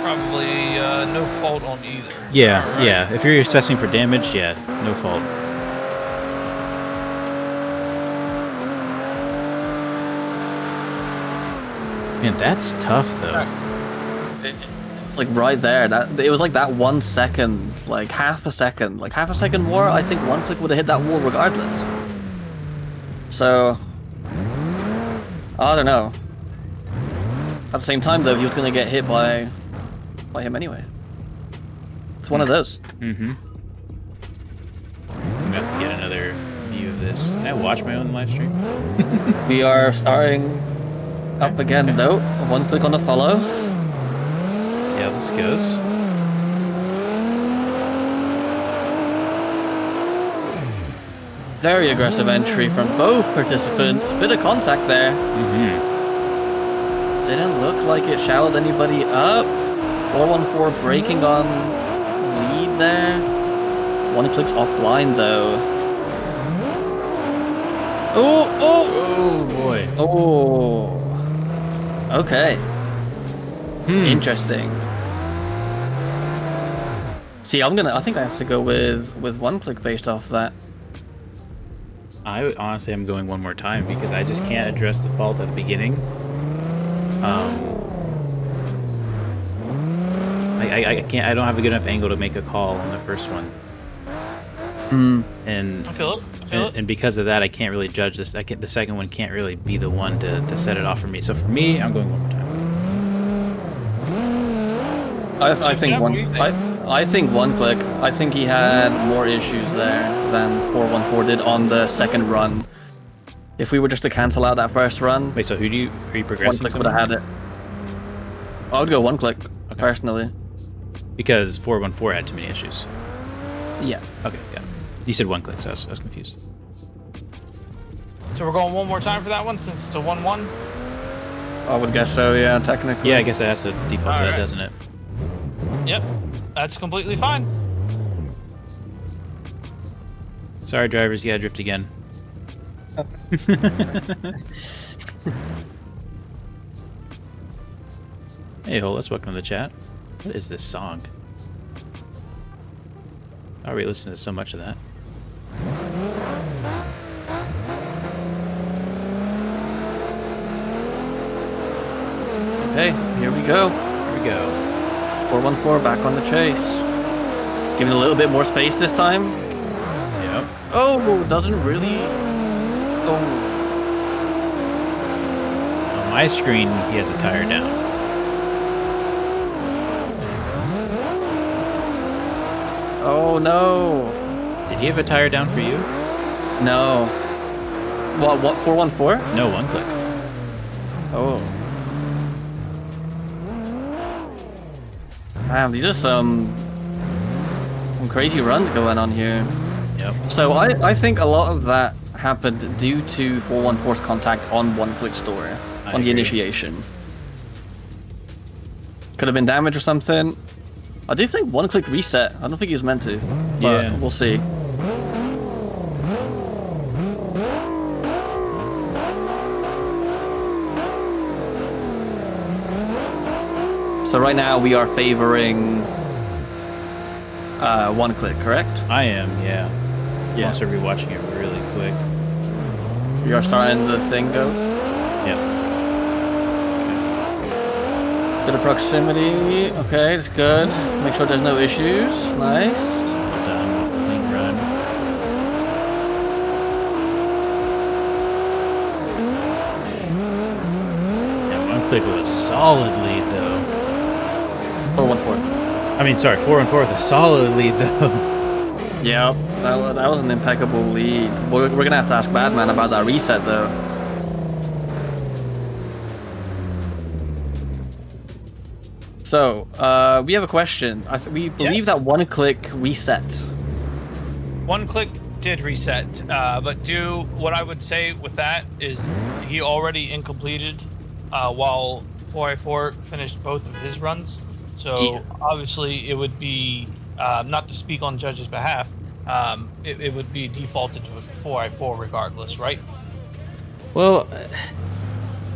probably no fault on either. Yeah, Right. yeah. If you're assessing for damage, yeah, no fault. Man, that's tough though. It's like right there. It was like that 1 second, like half a second more. I think one click would have hit that wall regardless. So I don't know. At the same time, though, he was gonna get hit by him anyway. It's one of those. Mm-hmm. I'm gonna have to get another view of this. Can I watch my own live stream? We are starting up again, though. One click on the follow. See how this goes. Very aggressive entry from both participants. Bit of contact there. Mm-hmm. Didn't look like it shallowed anybody up. 414 braking on lead there. One clicks offline though. Oh, Oh boy. oh. Okay. Interesting. See, I think I have to go with one click based off that. I honestly am going one more time because I just can't address the fault at the beginning. I can't. I don't have a good enough angle to make a call on the first one. And I feel it. and because of that, I can't really judge this. The second one can't really be the one to set it off for me. So for me, I'm going one more time. I think one click. I think he had more issues there than 414 did on the second run. If we were just to cancel out that first run, Wait, so are you one progressing? click would have had it. I would go one click personally. Because 414 had too many issues. Yeah. Okay, got it. You said one click, so I was confused. So we're going one more time for that one since it's a 1-1. I would guess so. Yeah, technically. Yeah, I guess that has to default to that, Alright. doesn't it? Yep, that's completely fine. Sorry, drivers, you gotta drift again. Hey, Holus, welcome to the chat. What is this song? I already listened to so much of that. Okay, here we go. Here we go. 414 back on the chase. Giving a little bit more space this time. Yep. Oh, doesn't really. Oh. On my screen, he has a tire down. Oh no. Did he have a tire down for you? No. What 414? No, one click. Oh. Damn, these are some crazy runs going on here. Yep. So I think a lot of that happened due to 414's contact on one-click store I on the agree. initiation. Could have been damage or something. I do think one-click reset. I don't think he was meant to, but Yeah. we'll see. So right now we are favoring one click, correct? I am, yeah. Yeah. I'm also rewatching it really quick. We are starting the thing go. Yep. Bit of proximity. Okay, that's good. Make sure there's no issues. Nice. Well done. Clean run. Yeah, one click with a solid lead though. 414. I mean, sorry, 4-4 with a solid lead though. Yep, that was an impeccable lead. We're gonna have to ask Badman about that reset though. So, we have a question. We believe that one click reset. One click did reset, but what I would say with that is he already incompleted while 4i4 finished both of his runs. So obviously it would be, not to speak on the judge's behalf, it would be defaulted to a 4x4 regardless, right? Well,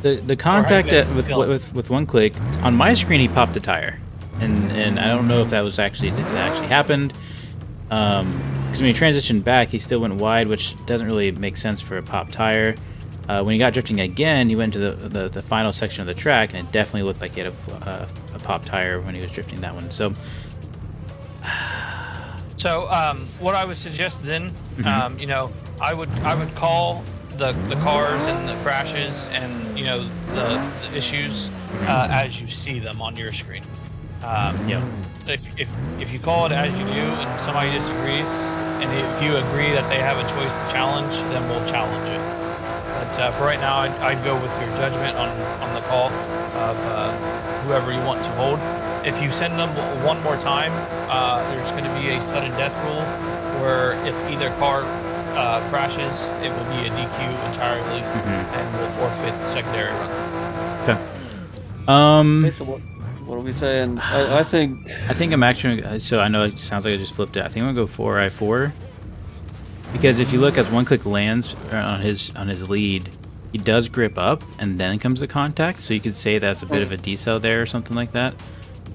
the contact with one click on my screen, he popped a tire, and I don't know if that was actually happened. Because when he transitioned back, he still went wide, which doesn't really make sense for a pop tire. When he got drifting again, he went to the final section of the track, and it definitely looked like he had a pop tire when he was drifting that one. So, what I would suggest then, you know, I would call the cars and the crashes and, you know, the issues as you see them on your screen. If you call it as you do and somebody disagrees, and if you agree that they have a choice to challenge, then we'll challenge it. But for right now, I'd go with your judgment on the call of whoever you want to hold. If you send them one more time, there's going to be a sudden death rule where if either car crashes, it will be a DQ entirely, and we'll forfeit the secondary run. Okay. What are we saying? I think I'm actually, so I know it sounds like I just flipped it. I think I'm gonna go 4i4 because if you look as one click lands on his lead, he does grip up and then comes the contact. So you could say that's a bit of a decel there or something like that.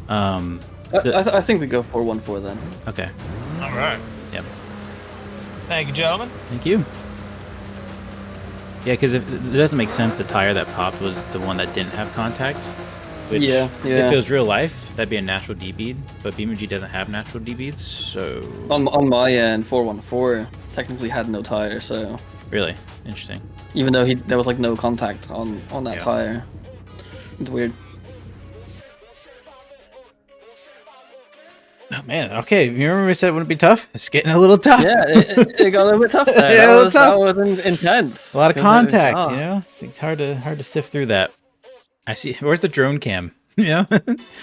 I think we go 4-1-4 then. Okay. All right. Yep. Thank you, gentlemen. Thank you. Yeah, because it doesn't make sense the tire that popped was the one that didn't have contact. Which, if it was real life, that'd be a natural D-bead, but BeamNG doesn't have natural D-beads, so... On my end, 414 technically had no tire, so... Really? Interesting. Even though there was, like, no contact on that tire. It's weird. Oh, man, okay, you remember we said it wouldn't be tough? It's getting a little tough. Yeah, it got a little bit tough there. Yeah, that was intense. A lot of contact, you know? It's hard to sift through that. I see. Where's the drone cam? You know?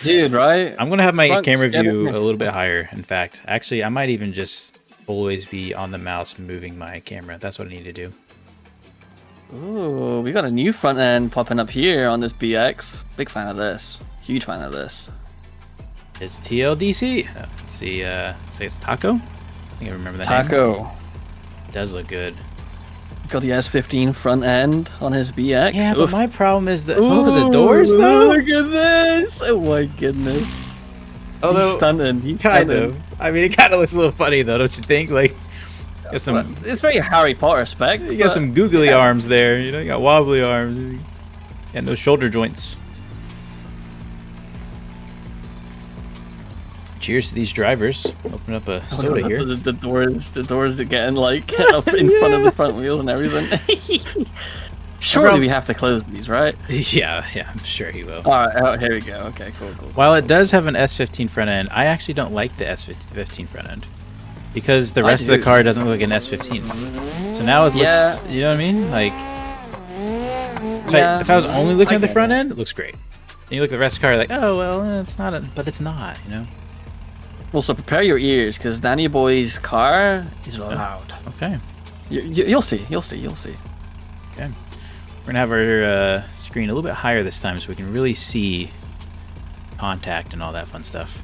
Dude, right? I'm going to have my camera view a little bit higher, in fact. Actually, I might even just always be on the mouse moving my camera. That's what I need to do. Ooh, we got a new front end popping up here on this BX. Big fan of this. Huge fan of this. It's TLDC. Let's see. Say it's Taco? I think I remember that Taco. name. It does look good. Got the S15 front end on his BX. Yeah, but my problem is that look at the doors, though. Look at this! Oh my goodness. Although, he's stunning. He's kind stunning. of. I mean, it kind of looks a little funny, though, don't you think? Like, got some. It's very Harry Potter spec. You got some googly arms there. You know, you got wobbly arms. And those shoulder joints. Cheers to these drivers. Open up a soda here. The doors are getting like up in front of the front wheels and everything. Surely we have to close these, right? Yeah, I'm sure he will. All right, here we go. Okay, cool. While it does have an S15 front end, I actually don't like the S15 front end because the rest of the car doesn't look like an S15. So now it looks, you know what I mean? Like, if I was only looking at the front end, it looks great. And you look at the rest of the car, like, oh well, it's not, but it's not, you know. Well, so prepare your ears, because Danny Boy's car is loud. Okay. You'll see. Okay. We're gonna have our screen a little bit higher this time, so we can really see contact and all that fun stuff.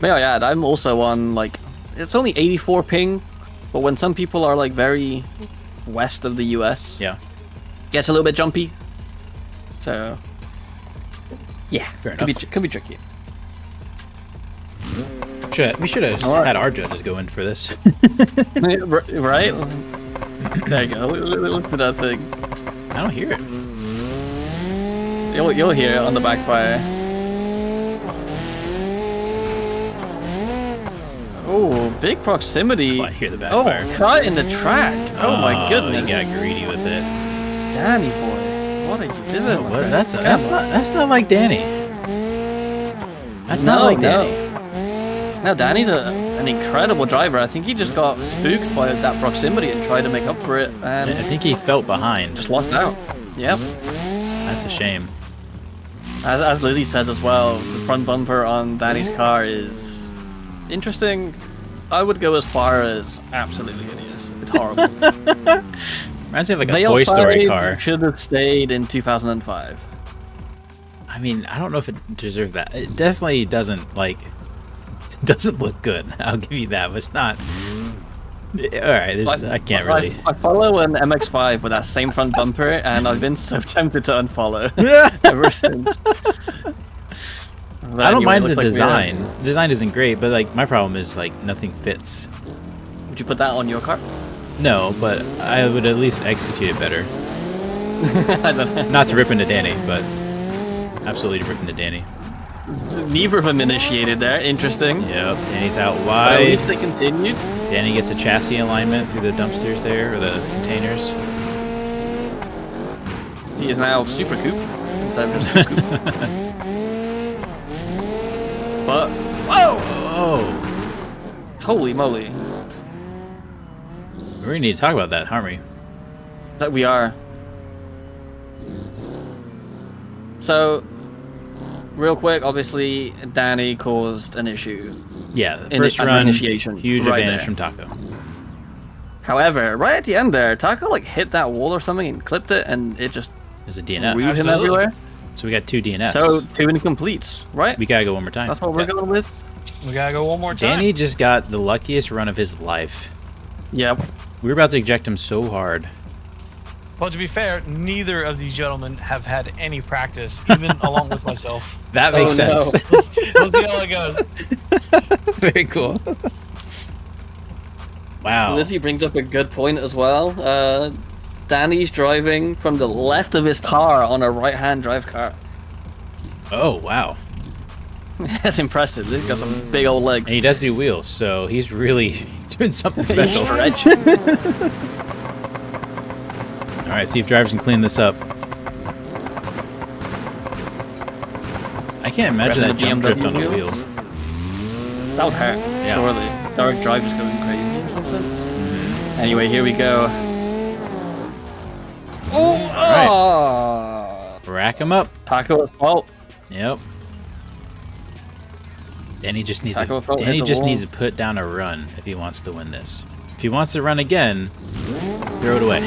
May I add, I'm also on like it's only 84 ping, but when some people are like very west of the US, gets a little bit jumpy. So yeah, could be tricky. We should have had our judges go in for this. Right? There you go. Look for that thing. I don't hear it. You'll hear it on the backfire. Oh, big proximity. Oh, I hear the backfire. Oh, cut in the track. Oh my goodness. He got greedy with it. Danny boy, what are you doing? That's not like Danny. That's not like Danny. Now Danny's an incredible driver. I think he just got spooked by that proximity and tried to make up for it. And I think he felt behind. Just lost out. Yep. That's a shame. As Lizzie says as well, the front bumper on Danny's car is interesting. I would go as far as absolutely hideous. It's horrible. Reminds me of like a Toy Story car. Should have stayed in 2005. I mean, I don't know if it deserved that. It definitely doesn't look good. I'll give you that, but it's not Alright, I can't really. I follow an MX-5 with that same front bumper, and I've been so tempted to unfollow ever since. I don't mind the design. The design isn't great, but like my problem is like nothing fits. Would you put that on your car? No, but I would at least execute it better. I don't know. Not to rip into Danny, but absolutely to rip into Danny. Neither of them initiated there. Interesting. Yep, Danny's out But wide. at least they continued. Danny gets a chassis alignment through the dumpsters there, or the containers. He is now Super Coupe instead of just Coupe. But whoa! Oh, Holy moly! we need to talk about that, aren't we? That we are. So, real quick, obviously, Danny caused an issue. Yeah, the first run, initiation, huge right advantage there. from Taco. However, right at the end there, Taco like hit that wall or something and clipped it, and it just There's a DNF. threw him everywhere. So we got 2 DNFs. So 2 incompletes, right? We gotta go one more time. That's what we're going with. We gotta go one more time. Danny just got the luckiest run of his life. Yep. We were about to eject him so hard. Well, to be fair, neither of these gentlemen have had any practice, even along with myself. That makes sense. We'll see how it goes. Very cool. Wow. Lizzie brings up a good point as well. Danny's driving from the left of his car on a right-hand drive car. Oh, wow. That's impressive. He's got some big old legs. And he does do wheels, so he's really doing something special. All right, see if drivers can clean this up. I can't imagine that jump drift on a wheel. That would hurt, Yeah. surely. Dark drive is going crazy or something. Anyway, here we go. All right. Rack him up. Taco at fault. Yep. Danny just needs Taco fault, Danny hit the just wall. needs to put down a run if he wants to win this. If he wants to run again, throw it away.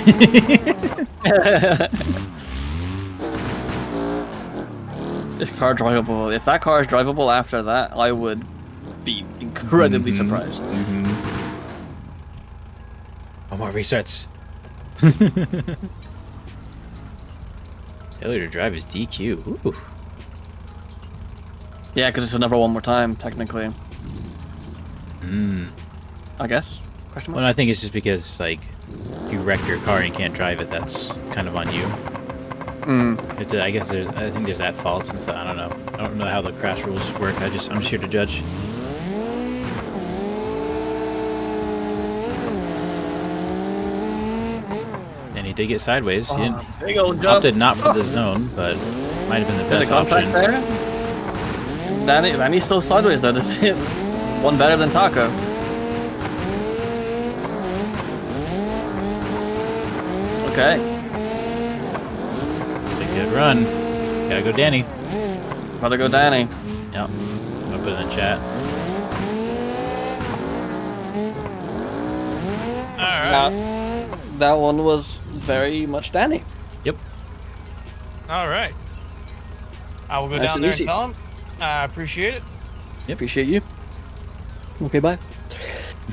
This car drivable. If that car is drivable after that, I would be incredibly surprised. One more resets. Failure to drive is DQ. Ooh. Yeah, because it's another one more time, technically. I guess. Question mark? Well, I think it's just because like you wreck your car and you can't drive it. That's kind of on you. It's I guess I think there's at faults and stuff. I don't know. I don't know how the crash rules work. I'm just here to judge. And he did get sideways. He didn't. Big old jump. Opted not for the zone, but might have been the Bit best of contact option. there. Danny's still sideways though. This is one better than Taco. Okay. It's a good run. Gotta go, Danny. Gotta go, Danny. Yep. I'm gonna put it in the chat. Alright. That one was very much Danny. Yep. Alright. I will go Nice down and there easy. and tell him. I appreciate it. Appreciate you. Okay, bye.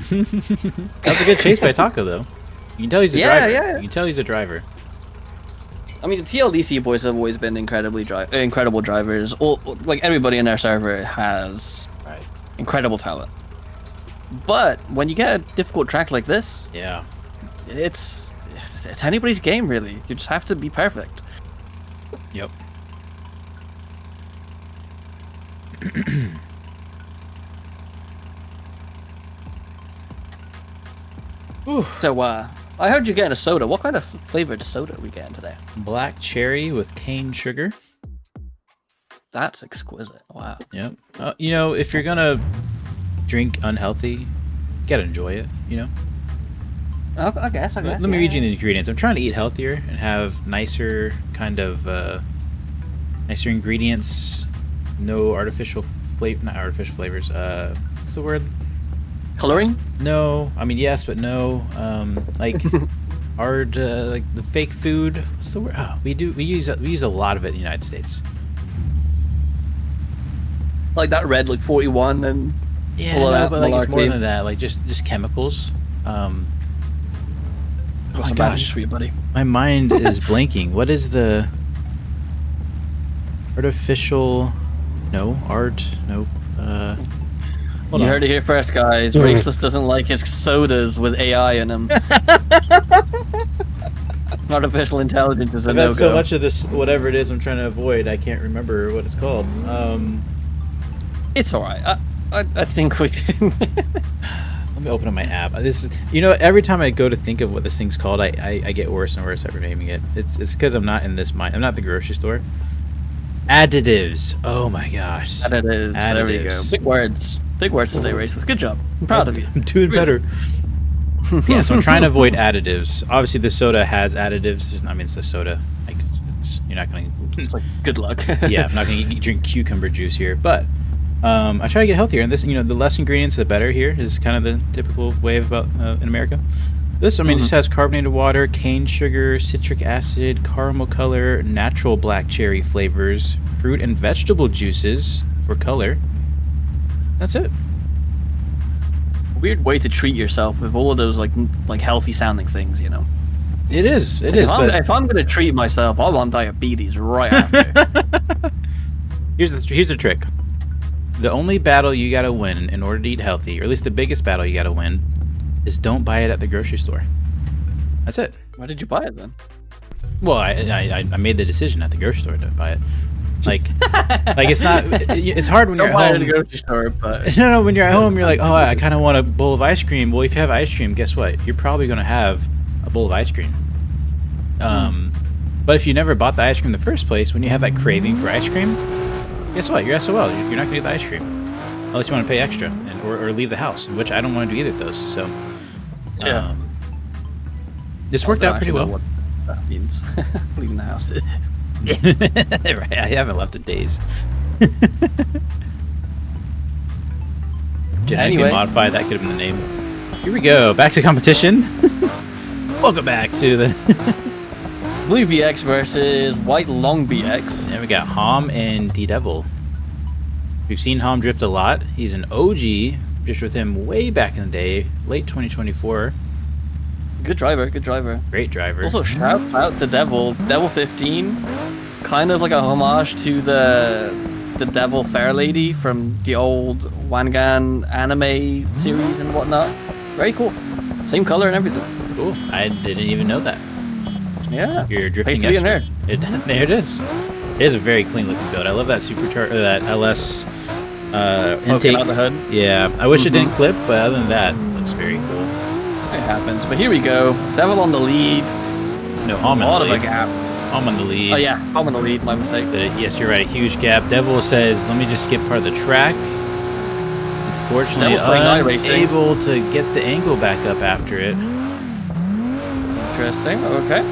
That was a good chase by Taco, though. You can tell he's a driver. Yeah. You can tell he's a driver. I mean, the TLDC boys have always been incredible drivers. Like everybody in their server has incredible talent. But when you get a difficult track like this, Yeah. it's anybody's game, really. You just have to be perfect. Yep. So, I heard you're getting a soda. What kind of flavored soda are we getting today? Black cherry with cane sugar. That's exquisite. Wow. Yep. You know, if you're gonna drink unhealthy, you gotta enjoy it. You know. I guess. Let me read you the ingredients. I'm trying to eat healthier and have nicer kind of nicer ingredients. No artificial not artificial flavors. What's the word? Coloring? No. I mean yes, but no. Like hard like the fake food. What's the word? Oh, we use a lot of it in the United States. Like that red, like 41 and Yeah, all of no, that but like it's more malarkey. than that. Like just chemicals. Oh my gosh, for you, buddy. my mind is blanking. What is the artificial? No art. Nope. You heard it here first, guys. Raceless doesn't like his sodas with AI in them. Artificial intelligence is a I've had no-go. so much of this, whatever it is I'm trying to avoid, I can't remember what it's called. It's alright. I think we can. Let me open up my app. This is, you know, every time I go to think of what this thing's called, I get worse and worse at naming it. It's because I'm not in this mind. I'm not at the grocery store. Additives. Oh my gosh. Additives. There we go. Big words. Big words today, Raceless. Good job. I'm proud of you. I'm doing better. Yeah, so I'm trying to avoid additives. Obviously, this soda has additives. I mean, it's a soda. Like, you're not going to... It's like, good luck. Yeah, I'm not going to drink cucumber juice here. But I try to get healthier. And this, you know, the less ingredients, the better here is kind of the typical way of in America. This, I mean, it just has carbonated water, cane sugar, citric acid, caramel color, natural black cherry flavors, fruit and vegetable juices for color. That's it. Weird way to treat yourself with all of those like healthy sounding things, you know. It is. It is. If I'm gonna treat myself, I want diabetes right after. Here's the trick. The only battle you gotta win in order to eat healthy, or at least the biggest battle you gotta win, is don't buy it at the grocery store. That's it. Why did you buy it then? Well, I made the decision at the grocery store to buy it. Like it's not. It's hard when you're at home. Don't buy it at the grocery store, but no, when you're at home, you're like, oh, I kind of want a bowl of ice cream. Well, if you have ice cream, guess what? You're probably gonna have a bowl of ice cream. But if you never bought the ice cream in the first place, when you have that craving for ice cream, guess what? You're SOL. You're not gonna get the ice cream unless you want to pay extra or leave the house, which I don't want to do either of those. So, yeah, this worked out pretty well. What that means leaving the house. Right, I haven't left in days. Genetically modified, that could have been the name. Here we go, back to competition. Welcome back to the Blue BX versus White Long BX. And we got Hom and D-Devil. We've seen Hom drift a lot. He's an OG. Drifted with him way back in the day, late 2024. Good driver, good driver. Great driver. Also, shout out to Devil 15. Kind of like a homage to the Devil Fair Lady from the old Wangan anime series and whatnot. Very cool. Same color and everything. Cool. I didn't even know that. Yeah. You're drifting Place to be in expert. There it is. It is a very clean looking build. I love that that LS intake. Out the hood. Yeah. I wish it didn't clip, but other than that, it looks very cool. It happens. But here we go. Devil on the lead. No, Hom a lot of a gap. Hom on the lead. Oh yeah, Hom on the lead. My mistake. Yes, you're right. A huge gap. Devil says, "Let me just skip part of the track." Unfortunately, unable to get the angle back up after it. Interesting. Okay.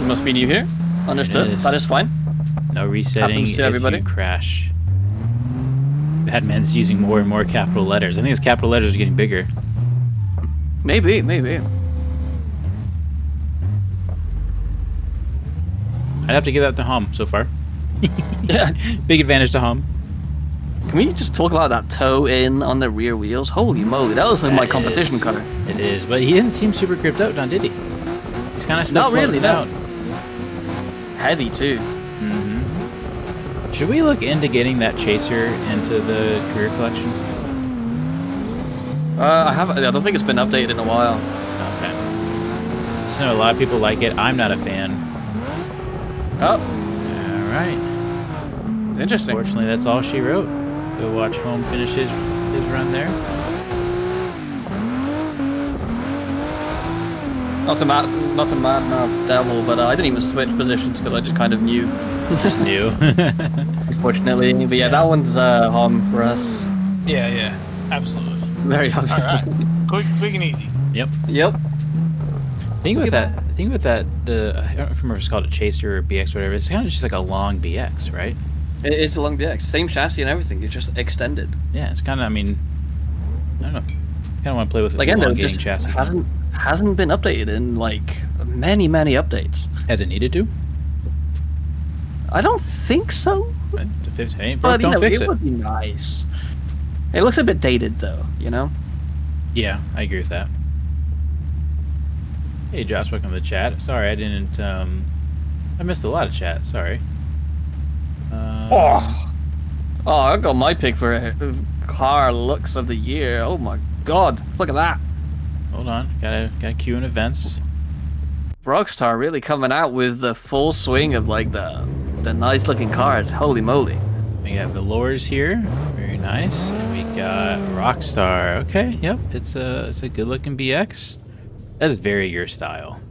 You must be new here. Understood. That is fine. No resetting. Happens to everybody. If you crash. Batman's using more and more capital letters. I think his capital letters are getting bigger. Maybe. I'd have to give that to Hom so far. Yeah. Big advantage to Hom. Can we just talk about that toe in on the rear wheels? Holy moly, that was like my competition car. It is, but he didn't seem super gripped out, did he? He's kind of still floating out. Heavy too. Should we look into getting that chaser into the career collection? I don't think it's been updated in a while. Okay. Just know a lot of people like it. I'm not a fan. Oh. All right. Interesting. Unfortunately, that's all she wrote. Go watch Hom finish his run there. Not to mad Devil, but I didn't even switch positions because I just kind of knew. Just knew. Unfortunately, but yeah, that one's Hom for us. Yeah, absolutely. Very obvious. All right. Quick and easy. Yep. Think with that, I don't remember if it's called a Chaser or BX or whatever. It's kind of just like a long BX, right? It's a long BX. Same chassis and everything. It's just extended. Yeah, it's kind of, I mean, I don't know. Kind of want to play with it. Again, though, just chassis hasn't been updated in like many updates. Has it needed to? I don't think so. Hey, but don't fix it. It would be nice. It looks a bit dated though, you know? Yeah, I agree with that. Hey Josh, welcome to the chat. Sorry, I didn't, I missed a lot of chat, sorry. Oh, I got my pick for car looks of the year. Oh my god, look at that. Hold on, gotta queue in events. Rockstar really coming out with the full swing of like the nice looking cars. Holy moly. We got Velours here, very nice. And we got Rockstar. Okay, yep, it's a good looking BX. That's very your style.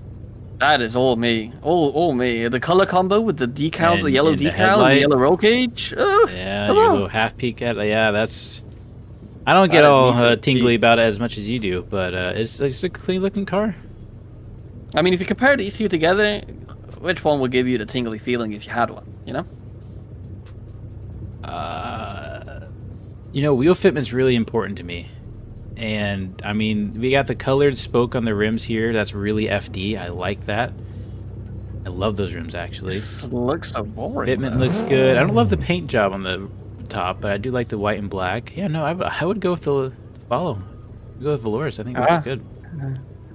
That is all me. All me. The color combo with the decal, the yellow the decal, and the yellow roll cage. Oh, yeah, your little half peak at yeah, that's. I don't get all tingly about it as much as you do, but it's a clean looking car. I mean, if you compare these two together, which one would give you the tingly feeling if you had one? You know. You know, wheel fitment's really important to me. And, I mean, we got the colored spoke on the rims here. That's really FD. I like that. I love those rims, actually. This looks so boring. Fitment looks good. I don't love the paint job on the top, but I do like the white and black. Yeah, no, I would go with the follow. Go with Velours. I think it looks good.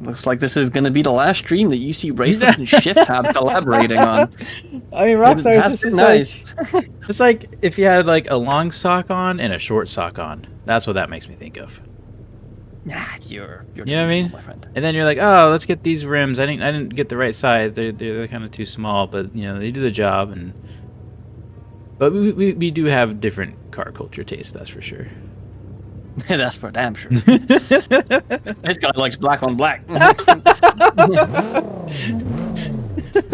Looks like this is going to be the last stream that you see Raceless and Shift have collaborating on. I mean, Rockstar is just nice. Like, it's like if you had like a long sock on and a short sock on. That's what that makes me think of. Nah, you're you know what I mean? My friend. And then you're like, oh, let's get these rims. I didn't get the right size. They're kind of too small, but you know they do the job. But we do have different car culture tastes, that's for sure. That's for damn sure. This guy likes black on black. How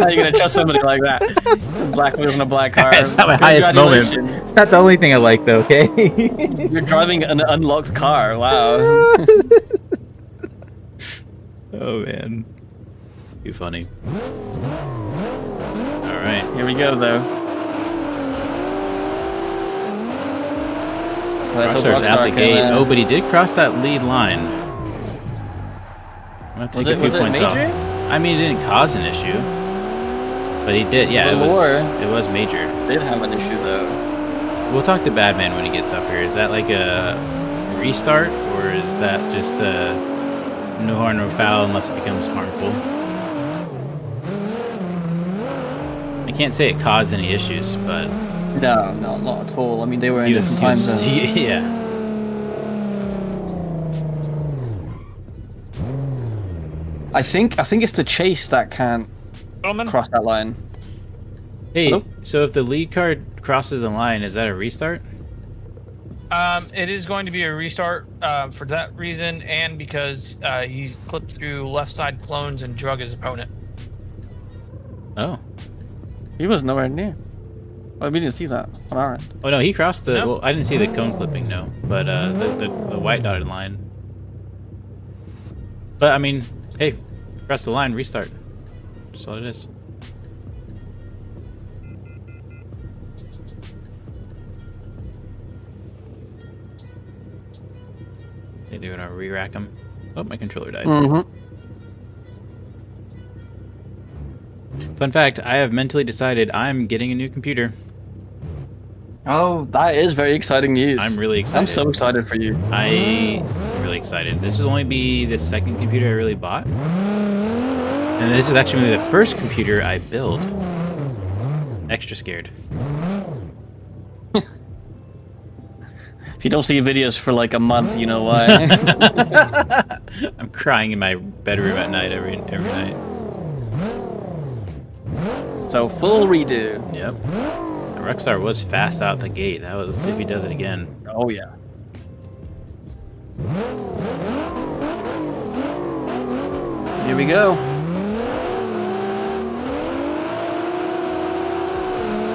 are you gonna trust somebody like that? Black wheels on a black car. It's not my highest moment. It's not the only thing I like, though. Okay. You're driving an unlocked car. Wow. Oh man, too funny. All right, here we go, though. Rockstar's out the gate. Oh, but he did cross that lead line. I'm gonna take a few points off. I mean, it didn't cause an issue, but he did. Yeah, it was major. Did have an issue though. We'll talk to Badman when he gets up here. Is that like a restart, or is that just no harm, no foul unless it becomes harmful? I can't say it caused any issues, but. No, not at all. I mean, they were in different time zones. Yeah. I think it's the chase that can't cross that line. Hey, hello? So if the lead car crosses the line, is that a restart? It is going to be a restart for that reason, and because he clipped through left side clones and drug his opponent. Oh. He was nowhere near. Oh, we didn't see that on our end. Oh no, he crossed the. No. Well, I didn't see the cone clipping, no, but the white dotted line. But I mean, hey, cross the line, restart. That's all it is. Think they're gonna re-rack him. Oh, my controller died. Fun fact: I have mentally decided I'm getting a new computer. Oh, that is very exciting news. I'm really excited. I'm so excited for you. I'm really excited. This will only be the second computer I really bought. And this is actually the first computer I build. Extra scared. If you don't see videos for like a month, you know why. I'm crying in my bedroom at night every night. So full redo. Yep. Rockstar was fast out the gate. Let's see if he does it again. Oh yeah. Here we go.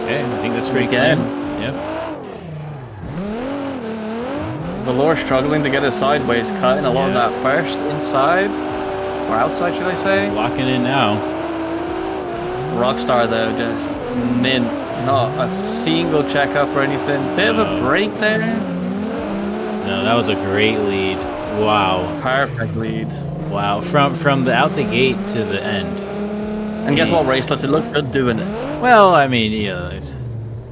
Okay, I think that's pretty good. Yep. Velour struggling to get a sideways cut in a lot of that first inside or outside, should I say? He's locking in now. Rockstar though, just mint. Not a single checkup or anything. Bit of a break there. No, that was a great lead. Wow. Perfect lead. Wow. From the out the gate to the end. And guess what, Raceless? It looked good doing it. Well, I mean,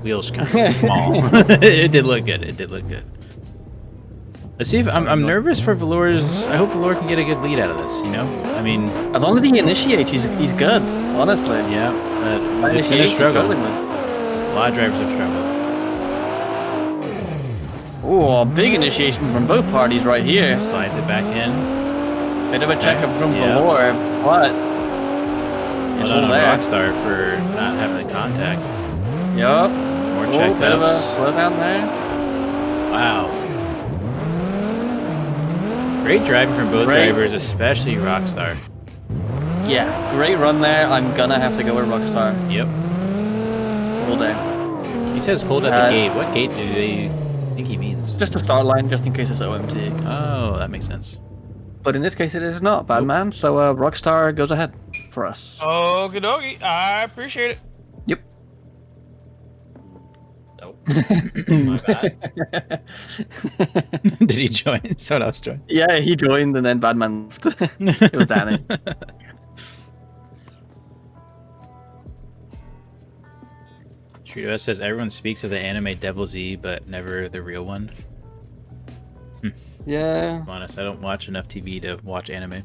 wheels kind of small. It did look good. It did look good. Let's see if I'm nervous for Velour's. I hope Velour can get a good lead out of this. You know, I mean, as long as he initiates, he's good. Honestly. Yeah, but it's gonna struggle. A lot of drivers have struggled. Oh, big initiation from both parties right here. Slides it back in. Bit of a checkup from Velour, but it's all there. Rockstar for not having the contact. Yup. More checkups. Bit of a slow down there. Wow. Great driving from both drivers, especially Rockstar. Yeah, great run there. I'm gonna have to go with Rockstar. Yep. Hold there. He says hold at the gate. What gate do they think he means? Just the start line, just in case it's OMT. Oh, that makes sense. But in this case, it is not, bad man. So Rockstar goes ahead for us. Okie dokie. I appreciate it. Yep. Nope. My bad. Did he join? Someone else joined. Yeah, he joined and then Badman left. It was Danny. Streetos says everyone speaks of the anime Devil Z, but never the real one. Yeah. I'm honest, I don't watch enough TV to watch anime.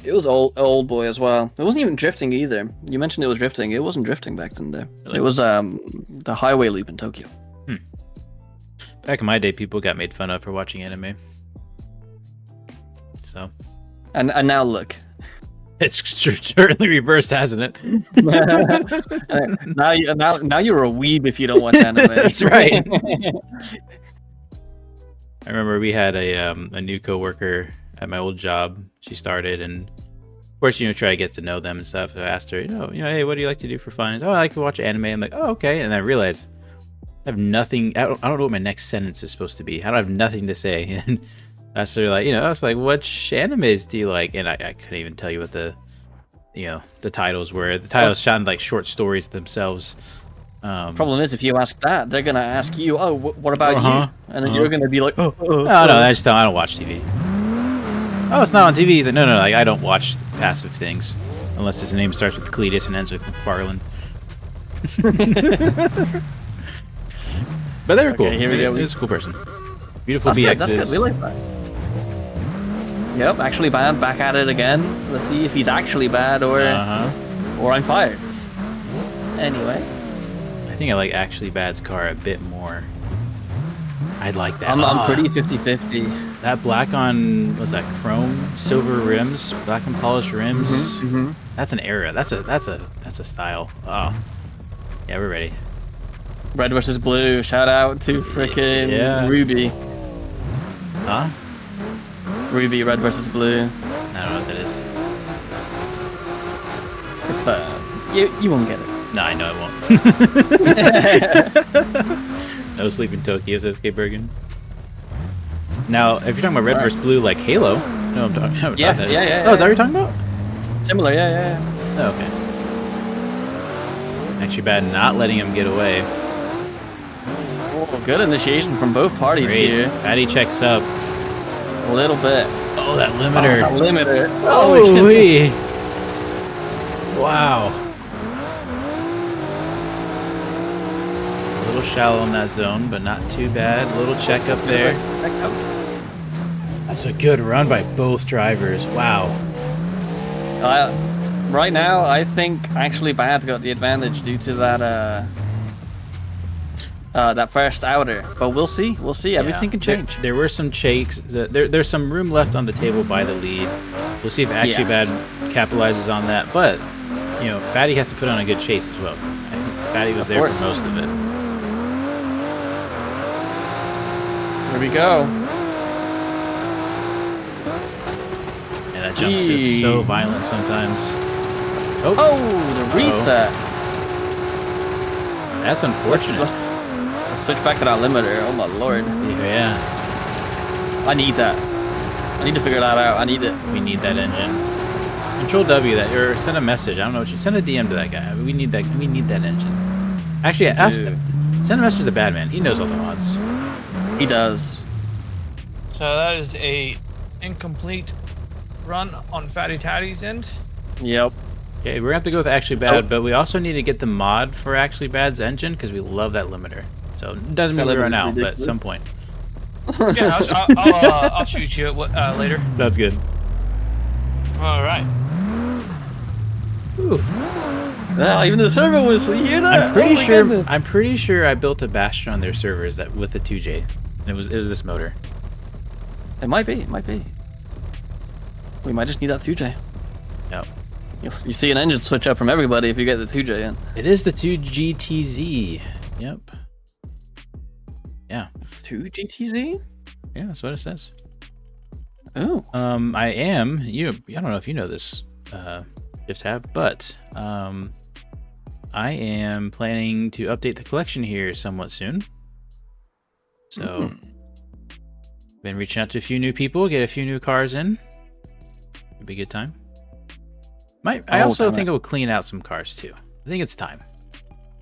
It was old boy as well. It wasn't even drifting either. You mentioned it was drifting. It wasn't drifting back then there. Really? It was the highway loop in Tokyo. Back in my day, people got made fun of for watching anime. So. And now look. It's certainly reversed, hasn't it? now you're a weeb if you don't watch anime. That's right. I remember we had a new coworker at my old job. She started, and of course, try to get to know them and stuff. So I asked her, hey, what do you like to do for fun? Oh, I like to watch anime. I'm like, oh, okay. And I realized I have nothing. I don't know what my next sentence is supposed to be. I don't have nothing to say. And I was like, I was like, what animes do you like? And I couldn't even tell you what the titles were. The titles sounded like short stories themselves. Problem is, if you ask that, they're gonna ask you, "Oh, what about you?" And then you're gonna be like, "Oh, no, I don't watch TV." Oh, it's not on TV. He's like, no, like, I don't watch passive things unless his name starts with Cletus and ends with McFarlane. But they were cool. Here we go. He was a cool person. Beautiful BXs. That's good. We like that. Yep, actually bad. Back at it again. Let's see if he's actually bad or I'm fired. Anyway. I think I like Actually Bad's car a bit more. I'd like that. I'm pretty 50-50. That black on, what's that, chrome, silver rims, black and polished rims. That's an era. That's a style. Oh, yeah, we're ready. Red versus blue. Shout out to frickin' Ruby. Huh? Ruby, red versus blue. I don't know what that is. It's you won't get it. No, I know I won't. No Sleep in Tokyo, says K Bergen. Now, if you're talking about red versus blue, like Halo, no, I'm talking about yeah. Oh, is that what you're talking about? Similar, yeah. Oh, okay. Actually bad not letting him get away. Oh, good initiation from both parties here. Fatty checks up. A little bit. Oh, that limiter. Oh, that limiter. Oh, wee. Wow. A little shallow in that zone, but not too bad. A little check up there. That's a good run by both drivers. Wow. Right now, I think actually Bad's got the advantage due to that that first outer. But we'll see. We'll see. Everything can change. There were some shakes. There's some room left on the table by the lead. We'll see if Actually Bad capitalizes on that. But Fatty has to put on a good chase as well. I think Fatty was there for most of it. Here we go. And that jump is so violent sometimes. Oh, the reset. That's unfortunate. Let's switch back to that limiter. Oh my lord. Yeah. I need that. I need to figure that out. I need it. We need that engine. Control W that, or send a message. I don't know what you send a DM to that guy. We need that. We need that engine. Actually, send a message to Badman. He knows all the mods. He does. So that is a incomplete run on Fatty Tatty's end. Yep. Okay, we're gonna have to go with Actually Bad, but we also need to get the mod for Actually Bad's engine because we love that limiter. So it doesn't mean right now, but at some point. Yeah, I'll shoot you later. That's good. All right. Ooh. Yeah, even the server whistle. You hear that? I'm pretty sure I built a bastion on their servers that with the 2J, and it was this motor. It might be. It might be. We might just need that 2J. Yep. You see an engine switch up from everybody if you get the 2J in. It is the 2GTZ. Yep. Yeah. 2GTZ? Yeah, that's what it says. Oh. I am. I don't know if you know this, Shift Tab, but I am planning to update the collection here somewhat soon. So, been reaching out to a few new people, get a few new cars in. It'll be a good time. I also think it will clean out some cars too. I think it's time.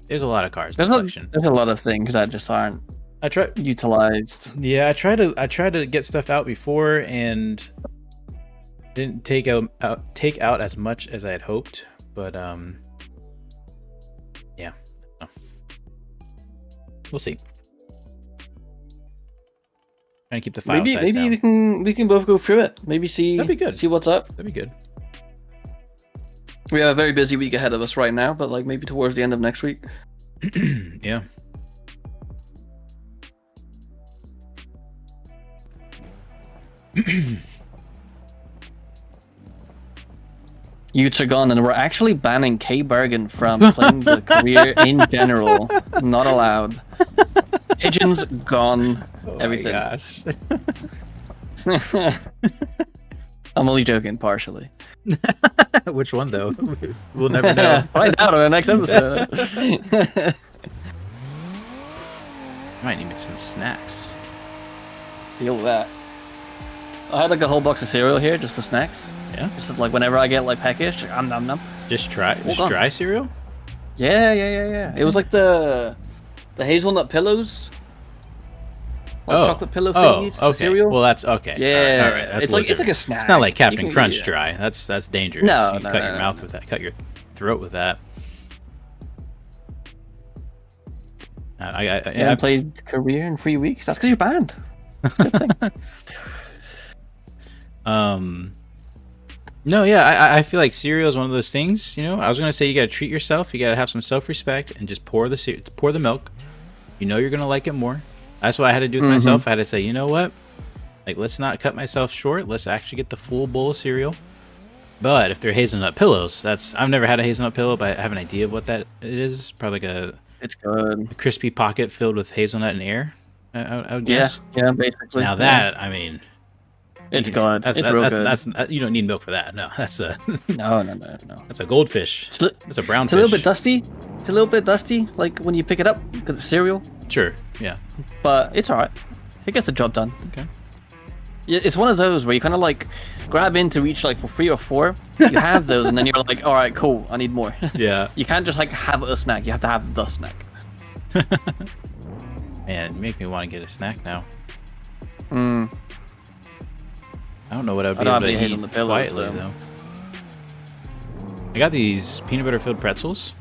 There's a lot of cars in the collection. There's a lot of things that just aren't utilized. Yeah, I tried to get stuff out before and didn't take out as much as I had hoped, but yeah, we'll see. Trying to keep the file size down. Maybe we can both go through it. Maybe see. That'd be good. See what's up. That'd be good. We have a very busy week ahead of us right now, but like maybe towards the end of next week. Yeah. Youths are gone, and we're actually banning K Bergen from playing the career in general. Not allowed. Pigeons gone. Everything. My gosh. I'm only joking, partially. Which one though? We'll never know. Find out on the next episode. Might need some snacks. Feel that. I had like a whole box of cereal here just for snacks. Yeah. Just like whenever I get like packaged, nom nom. Just dry cereal? Yeah. It was like the hazelnut pillows. Like chocolate pillow thingies. Okay. Cereal. Well, that's okay. Yeah. All right. That's it's like a snack. It's not like Captain Crunch dry. That's dangerous. No, you cut your mouth with that. Cut your throat with that. I played career in 3 weeks. That's because you're banned. Good thing. No, yeah, I feel like cereal is one of those things. You know, I was gonna say you gotta treat yourself. You gotta have some self-respect and just pour the milk. You know you're gonna like it more. That's what I had to do with myself. I had to say, you know what? Like, let's not cut myself short. Let's actually get the full bowl of cereal. But if they're hazelnut pillows, I've never had a hazelnut pillow, but I have an idea of what that is. Probably like it's good. A crispy pocket filled with hazelnut and air. I would guess. Yeah, basically. Now that, I mean, it's good. It's real good. That's you don't need milk for that. No, that's a no. That's a goldfish. That's a brown fish. It's a little bit dusty. It's a little bit dusty, like when you pick it up because it's cereal. Sure. Yeah. But it's alright. It gets the job done. Okay. Yeah, it's one of those where you kind of like grab into each like for 3 or 4. You have those, and then you're like, all right, cool. I need more. Yeah. You can't just like have a snack. You have to have the snack. Man, you make me want to get a snack now. I don't know what I'd be able to eat quietly though. I got these peanut butter filled pretzels.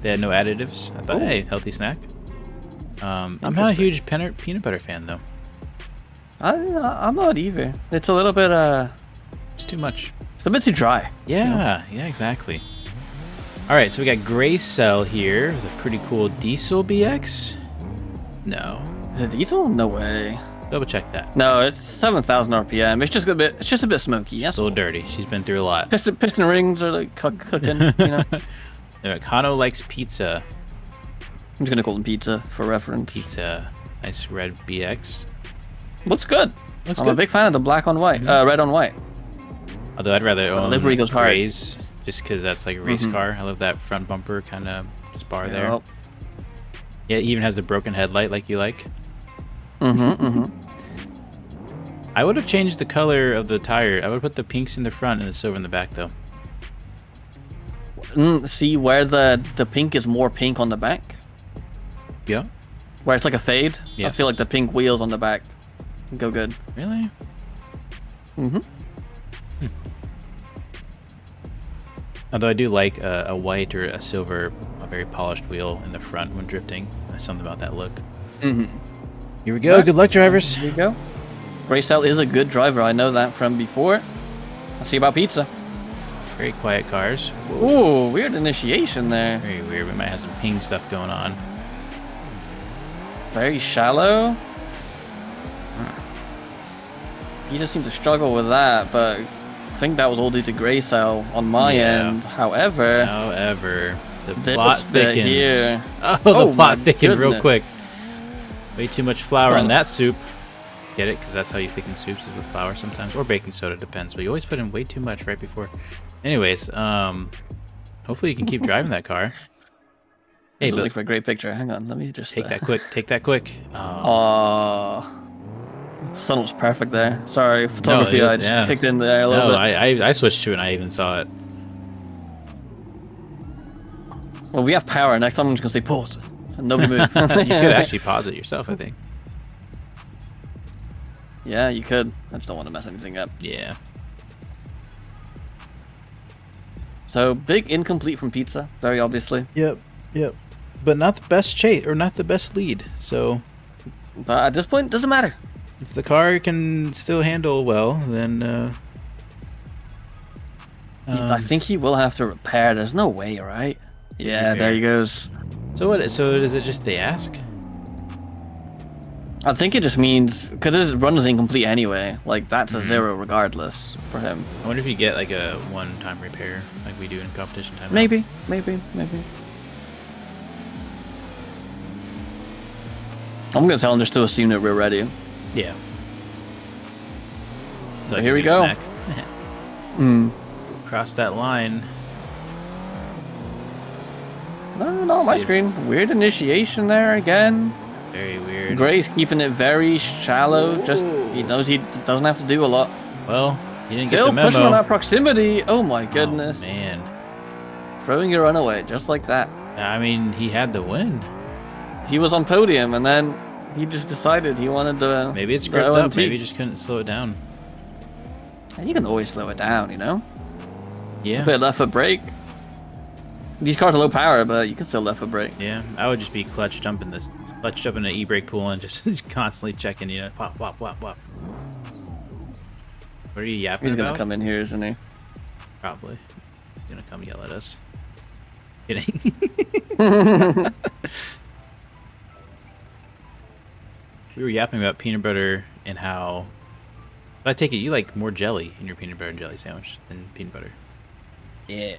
They had no additives. I thought, hey, healthy snack. I'm not a huge peanut butter fan though. I'm not either. It's a little bit it's too much. It's a bit too dry. Yeah, yeah, exactly. All right, so we got Gray Cell here with a pretty cool diesel BX. No. Is it diesel? No way. Double check that. No, it's 7,000 RPM. It's just a bit smoky. It's a little dirty. She's been through a lot. Piston rings are like cooking, you know. Kano likes pizza. I'm just gonna call them pizza for reference. Pizza, nice red BX. Looks good. I'm a big fan of the black on white, red on white. Although I'd rather own livery goes Grays, just because that's like a race car. I love that front bumper kind of bar there. Yeah, it even has the broken headlight like you like. I would have changed the color of the tire. I would put the pinks in the front and the silver in the back though. See where the pink is more pink on the back? Yeah. Where it's like a fade? Yeah. I feel like the pink wheels on the back go good. Really? Although I do like a white or a silver, a very polished wheel in the front when drifting. There's something about that look. Here we go. Good luck, drivers. Here we go. Gracell is a good driver. I know that from before. Let's see about pizza. Very quiet cars. Ooh, weird initiation there. Very weird. We might have some ping stuff going on. Very shallow. He just seemed to struggle with that, but I think that was all due to Gracell on my end. However, the plot thickens. Here. Oh, the plot thickened real goodness. quick. Way too much flour in that soup. Get it? Because that's how you thicken soups, is with flour sometimes, or baking soda, depends. But you always put in way too much right before. Anyways, hopefully you can keep driving that car. Hey, looking for a great picture. Hang on, let me just take that quick. Take that quick. Sun was perfect there. Sorry, photography. I just kicked in there a little bit. I switched to it and I even saw it. Well, we have power. Next time I'm just gonna say pause and nobody move. You could actually pause it yourself, I think. Yeah, you could. I just don't want to mess anything up. Yeah. So big incomplete from Pizza, very obviously. Yep. But not the best chase or not the best lead. So. But at this point, it doesn't matter. If the car can still handle well, then. I think he will have to repair. There's no way, right? Yeah, there he goes. So what? So is it just the ask? I think it just means because his run is incomplete anyway. Like that's a 0 regardless for him. I wonder if you get like a one-time repair like we do in competition time. Maybe. I'm gonna tell him just to assume that we're ready. Yeah. So here we go. Cross that line. No, my screen. Weird initiation there again. Very weird. Gray's keeping it very shallow. Just he knows he doesn't have to do a lot. Well, he didn't Still get the memo. pushing on that proximity. Oh my goodness. Oh, man. Throwing your run away just like that. I mean, he had the win. He was on podium and then he just decided he wanted to. Maybe it's gripped up. Maybe he just couldn't slow it down. You can always slow it down, you know? Yeah. A bit of left foot brake. These cars are low power, but you can still left foot brake. Yeah, I would just be clutched up in an e-brake pool and just constantly checking, you know, pop. What are you yapping about? He's gonna about? come in here, isn't he? Probably. He's gonna come yell at us. Kidding. We were yapping about peanut butter and how. I take it you like more jelly in your peanut butter and jelly sandwich than peanut butter. Yeah.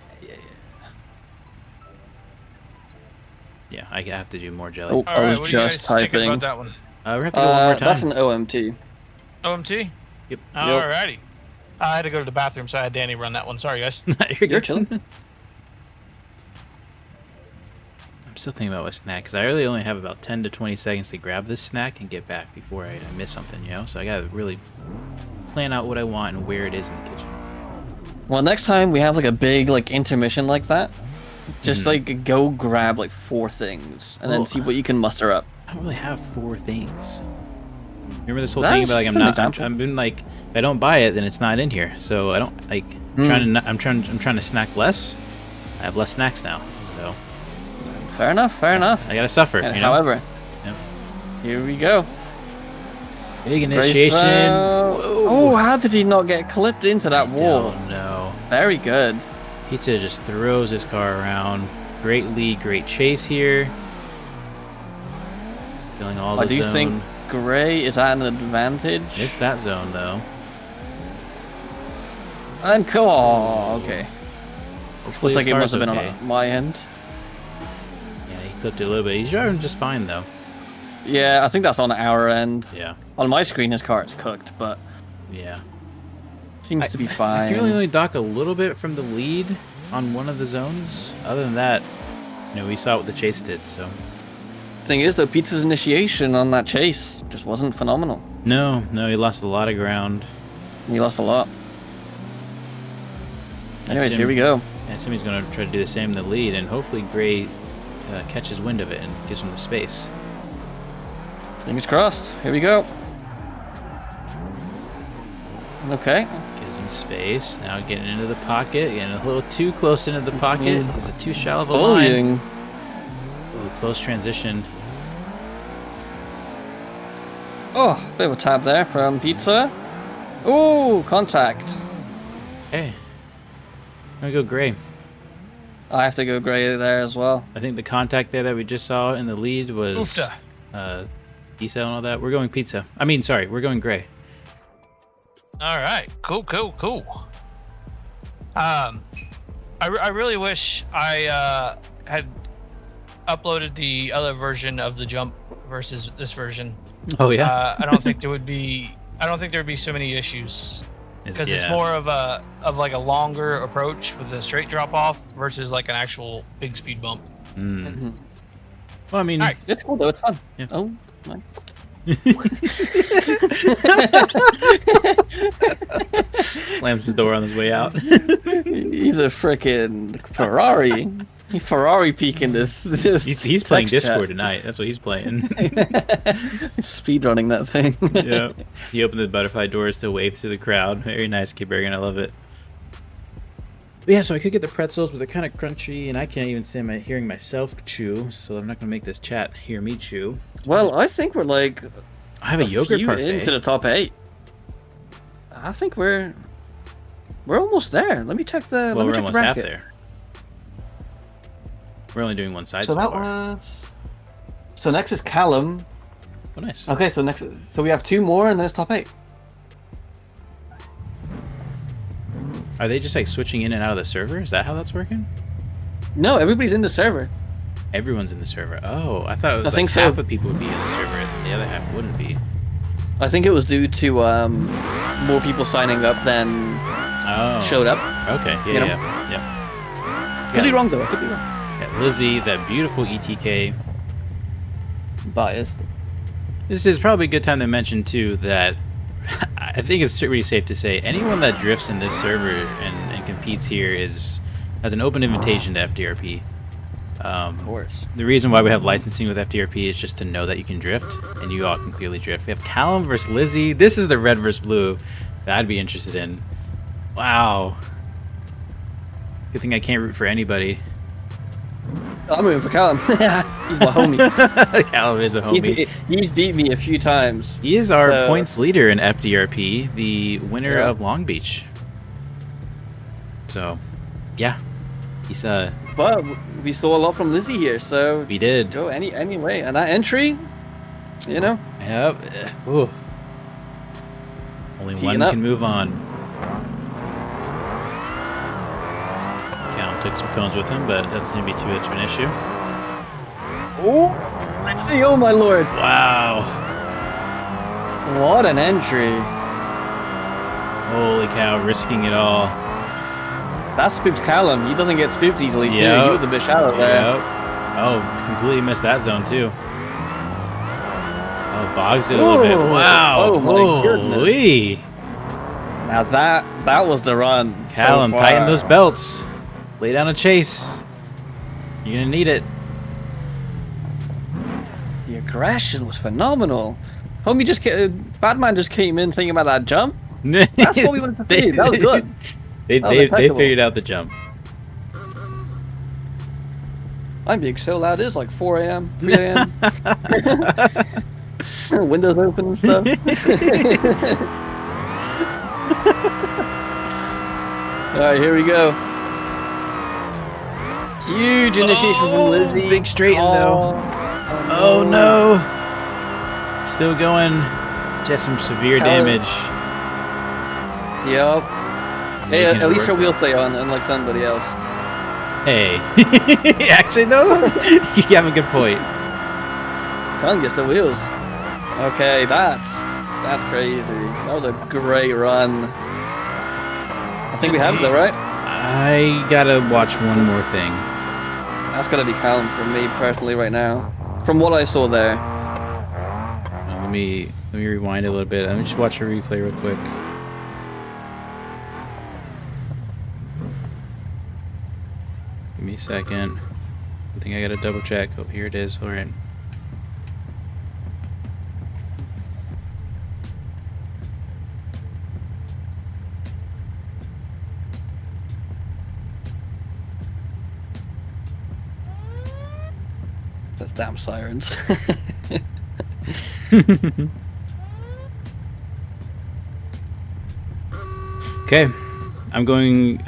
Yeah, I have to do more jelly. Oh, I was just typing. About that one? We have to go one more time. That's an OMT. OMT? Yep. Alrighty. I had to go to the bathroom, so I had Danny run that one. Sorry, guys. You're chilling. I'm still thinking about what snack, because I really only have about 10 to 20 seconds to grab this snack and get back before I miss something, you know? So I gotta really plan out what I want and where it is in the kitchen. Well, next time we have like a big like intermission like that, just like go grab like 4 things and then see what you can muster up. I don't really have 4 things. Remember this whole thing about like I've been like, if I don't buy it, then it's not in here. So I don't like I'm trying to snack less. I have less snacks now. So fair enough. I gotta suffer. You know? However, here we go. Big initiation. Oh, how did he not get clipped into that wall? Oh no. Very good. Pizza just throws his car around. Great lead, great chase here. Feeling all the zone. I do think Gray is at an advantage. Missed that zone though. And okay. Hopefully looks like it must have been okay. on my end. Yeah, he clipped it a little bit. He's driving just fine though. Yeah, I think that's on our end. Yeah. On my screen, his car is cooked, but yeah, seems to be fine. I can really only dock a little bit from the lead on one of the zones. Other than that, you know, we saw what the chase did. So. Thing is, though, Pizza's initiation on that chase just wasn't phenomenal. No, he lost a lot of ground. He lost a lot. Anyways, here we go. I assume he's going to try to do the same in the lead, and hopefully Gray catches wind of it and gives him the space. Fingers crossed. Here we go. Okay. Gives him space. Now getting into the pocket. Getting a little too close into the pocket. Is it too shallow of a line? Ooh, close transition. Oh, bit of a tap there from Pizza. Oh, contact. Hey. I'm gonna go gray. I have to go gray there as well. I think the contact there that we just saw in the lead was pizza and all that. We're going pizza. I mean, sorry, we're going gray. All right, cool. I really wish I had uploaded the other version of the jump versus this version. Oh yeah. I don't think there would be so many issues because it's more of like a longer approach with a straight drop off versus like an actual big speed bump. Mm-hmm. Well, I mean, right. It's cool though. It's fun. Yeah. Oh my. Slams the door on his way out. He's a freaking Ferrari. He's Ferrari peeking this. He's playing Discord tonight. That's what he's playing. Speed running that thing. Yeah. He opened the butterfly doors to wave to the crowd. Very nice, Kibbergen. I love it. But yeah, so I could get the pretzels, but they're kind of crunchy, and I can't even say I'm hearing myself chew, so I'm not gonna make this chat hear me chew. Well, I think we're like I have a yogurt few parfait into the top 8. I think we're almost there. Let me check the. Well, let me we're check almost the half bracket. there. We're only doing one side So that far. was. So next is Callum. Oh, nice. Okay, so we have 2 more, and then it's top 8. Are they just like switching in and out of the server? Is that how that's working? No, everybody's in the server. Everyone's in the server. Oh, I thought it was I like think so. half of people would be in the server, and the other half wouldn't be. I think it was due to more people signing up than showed up. Okay, You know? yeah. Could be wrong though. Could be wrong. Yeah, Lizzie, that beautiful ETK. Biased. This is probably a good time to mention too that I think it's pretty safe to say anyone that drifts in this server and competes here has an open invitation to FDRP. Of course. The reason why we have licensing with FDRP is just to know that you can drift, and you all can clearly drift. We have Callum versus Lizzie. This is the red versus blue that I'd be interested in. Wow. Good thing I can't root for anybody. I'm rooting for Callum. He's my homie. Callum is a homie. He's beat me a few times. He is our points leader in FDRP, the winner of Long Beach. So, yeah. He's But we saw a lot from Lizzie here, so we did. Go any way. And that entry, you know. Yep. Ooh. Only one can move on. Callum took some cones with him, but that doesn't seem to be too much of an issue. Oh, Lizzie! Oh my lord! Wow. What an entry! Holy cow! Risking it all. That spooked Callum. He doesn't get spooked easily too. He was a bit shallow there. Oh, completely missed that zone too. Oh, bogs it a little bit. Wow. Oh my goodness. Now that was the run. Callum, so far. tighten those belts. Lay down a chase. You're gonna need it. The aggression was phenomenal. Homie Batman just came in thinking about that jump. That's what we wanted to see. That was good. They figured out the jump. I'm being so loud. It's like 4 a.m., 3 a.m. Windows open and stuff. Alright, here we go. Huge initiation from Lizzie. Big straighten though. Oh no. Still going. Just some severe damage. Yep. Hey, at least her wheel stay on, unlike somebody else. Hey. Actually, no. You have a good point. Telling you, the wheels. Okay, that's crazy. That was a great run. I think we have it though, right? I gotta watch one more thing. That's gotta be Callum for me personally right now. From what I saw there. Let me rewind a little bit. Let me just watch a replay real quick. Give me a second. I think I gotta double check. Oh, here it is. All right. Those damn sirens. Okay, I'm going.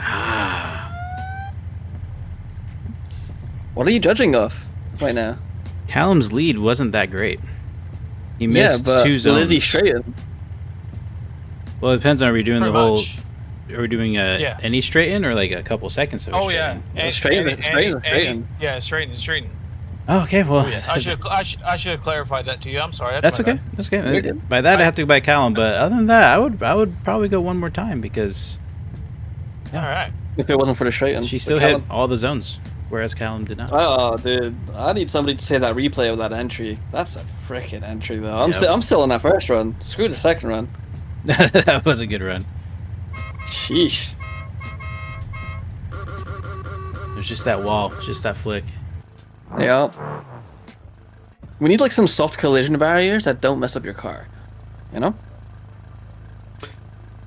What are you judging off right now? Callum's lead wasn't that great. He missed 2 zones. Lizzie straighten. Well, it depends on are we doing Pretty the whole. much. Are we doing any straighten or like a couple seconds of Yeah. Straighten. Yeah, straighten. Oh, okay, well, I should have clarified that to you. I'm sorry. that's okay. bad. That's okay. By that, I have to go by Callum, but other than that, I would probably go one more time because All right. If it wasn't for the straighten. she still hit all the zones, whereas Callum did not. Oh, dude, I need somebody to say that replay of that entry. That's a freaking entry, though. I'm still on that first run. Screw the second run. That was a good run. Sheesh. There's just that wall, just that flick. Yeah. We need like some soft collision barriers that don't mess up your car. You know?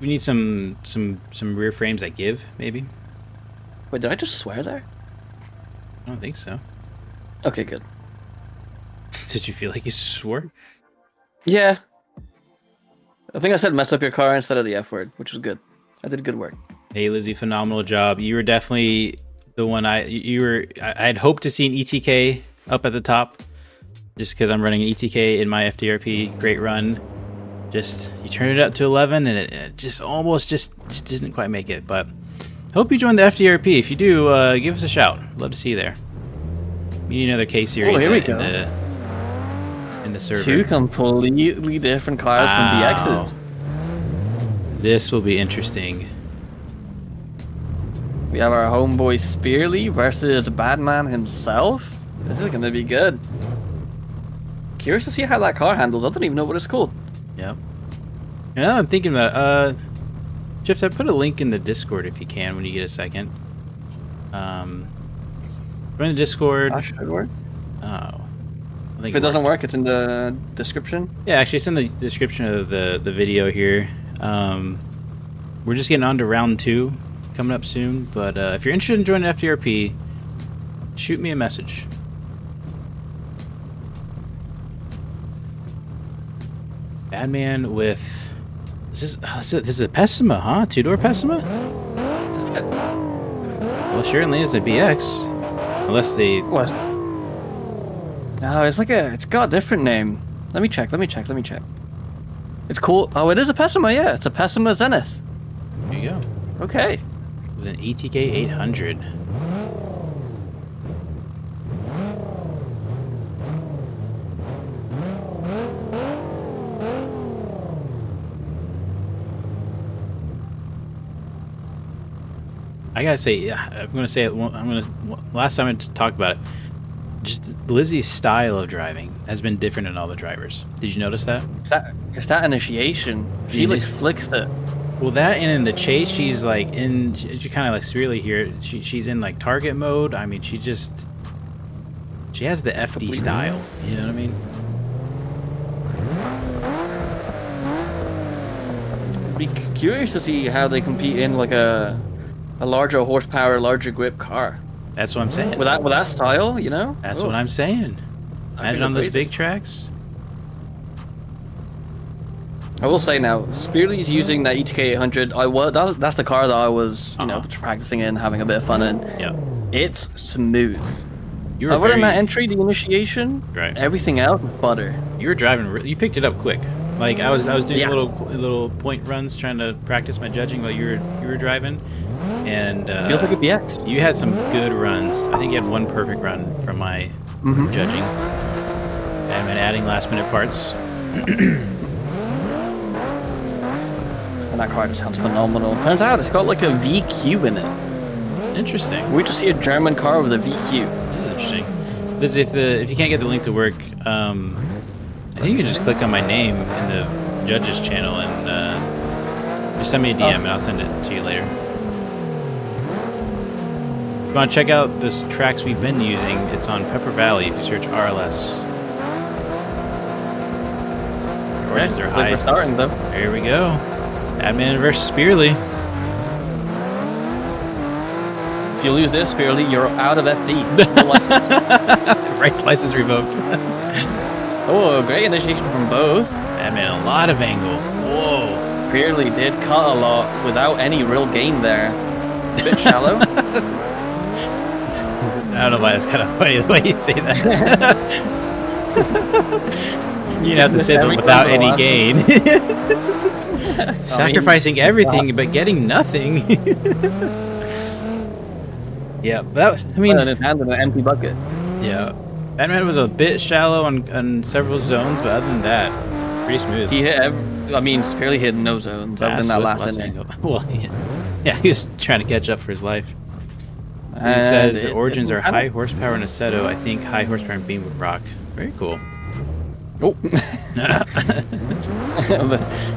We need some rear frames that give, maybe. Wait, did I just swear there? I don't think so. Okay, good. Did you feel like you swore? Yeah. I think I said mess up your car instead of the F word, which was good. I did good work. Hey, Lizzie, phenomenal job. You were definitely the one I had hoped to see an ETK up at the top, just because I'm running an ETK in my FDRP. Great run. Just you turned it up to 11, and it just almost just didn't quite make it. But hope you join the FDRP. If you do, give us a shout. Love to see you there. We need another K series in the server. 2 completely different cars from BX's. This will be interesting. We have our homeboy Spearly versus Badman himself. This is gonna be good. Curious to see how that car handles. I don't even know what it's called. Yep. Now I'm thinking about Jeff, I put a link in the Discord if you can when you get a second. Run the Discord. That should work. Oh. If it doesn't work, it's in the description. Yeah, actually, it's in the description of the video here. We're just getting on to round 2 coming up soon, but if you're interested in joining FDRP, shoot me a message. Badman with this is a Pessima, huh? 2-door Pessima? Well, surely is a BX, unless they. What? No, it's got a different name. Let me check. It's cool. Oh, it is a Pessima. Yeah, it's a Pessima Zenith. There you go. Okay. With an ETK 800. I gotta say, I'm gonna say it. Last time I talked about it, just Lizzie's style of driving has been different in all the drivers. Did you notice that? It's that initiation. She like flicks it. Well, that and in the chase, she's like in. You kind of like really hear it. She's in like target mode. I mean, she has the FD style. You know what I mean? Be curious to see how they compete in like a larger horsepower, larger grip car. That's what I'm saying. With that style, you know. That's what I'm saying. Imagine on those big tracks. I will say now, Spearly's using that ETK 800. That's the car that I was, you know, practicing in, having a bit of fun in. Yeah. It's smooth. Other than that entry, the initiation, everything else, butter. You were driving. You picked it up quick. Like I was doing little point runs, trying to practice my judging while you were driving, and feels like a BX. You had some good runs. I think you had one perfect run from my judging, and then adding last minute parts. And that car just sounds phenomenal. Turns out it's got like a VQ in it. Interesting. We just see a German car with a VQ. This is interesting. Liz, if you can't get the link to work, I think you can just click on my name in the judges channel and just send me a DM and I'll send it to you later. If you want to check out the tracks we've been using, it's on Pepper Valley if you search RLS. Origins are high. Like we're starting though. There we go. Badman versus Spearly. If you lose this, Spearly, you're out of FD. No license. Race license revoked. Oh, great initiation from both. Badman, a lot of angle. Whoa. Barely did cut a lot without any real gain there. A bit shallow. I don't know why that's kind of funny the way you say that. You'd have to say that without any gain. Sacrificing everything but getting nothing. Yeah, but that, I mean, in his hand in an empty bucket. Yeah, Batman was a bit shallow on several zones, but other than that, pretty smooth. He hit, barely hit no zones other than that last inning. Well, yeah, he was trying to catch up for his life. He says origins are high horsepower in Assetto. I think high horsepower in Beam would rock. Very cool. Oh.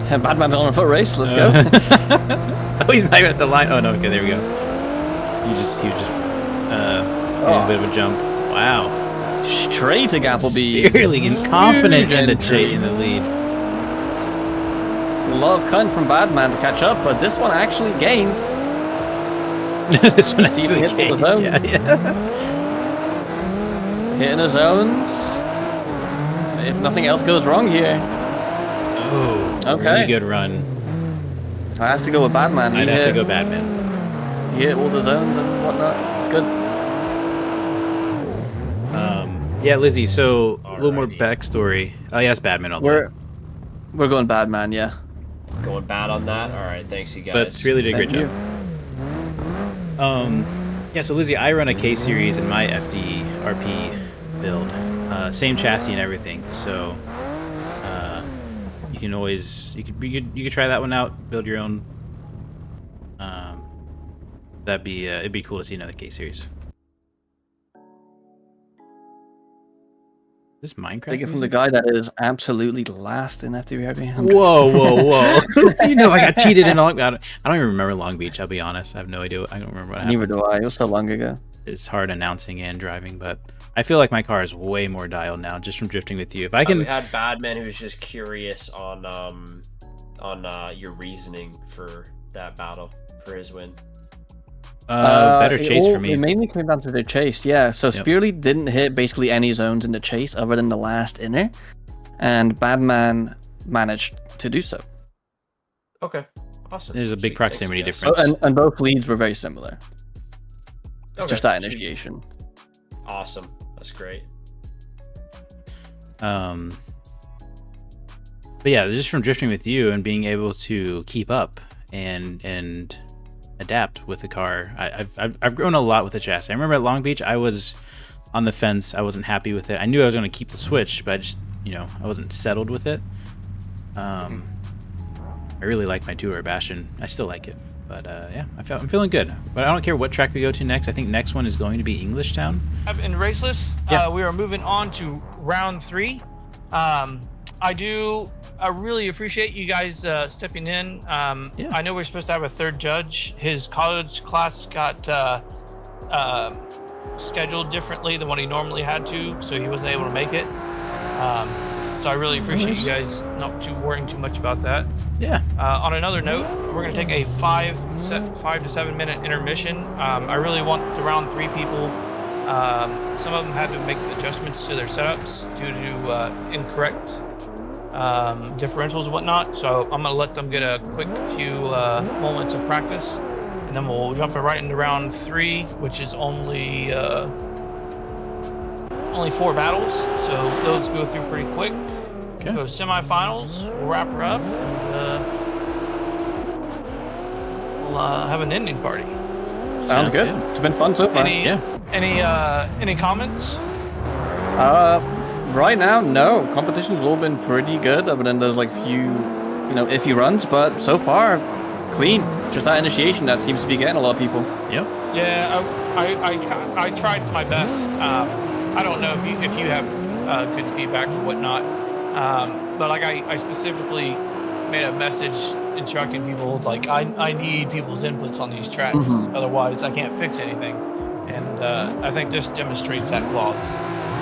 Batman's on a foot race. Let's go. Oh, he's not even at the line. Oh no. Okay, there we go. He was just a bit of a jump. Wow. Straight to Applebee's. Barely confident in the lead. A lot of cutting from Batman to catch up, but this one actually gained. This one actually hit the zones. Yeah. Hitting the zones. If nothing else goes wrong here. Oh, okay. Really good run. I have to go with Batman. I'd have to go Batman. He hit all the zones and whatnot. It's good. Yeah, Lizzie, so a little more backstory. Oh, yeah, it's Batman all day. We're going Batman, yeah. Going bad on that? Alright, thanks you guys. But it's really did a great job. Yeah, so Lizzie, I run a K series in my FD-RP build. Same chassis and everything, so you can always you could try that one out, build your own. That'd be it'd be cool to see another K series. This Minecraft. Take it from the guy that is absolutely last in FD-RP. Whoa! You know, I got cheated in Long. I don't even remember Long Beach. I'll be honest. I have no idea. I don't remember what happened. Neither do I. It was so long ago. It's hard announcing and driving, but I feel like my car is way more dialed now, just from drifting with you. If I can, we had Badman who was just curious on your reasoning for that battle for his win. Better chase for me. It mainly came down to the chase, yeah. So Spearly didn't hit basically any zones in the chase other than the last inner, and Badman managed to do so. Okay, awesome. There's a big proximity difference. And both leads were very similar. Okay. Just that initiation. Awesome. That's great. But yeah, just from drifting with you and being able to keep up and adapt with the car, I've grown a lot with the chassis. I remember at Long Beach, I was on the fence. I wasn't happy with it. I knew I was going to keep the Switch, but I just, I wasn't settled with it. I really like my Tourer Bastion. I still like it, but yeah, I'm feeling good. But I don't care what track we go to next. I think next one is going to be Englishtown. In Raceless, we are moving on to round 3. I really appreciate you guys stepping in. I know we're supposed to have a third judge. His college class got scheduled differently than what he normally had to, so he wasn't able to make it. So I really appreciate you guys not worrying too much about that. Yeah. On another note, we're going to take a 5 to 7 minute intermission. I really want the round 3 people. Some of them had to make adjustments to their setups due to incorrect differentials and whatnot, so I'm gonna let them get a quick few moments of practice, and then we'll jump right into round 3, which is only 4 battles, so those go through pretty quick. Okay. Go semifinals, we'll wrap her up, and we'll have an ending party. Sounds good. It's been fun so far. Any comments? Right now, no. Competition's all been pretty good, other than those few, iffy runs. But so far, clean. Just that initiation that seems to be getting a lot of people. Yep. Yeah, I tried my best. I don't know if you have good feedback or whatnot, but I specifically made a message instructing people. It's like I need people's inputs on these tracks, otherwise I can't fix anything. And I think this demonstrates that clause.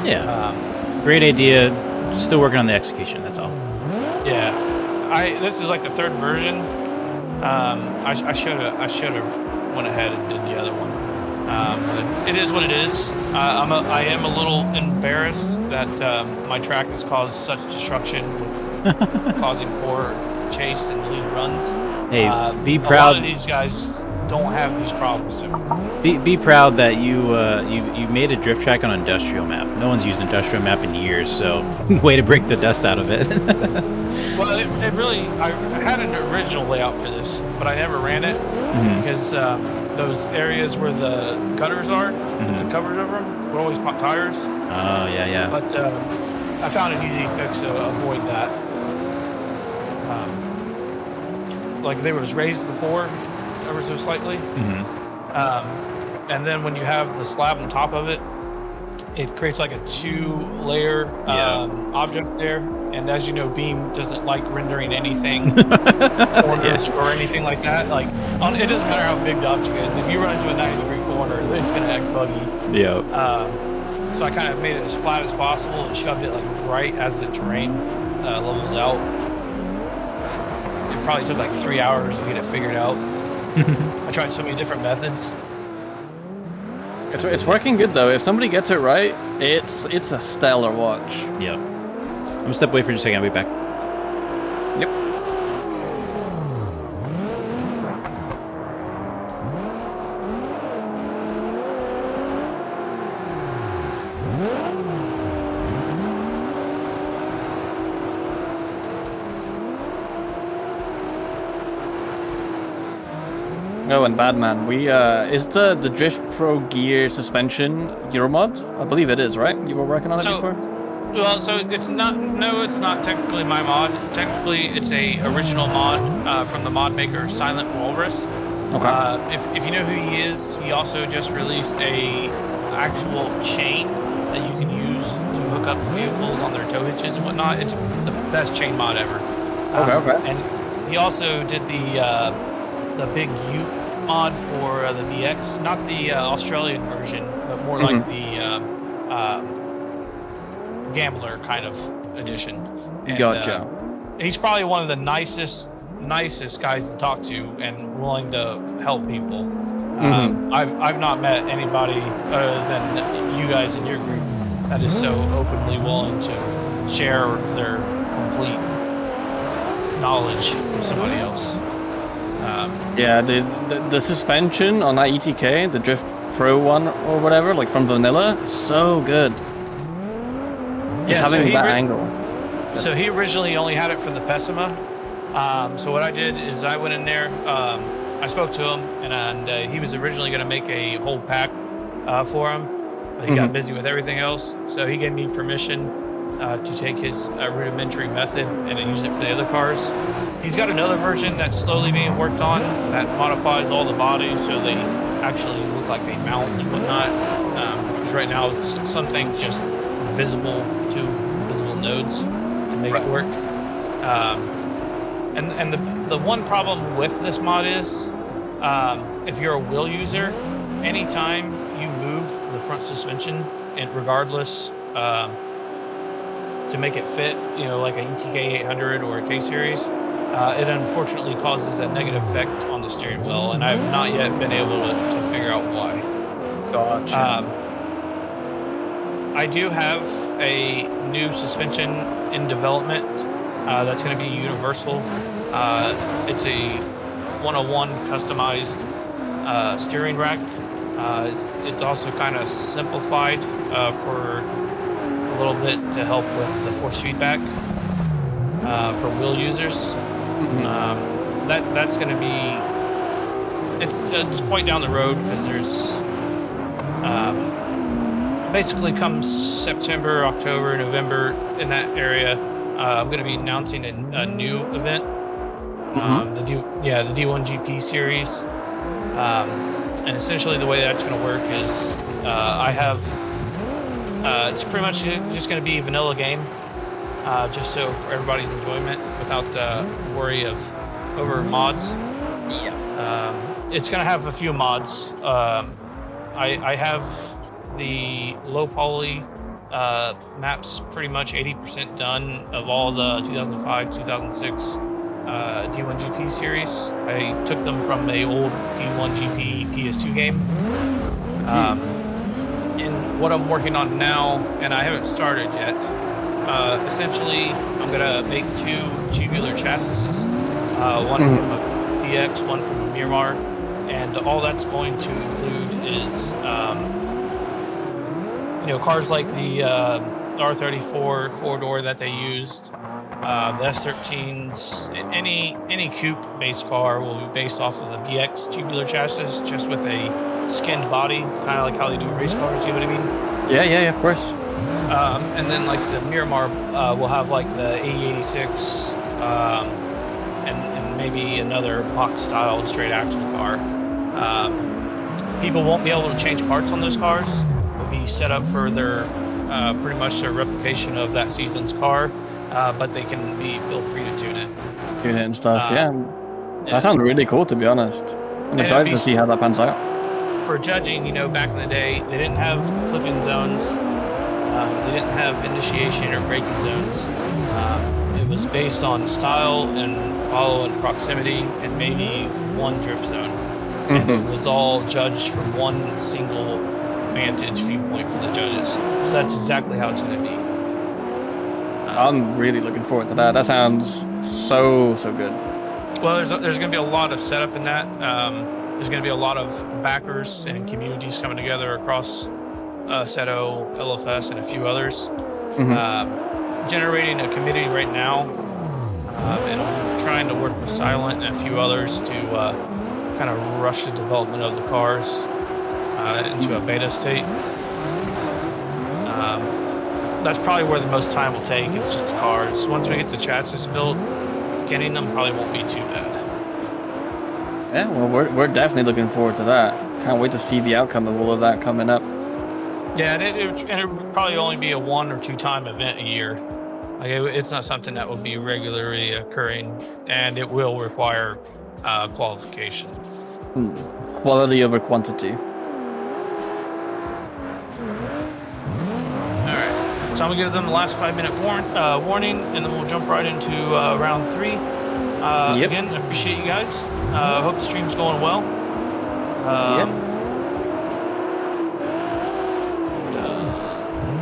Yeah. Great idea. Still working on the execution. That's all. Yeah. This is like the 3rd version. I should have went ahead and did the other one. But it is what it is. I am a little embarrassed that my track has caused such destruction, with causing poor chased and lead runs. Hey, be A lot proud. of these guys don't have these problems. Be proud that you made a drift track on industrial map. No one's used industrial map in years, so way to break the dust out of it. Well, it really, I had an original layout for this, but I never ran it because those areas where the gutters are, the covers over them, would always pop tires. Oh, yeah. But I found an easy fix to avoid that. Like they was raised before, ever so slightly. And then when you have the slab on top of it, it creates like a 2-layer object there. And as you know, Beam doesn't like rendering anything corners or anything like that. Like it doesn't matter how big the object is. If you run into a 90-degree corner, it's gonna act buggy. Yeah. So I kind of made it as flat as possible and shoved it like right as the terrain levels out. It probably took like 3 hours to get it figured out. I tried so many different methods. It's working good though. If somebody gets it right, it's a stellar watch. Yep. I'm gonna step away for just a second. I'll be back. Yep. Oh, and Badman, we is the Drift Pro gear suspension your mod? I believe it is, right? You were working on it before? Well, so it's not. No, it's not technically my mod. Technically, it's a original mod from the mod maker Silent Walrus. Okay. If you know who he is, he also just released a actual chain that you can use to hook up to vehicles on their tow hitches and whatnot. It's the best chain mod ever. Okay. And he also did the big U mod for the VX, not the Australian version, but more like the Gambler kind of edition. And, gotcha. He's probably one of the nicest guys to talk to and willing to help people. I've not met anybody other than you guys in your group that is so openly willing to share their complete knowledge with somebody else. Yeah, the suspension on that ETK, the Drift Pro one or whatever, like from vanilla, is so good. Just having that angle. So he originally only had it for the Pessima. So what I did is I went in there, I spoke to him, and he was originally going to make a whole pack for him. But he got busy with everything else, so he gave me permission to take his rudimentary method and use it for the other cars. He's got another version that's slowly being worked on that modifies all the bodies so they actually look like they mount and whatnot. Because right now some things just visible to visible nodes to make it work. And the one problem with this mod is if you're a wheel user, anytime you move the front suspension, and regardless to make it fit, like a ETK 800 or a K series, it unfortunately causes a negative effect on the steering wheel, and I've not yet been able to figure out why. Gotcha. I do have a new suspension in development that's going to be universal. It's a 101 customized steering rack. It's also kind of simplified for a little bit to help with the force feedback for wheel users. That's going to be it's quite down the road because there's basically comes September, October, November in that area. I'm going to be announcing a new event, the D1 GP series, and essentially the way that's going to work is I have it's pretty much just going to be a vanilla game, just so for everybody's enjoyment without the worry of over mods. It's going to have a few mods. I have the low poly maps pretty much 80% done of all the 2005, 2006 D1 GP series. I took them from the old D1 GP PS2 game. And what I'm working on now, and I haven't started yet, essentially I'm gonna make 2 tubular chassis one from a PX, one from a Miramar, and all that's going to include is, cars like the R34 4-door that they used, the S13s, any coupe-based car will be based off of the BX tubular chassis, just with a skinned body, kind of like how they do race cars. You know what I mean? Yeah, of course. And then like the Miramar will have like the AE86, and maybe another box-style straight axle car. People won't be able to change parts on those cars. They'll be set up for their pretty much their replication of that season's car, but they can feel free to tune it. Tune it and stuff. Yeah. That sounds really cool, to be honest. I'm excited to see how that pans out. For judging, back in the day, they didn't have flipping zones. They didn't have initiation or braking zones. It was based on style and follow and proximity, and maybe one drift zone. And it was all judged from one single vantage viewpoint for the judges. So that's exactly how it's going to be. I'm really looking forward to that. That sounds so good. Well, there's going to be a lot of setup in that. There's going to be a lot of backers and communities coming together across Seto, LFS, and a few others. Generating a committee right now, and I'm trying to work with Silent and a few others to kind of rush the development of the cars into a beta state. That's probably where the most time will take, is just the cars. Once we get the chassis built, getting them probably won't be too bad. Yeah, well, we're definitely looking forward to that. Can't wait to see the outcome of all of that coming up. Yeah, and it would probably only be a 1 or 2 time event a year. Like it's not something that will be regularly occurring, and it will require qualification. Quality over quantity. All right, so I'm gonna give them the last 5-minute warning, and then we'll jump right into round 3. Again, I appreciate you guys. Hope the stream's going well.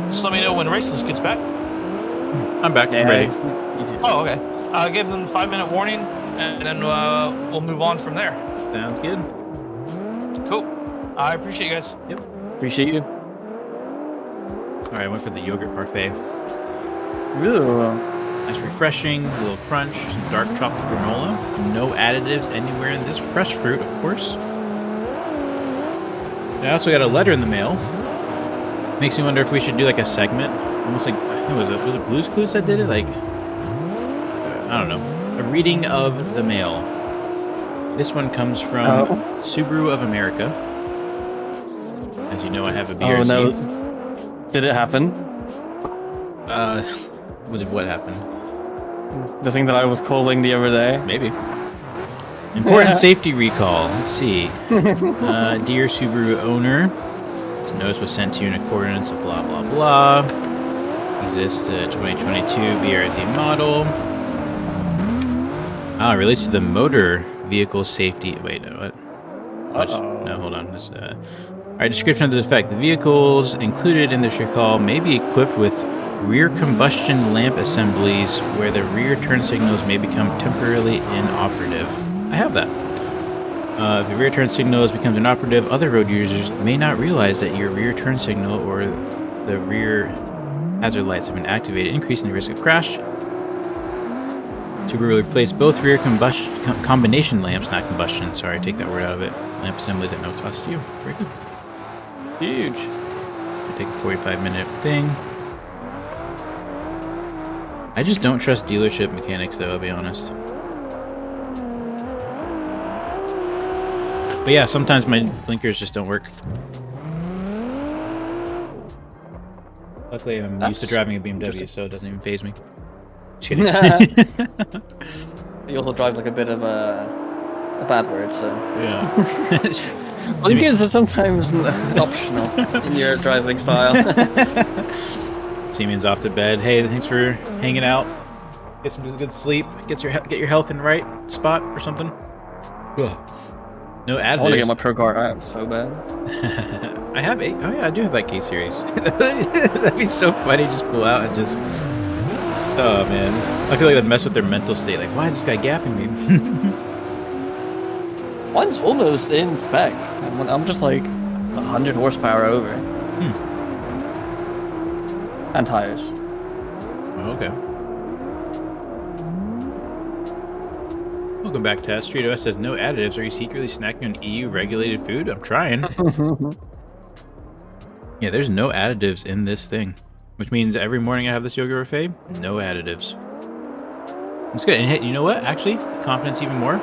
Just let me know when Raceless gets back. I'm back. I'm ready. Oh, okay. Give them 5-minute warning, and then we'll move on from there. Sounds good. Cool. I appreciate you guys. Yep. Appreciate you. All right, I went for the yogurt parfait. Ooh. Nice, refreshing, a little crunch, some dark chocolate granola. No additives anywhere in this. Fresh fruit, of course. I also got a letter in the mail. Makes me wonder if we should do like a segment, almost like, I think was it Blue's Clues that did it? Like, I don't know, a reading of the mail. This one comes from Subaru of America. As you know, I have a BRZ. Oh no! Did it happen? What happened? The thing that I was calling the other day. Maybe. Important safety recall. Let's see. Dear Subaru owner, this notice was sent to you in accordance with blah blah blah. Exists 2022 BRZ model. It relates to the motor vehicle safety. Wait, no, what? No, hold on. Alright, description of the defect. The vehicles included in this recall may be equipped with rear combustion lamp assemblies where the rear turn signals may become temporarily inoperative. I have that. If the rear turn signal becomes inoperative, other road users may not realize that your rear turn signal or the rear hazard lights have been activated, increasing the risk of crash. Subaru will replace both rear combination lamps, not combustion, sorry, take that word out of it, lamp assemblies at no cost to you. Very good. Huge. Take a 45-minute thing. I just don't trust dealership mechanics, though, I'll be honest. But yeah, sometimes my blinkers just don't work. Luckily, I'm used to driving a BMW, so it doesn't even faze me. Just kidding. You also drive like a bit of a bad word, so... Yeah. Blinkers are sometimes optional in your driving style. Siemens off to bed. Hey, thanks for hanging out. Get some good sleep. Get your health in the right spot or something. Ugh. No additives. I want to get my Pro car out so bad. I have 8. Oh yeah, I do have that K series. That'd be so funny. Just pull out and just Oh man, I feel like that mess with their mental state. Like, why is this guy gapping me? Mine's almost in spec. I'm just like 100 horsepower over. And tires. Oh, okay. Welcome back, Tess. Street OS says no additives. Are you secretly snacking on EU regulated food? I'm trying. Yeah, there's no additives in this thing, which means every morning I have this yogurt buffet, no additives. It's good. And hey, you know what? Actually, confidence even more.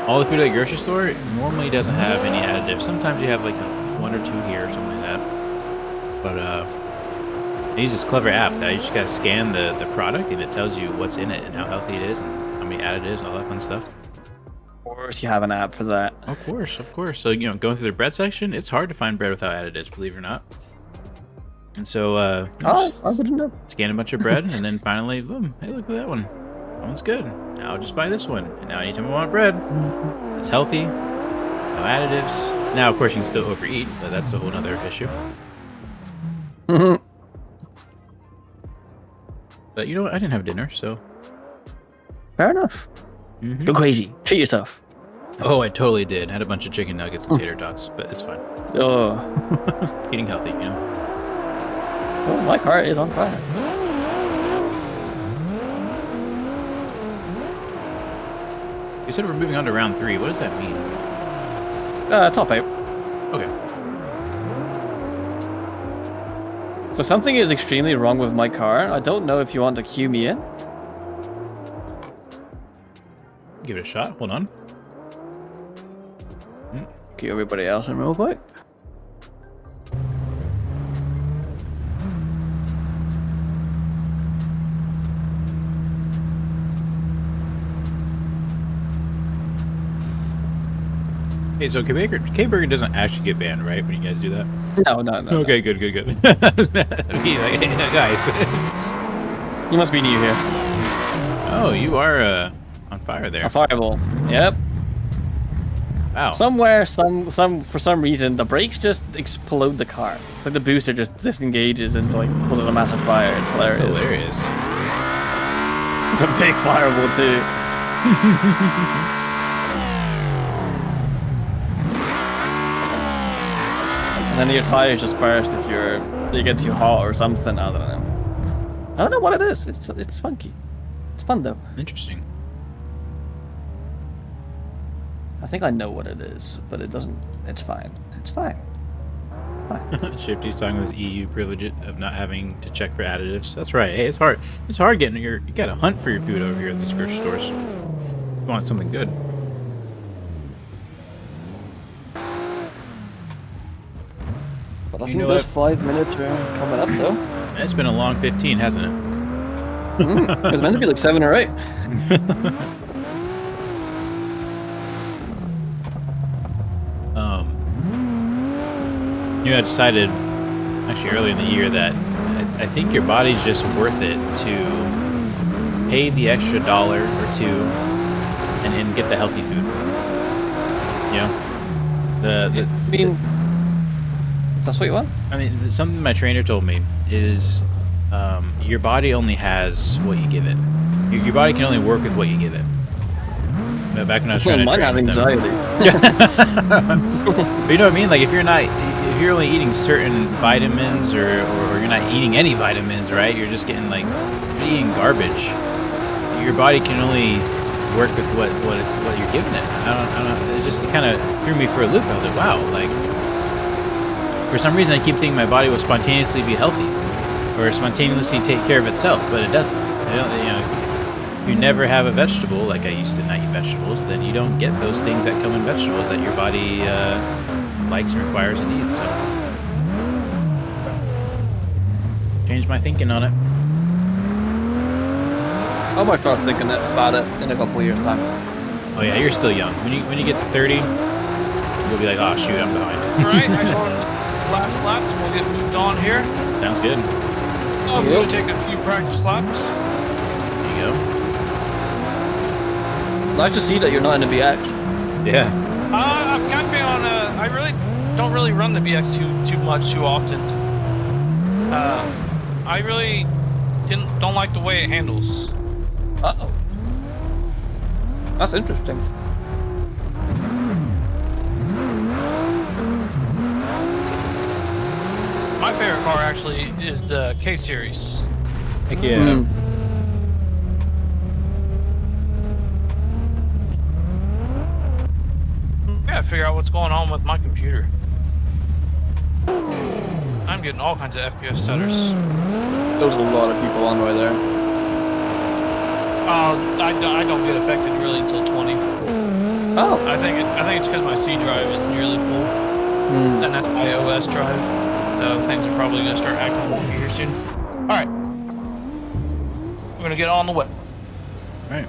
All the food at the grocery store normally doesn't have any additives. Sometimes you have like one or two here or something like that. But I use this clever app that you just gotta scan the product and it tells you what's in it and how healthy it is and how many additives, all that fun stuff. Of course, you have an app for that. Of course, of course. So, you know, going through the bread section, it's hard to find bread without additives, believe it or not. And so, I wouldn't know. Scan a bunch of bread, and then finally, boom, hey, look at that one. That one's good. Now I'll just buy this one. And now anytime I want bread, it's healthy, no additives. Now, of course, you can still overeat, but that's a whole other issue. But you know what? I didn't have dinner, so... Fair enough. Go crazy. Treat yourself. Oh, I totally did. Had a bunch of chicken nuggets and tater tots, but it's fine. Oh. Eating healthy, you know? Oh, my car is on fire. You said we're moving on to round 3. What does that mean? Top 8. Okay. So something is extremely wrong with my car. I don't know if you want to cue me in. Give it a shot. Hold on. Cue everybody else in real quick. Hey, so K-Burger doesn't actually get banned, right, when you guys do that? No. Okay, good. Guys. You must be new here. Oh, you are on fire there. A fireball. Yep. Wow. Somewhere, for some reason, the brakes just explode the car. It's like the booster just disengages and like causes a massive fire. It's hilarious. That's hilarious. It's a big fireball too. And then your tires just burst if you get too hot or something. I don't know. I don't know what it is. It's funky. It's fun though. Interesting. I think I know what it is, but it doesn't. It's fine. It's fine. Shifty's talking with his EU privilege of not having to check for additives. That's right. Hey, it's hard. It's hard getting you gotta hunt for your food over here at these grocery stores. You want something good. But I think those 5 minutes are coming up though. It's been a long 15, hasn't it? It was meant to be like 7 or 8. I decided actually earlier in the year that I think your body's just worth it to pay the extra $1 or $2 and get the healthy food. You know, I mean, if that's what you want. I mean, something my trainer told me is your body only has what you give it. Your body can only work with what you give it. Back when I was trying to mine have anxiety. But you know what I mean? Like if you're only eating certain vitamins or you're not eating any vitamins, right? You're just getting like you're eating garbage. Your body can only work with what you're giving it. I don't know. It kind of threw me for a loop. I was like, wow, like for some reason I keep thinking my body will spontaneously be healthy or spontaneously take care of itself, but it doesn't. If you never have a vegetable, like I used to not eat vegetables, then you don't get those things that come in vegetables that your body likes and requires and needs. So, changed my thinking on it. I might start thinking about it in a couple of years' time. Oh yeah, you're still young. When you get to 30, you'll be like, oh shoot, I'm behind. All right, I just want last laps. We'll get moved on here. Sounds good. I'm going to take a few practice laps. There you go. Nice to see that you're not in a BX. Yeah. I've got to be on I really don't really run the BX too much too often. I really don't like the way it handles. Uh-oh. That's interesting. My favorite car actually is the K series. Heck yeah. Gotta figure out what's going on with my computer. I'm getting all kinds of FPS stutters. There's a lot of people on right there. I don't get affected really until 20. Oh. I think it's because my C drive is nearly full, and that's my OS drive. So things are probably gonna start acting wonky here soon. All right, we're gonna get on the way. All right.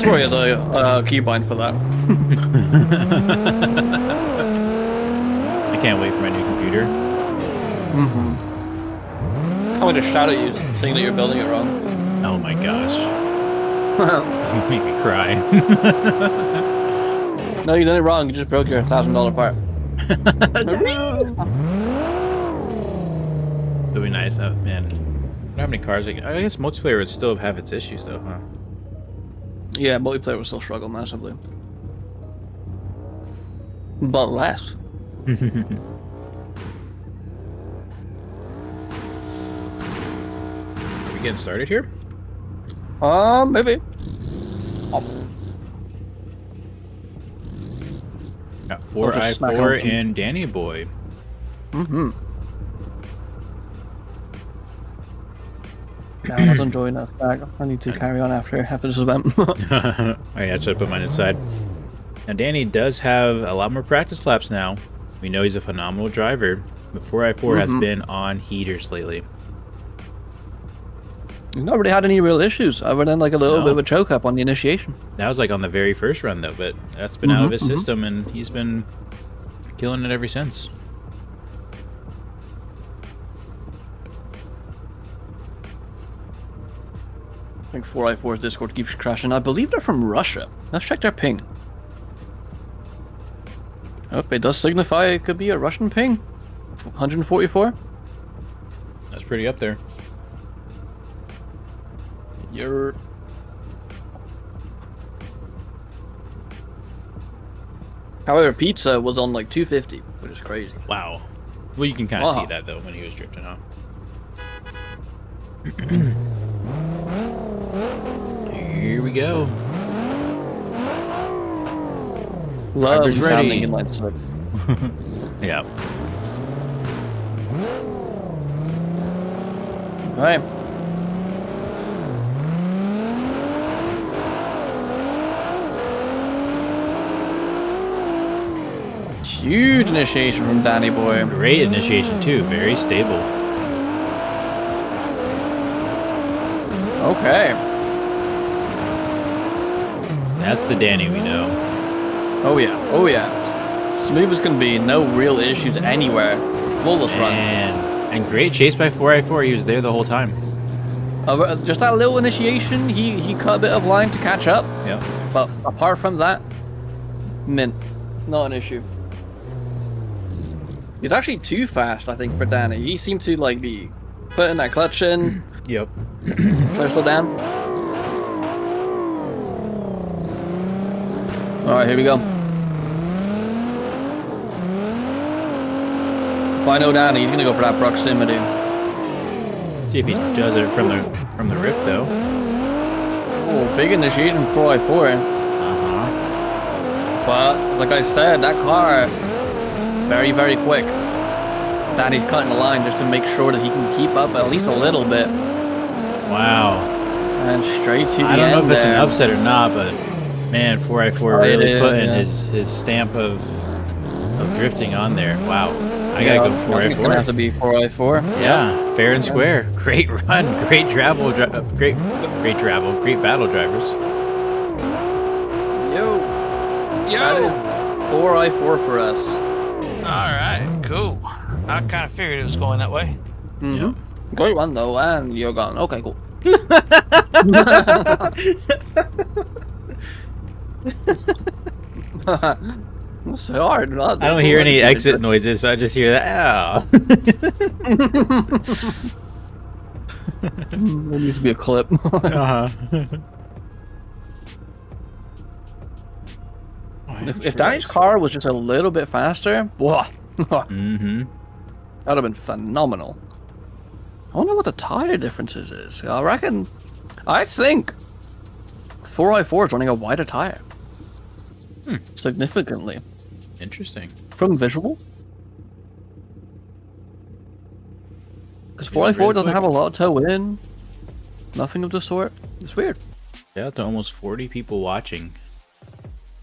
Sorry, as a keybind for that. I can't wait for my new computer. I'm gonna shout at you, saying that you're building it wrong. Oh my gosh. You make me cry. No, you did it wrong. You just broke your $1,000 part. It'll be nice, man. I don't know how many cars I guess multiplayer would still have its issues though, huh? Yeah, multiplayer will still struggle massively. But less. Are we getting started here? Maybe. Got 4i4 and Danny Boy. Yeah, I'm not enjoying that bag. I need to carry on after this event. Oh yeah, I should put mine inside. Now Danny does have a lot more practice laps now. We know he's a phenomenal driver, but 4i4 has been on heaters lately. He's not really had any real issues, other than like a little bit of a choke up on the initiation. That was like on the very first run though, but that's been out of his system and he's been killing it ever since. I think 4i4's Discord keeps crashing. I believe they're from Russia. Let's check their ping. Oh, it does signify it could be a Russian ping. 144. That's pretty up there. You're... However, pizza was on like 250, which is crazy. Wow. Well, you can kind of see that though when he was drifting, huh? Here we go. Love ready. In line slip. Yeah. All right. Huge initiation from Danny Boy. Great initiation too. Very stable. Okay. That's the Danny we know. Oh yeah. Oh yeah. Smooth as can be. No real issues anywhere. Flawless run. And great chase by 4i4. He was there the whole time. Just that little initiation, he cut a bit of line to catch up. Yeah. But apart from that, mint. Not an issue. He's actually too fast, I think, for Danny. He seemed to like be putting that clutch in. Yep. Try to slow down. Alright, here we go. If I know Danny, he's gonna go for that proximity. See if he does it from the rip though. Oh, big initiation 4i4. But like I said, that car very, very quick. Danny's cutting the line just to make sure that he can keep up at least a little bit. Wow. And straight to the end. I don't know if it's an there. upset or not, but man, 4i4 really putting his stamp of drifting on there. Wow. I gotta go 4i4. I think it's gonna have to be 4i4. Yeah, fair and square. Great run, great battle drivers. Yo. 4i4 for us. Alright, cool. I kind of figured it was going that way. Yep. Great one though, and you're gone. Okay, cool. It's hard. I don't hear any exit noises, so I just hear that. Ow. There needs to be a clip. If Danny's car was just a little bit faster, that'd have been phenomenal. I wonder what the tire differences is. I think 4i4 is running a wider tire. Significantly. Interesting. From visual. Because 4i4 doesn't have a lot of toe in. Nothing of the sort. It's weird. Yeah, to almost 40 people watching.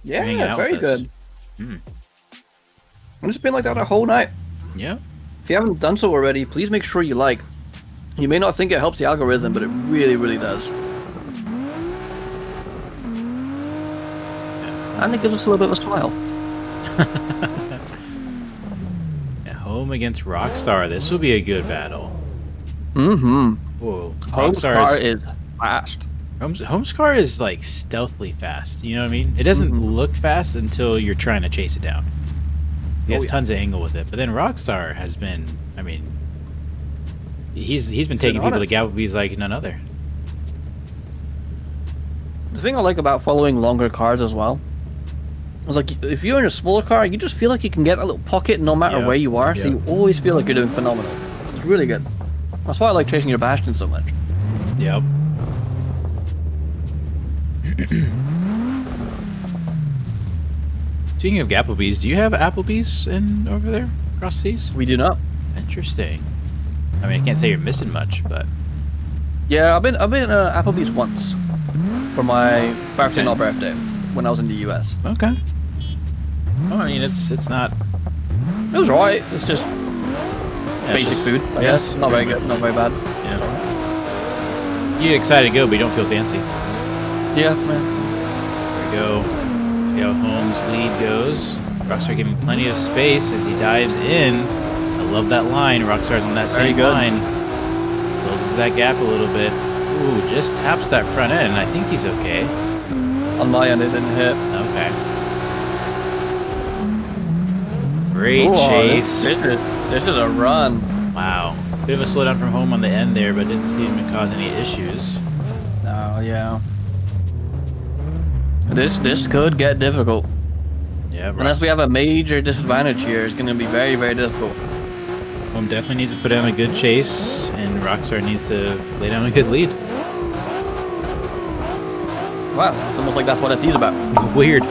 Yeah, very good. And it's been like that a whole night. Yeah. If you haven't done so already, please make sure you like. You may not think it helps the algorithm, but it really, really does. And it gives us a little bit of a smile. Yeah, home against Rockstar. This will be a good battle. Whoa. Home's car is fast. Home's car is like stealthily fast. You know what I mean? It doesn't look fast until you're trying to chase it down. He has tons of angle with it. But then Rockstar has been, I mean, he's been taking people to Galways like none other. The thing I like about following longer cars as well is like if you're in a smaller car, you just feel like you can get a little pocket no matter where you are. So you always feel like you're doing phenomenal. It's really good. That's why I like chasing your Bastion so much. Yep. Speaking of Applebee's, do you have Applebee's over there across seas? We do not. Interesting. I mean, I can't say you're missing much, but yeah, I've been Applebee's once for my birthday, not birthday, when I was in the US. Okay. Well, I mean, it's not. It was alright. It's just basic food, I guess. Not very good, not very bad. Yeah. You get excited to go, but you don't feel fancy. Yeah, man. There we go. See how Holmes' lead goes. Rockstar giving plenty of space as he dives in. I love that line. Rockstar's on that same line. Closes that gap a little bit. Ooh, just taps that front end. I think he's okay. On my end, it didn't hit. Okay. Great chase. This is a run. Wow. Bit of a slowdown from Home on the end there, but didn't seem to cause any issues. Oh, yeah. This could get difficult. Yeah. Unless we have a major disadvantage here, it's going to be very, very difficult. Home definitely needs to put down a good chase, and Rockstar needs to lay down a good lead. Wow, it's almost like that's what FT's about. Weird.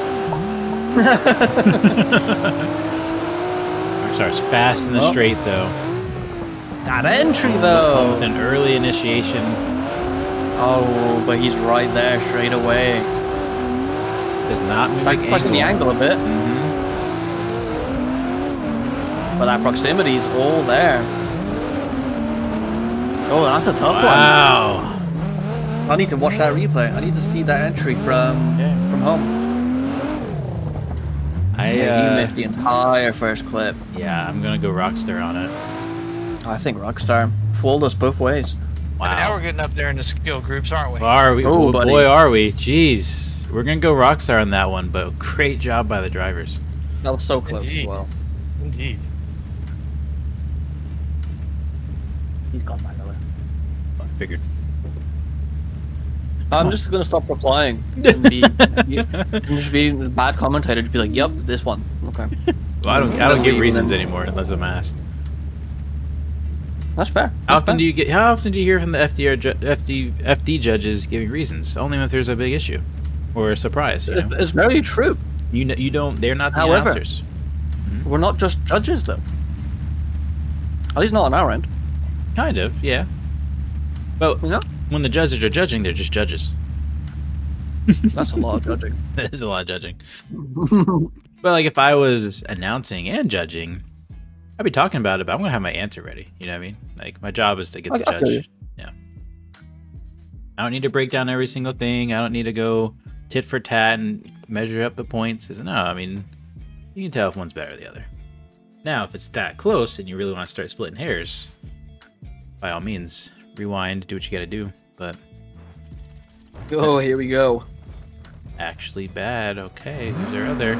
Rockstar's fast in the straight, though. That entry, though. With an early initiation. Oh, but he's right there straight away. Does not move sacrificing the angle a bit. But that proximity is all there. Oh, that's a tough one. Wow. I need to watch that replay. I need to see that entry from Home. He missed the entire first clip. Yeah, I'm gonna go Rockstar on it. I think Rockstar fooled us both ways. Wow. And now we're getting up there in the skill groups, aren't we? Are we? Oh, boy, are we? Jeez. We're going to go Rockstar on that one, but great job by the drivers. That was so close as well. Indeed. He's gone, by the way. I figured. I'm just going to stop replying. And just be a bad commentator. Just be like, yep, this one. Okay. Well, I don't give reasons anymore unless I'm asked. That's fair. How often do you hear from the FD judges giving reasons? Only if there's a big issue or a surprise. You know? It's very true. You don't. They're not the announcers. We're not just judges, though. At least not on our end. Kind of, yeah. But when the judges are judging, they're just judges. That's a lot of judging. That is a lot of judging. But like, if I was announcing and judging, I'd be talking about it, but I'm gonna have my answer ready. You know what I mean? Like, my job is to get the judge. Yeah. I don't need to break down every single thing. I don't need to go tit for tat and measure up the points. No, I mean, you can tell if one's better than the other. Now, if it's that close and you really want to start splitting hairs, by all means, rewind, do what you gotta do. But oh, here we go. Actually bad. Okay, who's our other?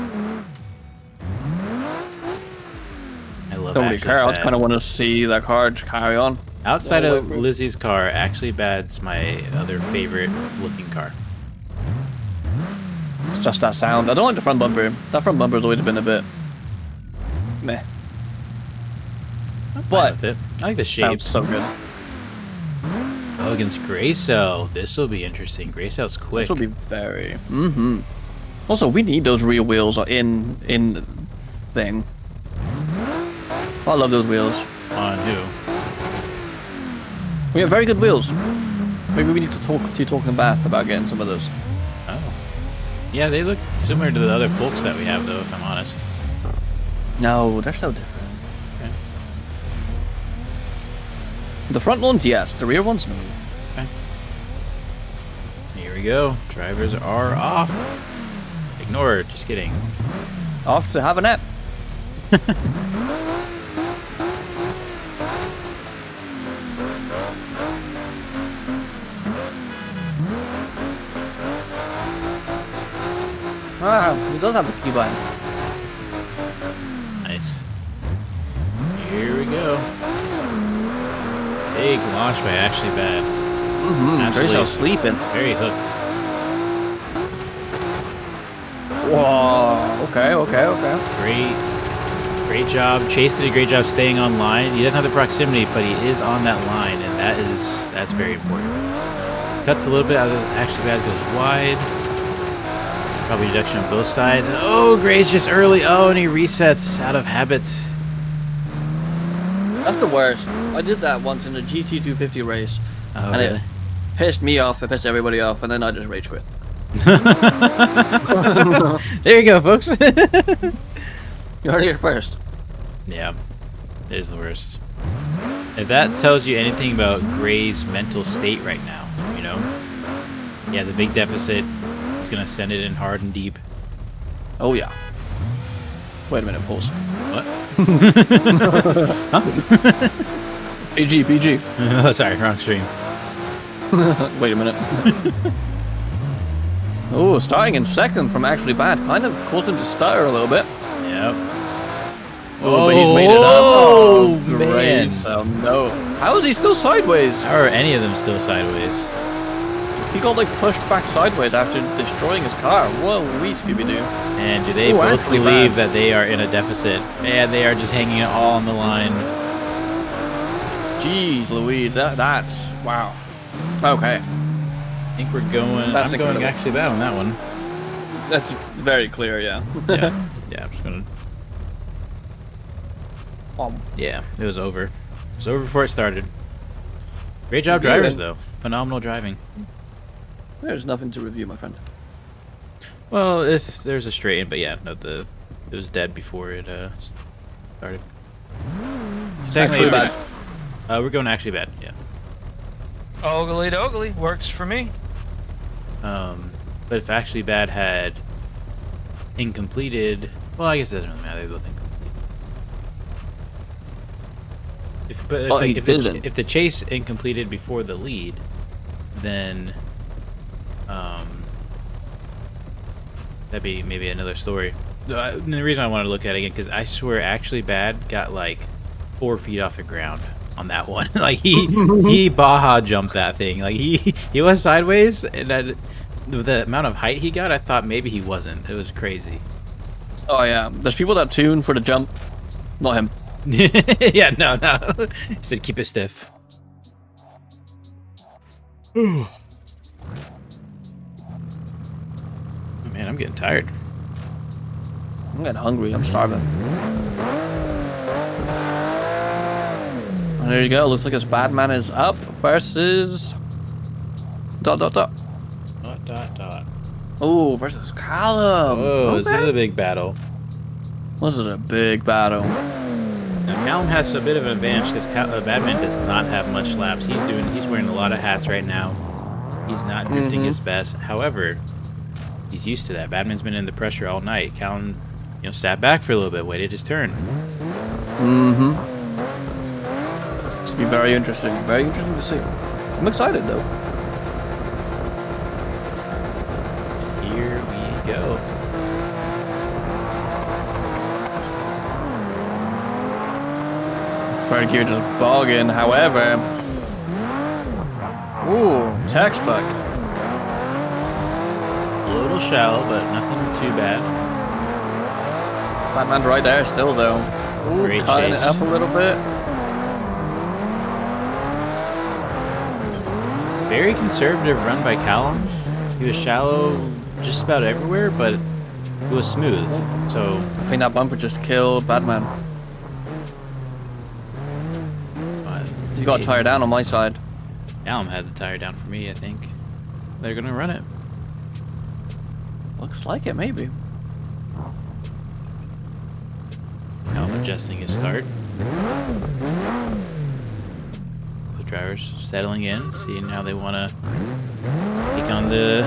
I love Don't really care. I just kind of want to see that card carry on. Outside of Lizzie's car, actually Bad's my other favorite looking car. It's just that sound. I don't like the front bumper. That front bumper's always been a bit meh. But I like the shape. Sounds so good. Oh, against Graycell. This will be interesting. Graycell's quick. This will be very. Also, we need those rear wheels in thing. I love those wheels. On who? We have very good wheels. Maybe we need to talk to Bath about getting some of those. Oh. Yeah, they look similar to the other Folks that we have, though, if I'm honest. No, they're so different. Okay. The front ones, yes. The rear ones, no. Okay. Here we go. Drivers are off. Ignore it. Just kidding. Off to have a nap. Ah, he does have a key button. Nice. Here we go. Big launch by Ashley Bad. Very sleeping. Very hooked. Whoa. Okay. Great job. Chase did a great job staying on line. He doesn't have the proximity, but he is on that line, and that's very important. Cuts a little bit out of Ashley Bad, goes wide. Probably reduction on both sides. And oh, Gray's just early. Oh, and he resets out of habit. That's the worst. I did that once in a GT250 race. Oh, and really? it pissed me off, it pissed everybody off, and then I just rage quit. There you go, folks. You heard it here first. Yeah, it is the worst. If that tells you anything about Gray's mental state right now, you know? He has a big deficit. He's going to send it in hard and deep. Oh, yeah. Wait a minute, pause. What? Huh? PG. Oh, sorry, wrong stream. Wait a minute. Oh, starting in second from Actually Bad. Kind of caused him to stutter a little bit. Yep. Oh, but he's made it up. Oh, great. Man. So, no. How is he still sideways? How are any of them still sideways? He got like pushed back sideways after destroying his car. Whoa, we Scooby-Doo. And do they both believe that they are in a deficit? And they are just hanging it all on the line. Jeez Louise, that's... Wow. Okay. I think we're going... That's I'm going Actually Bad on that one. That's very clear, yeah. Yeah, I'm just going to... Yeah, it was over. It was over before it started. Great job drivers, though. Phenomenal driving. There's nothing to review, my friend. Well, if there's a straight, but yeah, no, it was dead before it started. Actually Bad. We're going Actually Bad, yeah. Ogly doggly works for me. But if Actually Bad had incompleted, well, I guess it doesn't really matter. They both incomplete. If the chase incompleted before the lead, then that'd be maybe another story. The reason I wanted to look at it again, because I swear Actually Bad got like 4 feet off the ground on that one. Like he Baja jumped that thing. Like he was sideways, and the amount of height he got, I thought maybe he wasn't. It was crazy. Oh yeah, there's people that tune for the jump, not him. Yeah, no. He said keep it stiff. Oh man, I'm getting tired. I'm getting hungry. I'm starving. There you go. Looks like his Batman is up versus... ... Oh, versus Callum. Oh, okay. This is a big battle. This is a big battle. Now, Callum has a bit of an advantage because Batman does not have much laps. He's wearing a lot of hats right now. He's not drifting his best. However, he's used to that. Batman's been in the pressure all night. Callum, sat back for a little bit, waited his turn. It's gonna be very interesting. Very interesting to see. I'm excited though. Here we go. Third gear just bogging, however, Ooh, textbook. A little shallow, but nothing too bad. Batman's right there still, though. Ooh, Great cutting it chase. up a little bit. Very conservative run by Callum. He was shallow just about everywhere, but it was smooth. So I think that bumper just killed Batman. He got tired down on my side. Callum had the tire down for me, I think. They're gonna run it. Looks like it, maybe. Callum adjusting his start. The drivers settling in, seeing how they want to take on the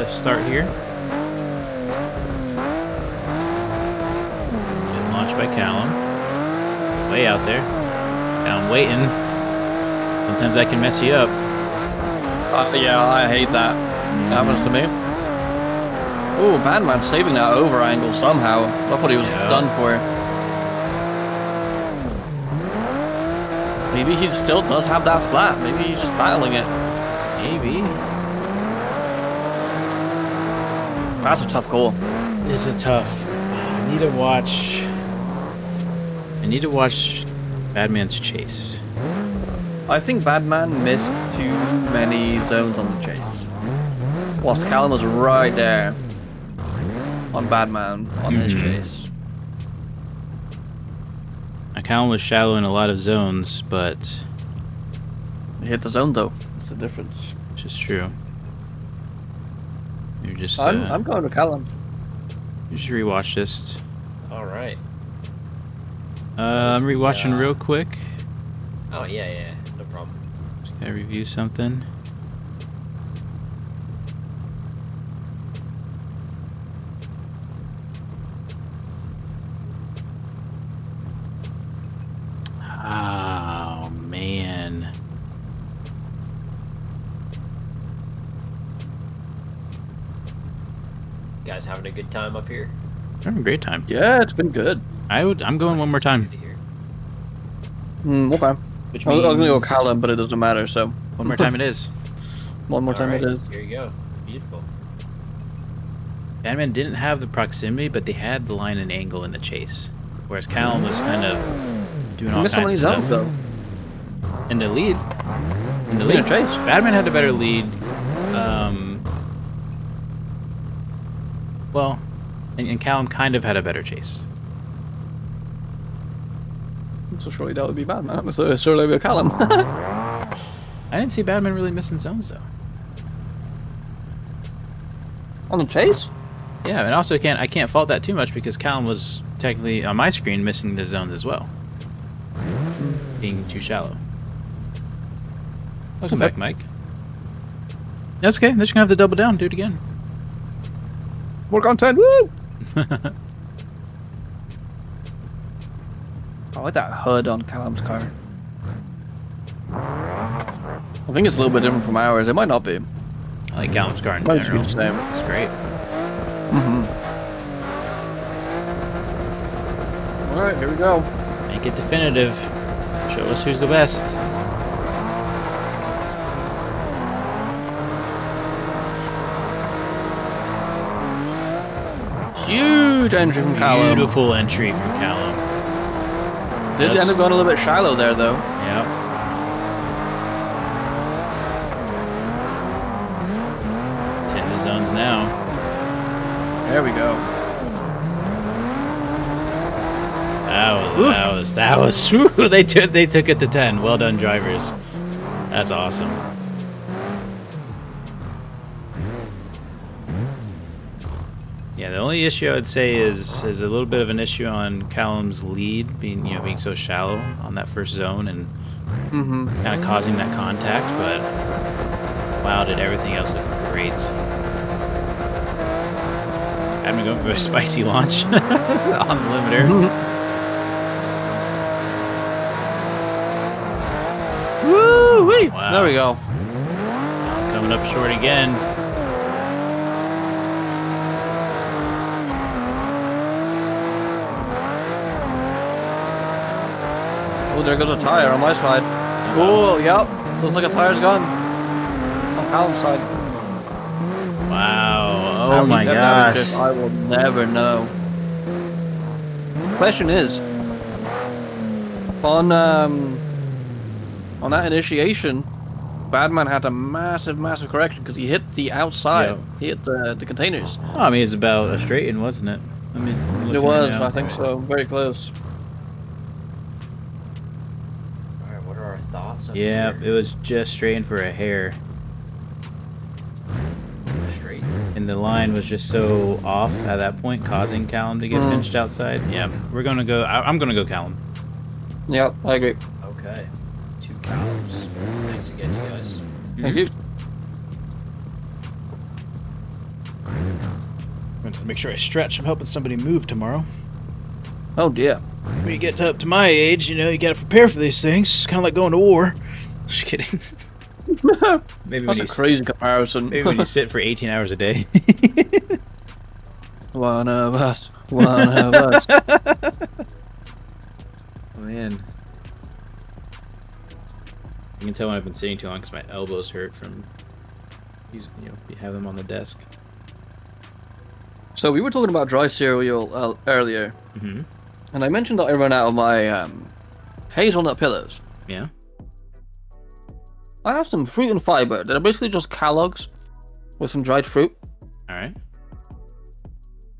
start here. Good launch by Callum. Way out there. Callum waiting. Sometimes that can mess you up. Yeah, I hate that. It happens to me. Ooh, Batman saving that over angle somehow. That's what he was done for. Maybe he still does have that flat. Maybe he's just battling it. Maybe. That's a tough call. It's a tough. I need to watch Batman's chase. I think Batman missed too many zones on the chase. Whilst Callum was right there on Batman on his chase. Now, Callum was shallow in a lot of zones, but He hit the zone though. That's the difference. which is true. You just I'm going to Callum. you just rewatch this. All right. I'm rewatching real quick. Oh yeah, no problem. Just gotta review something. Oh man. Guys having a good time up here? Having a great time. Yeah, it's been good. I'm going one more time. Good to hear. Okay. Which I'm gonna go means Callum, but it doesn't matter. So one more time it is. one more time All right, it is. Here you go. Beautiful. Batman didn't have the proximity, but they had the line and angle in the chase. Whereas Callum was kind of doing all Missed so many kinds of zones stuff. though. In the lead. In the Yeah, lead. chase. Batman had a better lead. Well, and Callum kind of had a better chase. So surely that would be Batman. So surely it would be Callum. I didn't see Batman really missing zones though. On the chase? Yeah, and also I can't fault that too much because Callum was technically on my screen missing the zones as well, being too shallow. Welcome back, Mike. That's okay. They're just gonna have to double down, do it again. More content, woo! I like that hood on Callum's car. I think it's a little bit different from ours. It might not be. I like Callum's car in Might just be general. the same. It's great. Alright, here we go. Make it definitive. Show us who's the best. Huge entry from Callum. Beautiful entry from Callum. Did end up going a little bit shallow there, though. Yep. It's hitting the zones now. There we go. That was whew, they took it to 10. Well done, drivers. That's awesome. Yeah, the only issue I would say is a little bit of an issue on Callum's lead being so shallow on that first zone and kind of causing that contact, but wow, did everything else look great. I'm gonna go for a spicy launch on the limiter. Woo-wee! Wow. There we go. Coming up short again. Oh, there goes a tire on my side. Oh, yep. looks like a tire's gone. On Callum's side. Wow. Oh How my he got that gosh. drift, I will never know. Question is, on that initiation, Badman had a massive correction because he hit the outside. Yeah. He hit the containers. Oh, I mean, it's about a straight in, wasn't it? I mean, I'm It looking was, right now. I think so. Very close. Alright, what are our thoughts on Yeah, here? it was just straight in for a hair. Straight. And the line was just so off at that point, causing Callum to get pinched outside. Yeah, we're gonna go. I'm gonna go Callum. Yeah, I agree. Okay. 2 cows. Thanks again, you guys. Thank you. I'm gonna make sure I stretch. I'm helping somebody move tomorrow. Oh dear. When you get up to my age, you know, you gotta prepare for these things. It's kind of like going to war. Just kidding. Maybe That's when a you crazy comparison. maybe when you sit for 18 hours a day. One of us. One of us. Man. You can tell when I've been sitting too long because my elbows hurt from, you know, you have them on the desk. So we were talking about dry cereal earlier, Mm-hmm. and I mentioned that I ran out of my hazelnut pillows. Yeah. I have some fruit and fiber that are basically just Kellogg's with some dried fruit. All right.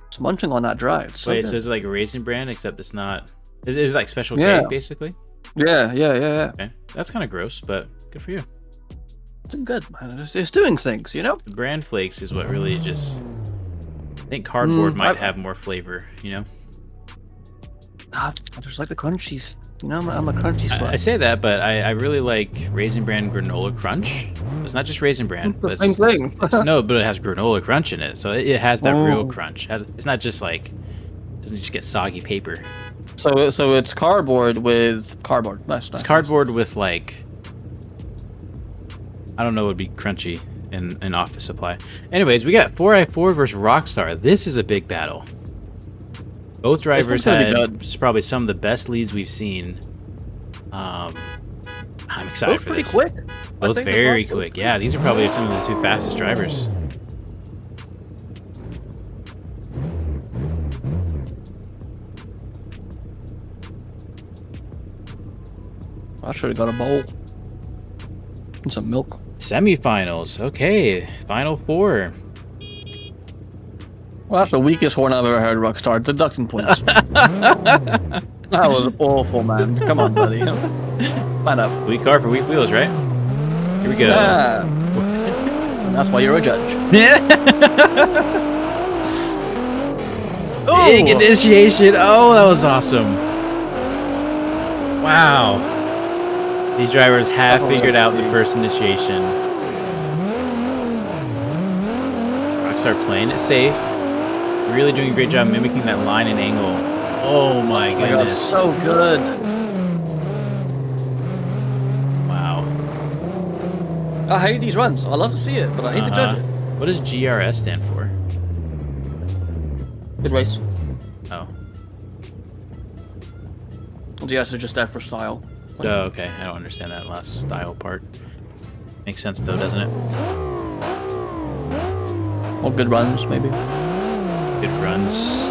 Just munching on that dry. It's so Wait, good. so it's like a Raisin Bran, except it's not. Is it like special Yeah. cake, basically? Yeah. Okay. That's kind of gross, but good for you. It's good, man. It's doing things, you know? The bran flakes is what really just. I think cardboard might I- have more flavor, you know? I just like the crunchies. You know, I'm a crunchy I slut. say that, but I really like Raisin Bran granola crunch. It's not just Raisin Bran, The but same thing. no, but it has granola crunch in it, so it has that real Oh. crunch. It's not just like doesn't just get soggy paper. So it's cardboard with cardboard. Nice. It's cardboard with like I don't know what would be crunchy in office supply. Anyways, we got 4i4 versus Rockstar. This is a big battle. Both drivers gonna be had good. probably some of the best leads we've seen. I'm excited Both for pretty this. quick. I Both think as very well. quick. Yeah, these are probably some of the 2 fastest drivers. I should have got a bowl and some milk. Semifinals. Okay, final 4. Well, that's the weakest horn I've ever heard, Rockstar. Deducting points. That was awful, man. Come on, buddy. Man up. Weak car for weak wheels, right? Here we go. Yeah. And that's why you're a judge. Big initiation. Oh, that was awesome. Wow. These drivers have figured out the first initiation. Rockstar playing it safe. Really doing a great job mimicking that line and angle. Oh my Oh my God, goodness. so good. Wow. I hate these runs. I love to see it, but I hate to judge it. What does GRS stand for? Good race. Oh. GS is just there for style. Oh, okay. I don't understand that last style part. Makes sense though, doesn't it? Or good runs, maybe. Good runs.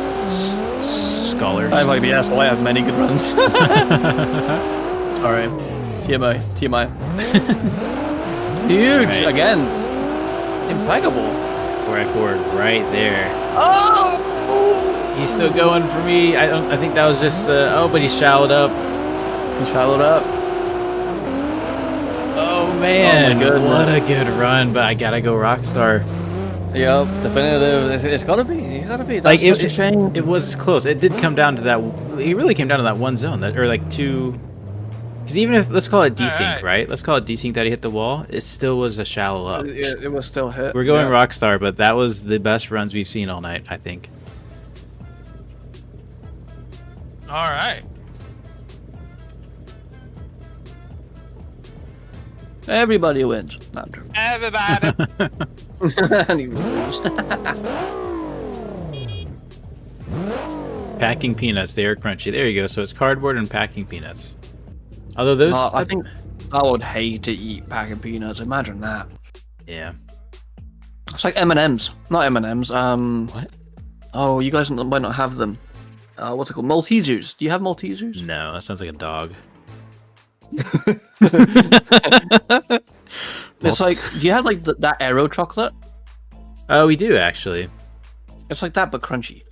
Scholars. I might be asked why I have many good runs. Sorry. TMI. Huge Right. again. Impeccable. 4i4 right there. Oh! He's still going for me. I think that was just oh, but he shallowed up. He shallowed up. Oh man, goodness. what a good run! But I gotta go Rockstar. Yep, definitive. It's gotta be. It's gotta be. That's Like such a shame. it was close. It did come down to that. It really came down to that one zone, or like 2. Because even if let's call it desync, right? Let's call it desync that he hit the wall. It still was a shallow up. It was still hit. We're going yeah. Rockstar, but that was the best runs we've seen all night, I think. All right. Everybody wins. Not true. Everybody. And he loses. Packing peanuts, they are crunchy. There you go. So it's cardboard and packing peanuts. Although those, I think I would hate to eat packing peanuts. Imagine that. Yeah. It's like M&Ms, not M&Ms. What? Oh, you guys might not have them. What's it called? Maltesers. Do you have Maltesers? No, that sounds like a dog. It's like, do you have like that Aero chocolate? Oh, we do actually. It's like that, but crunchy.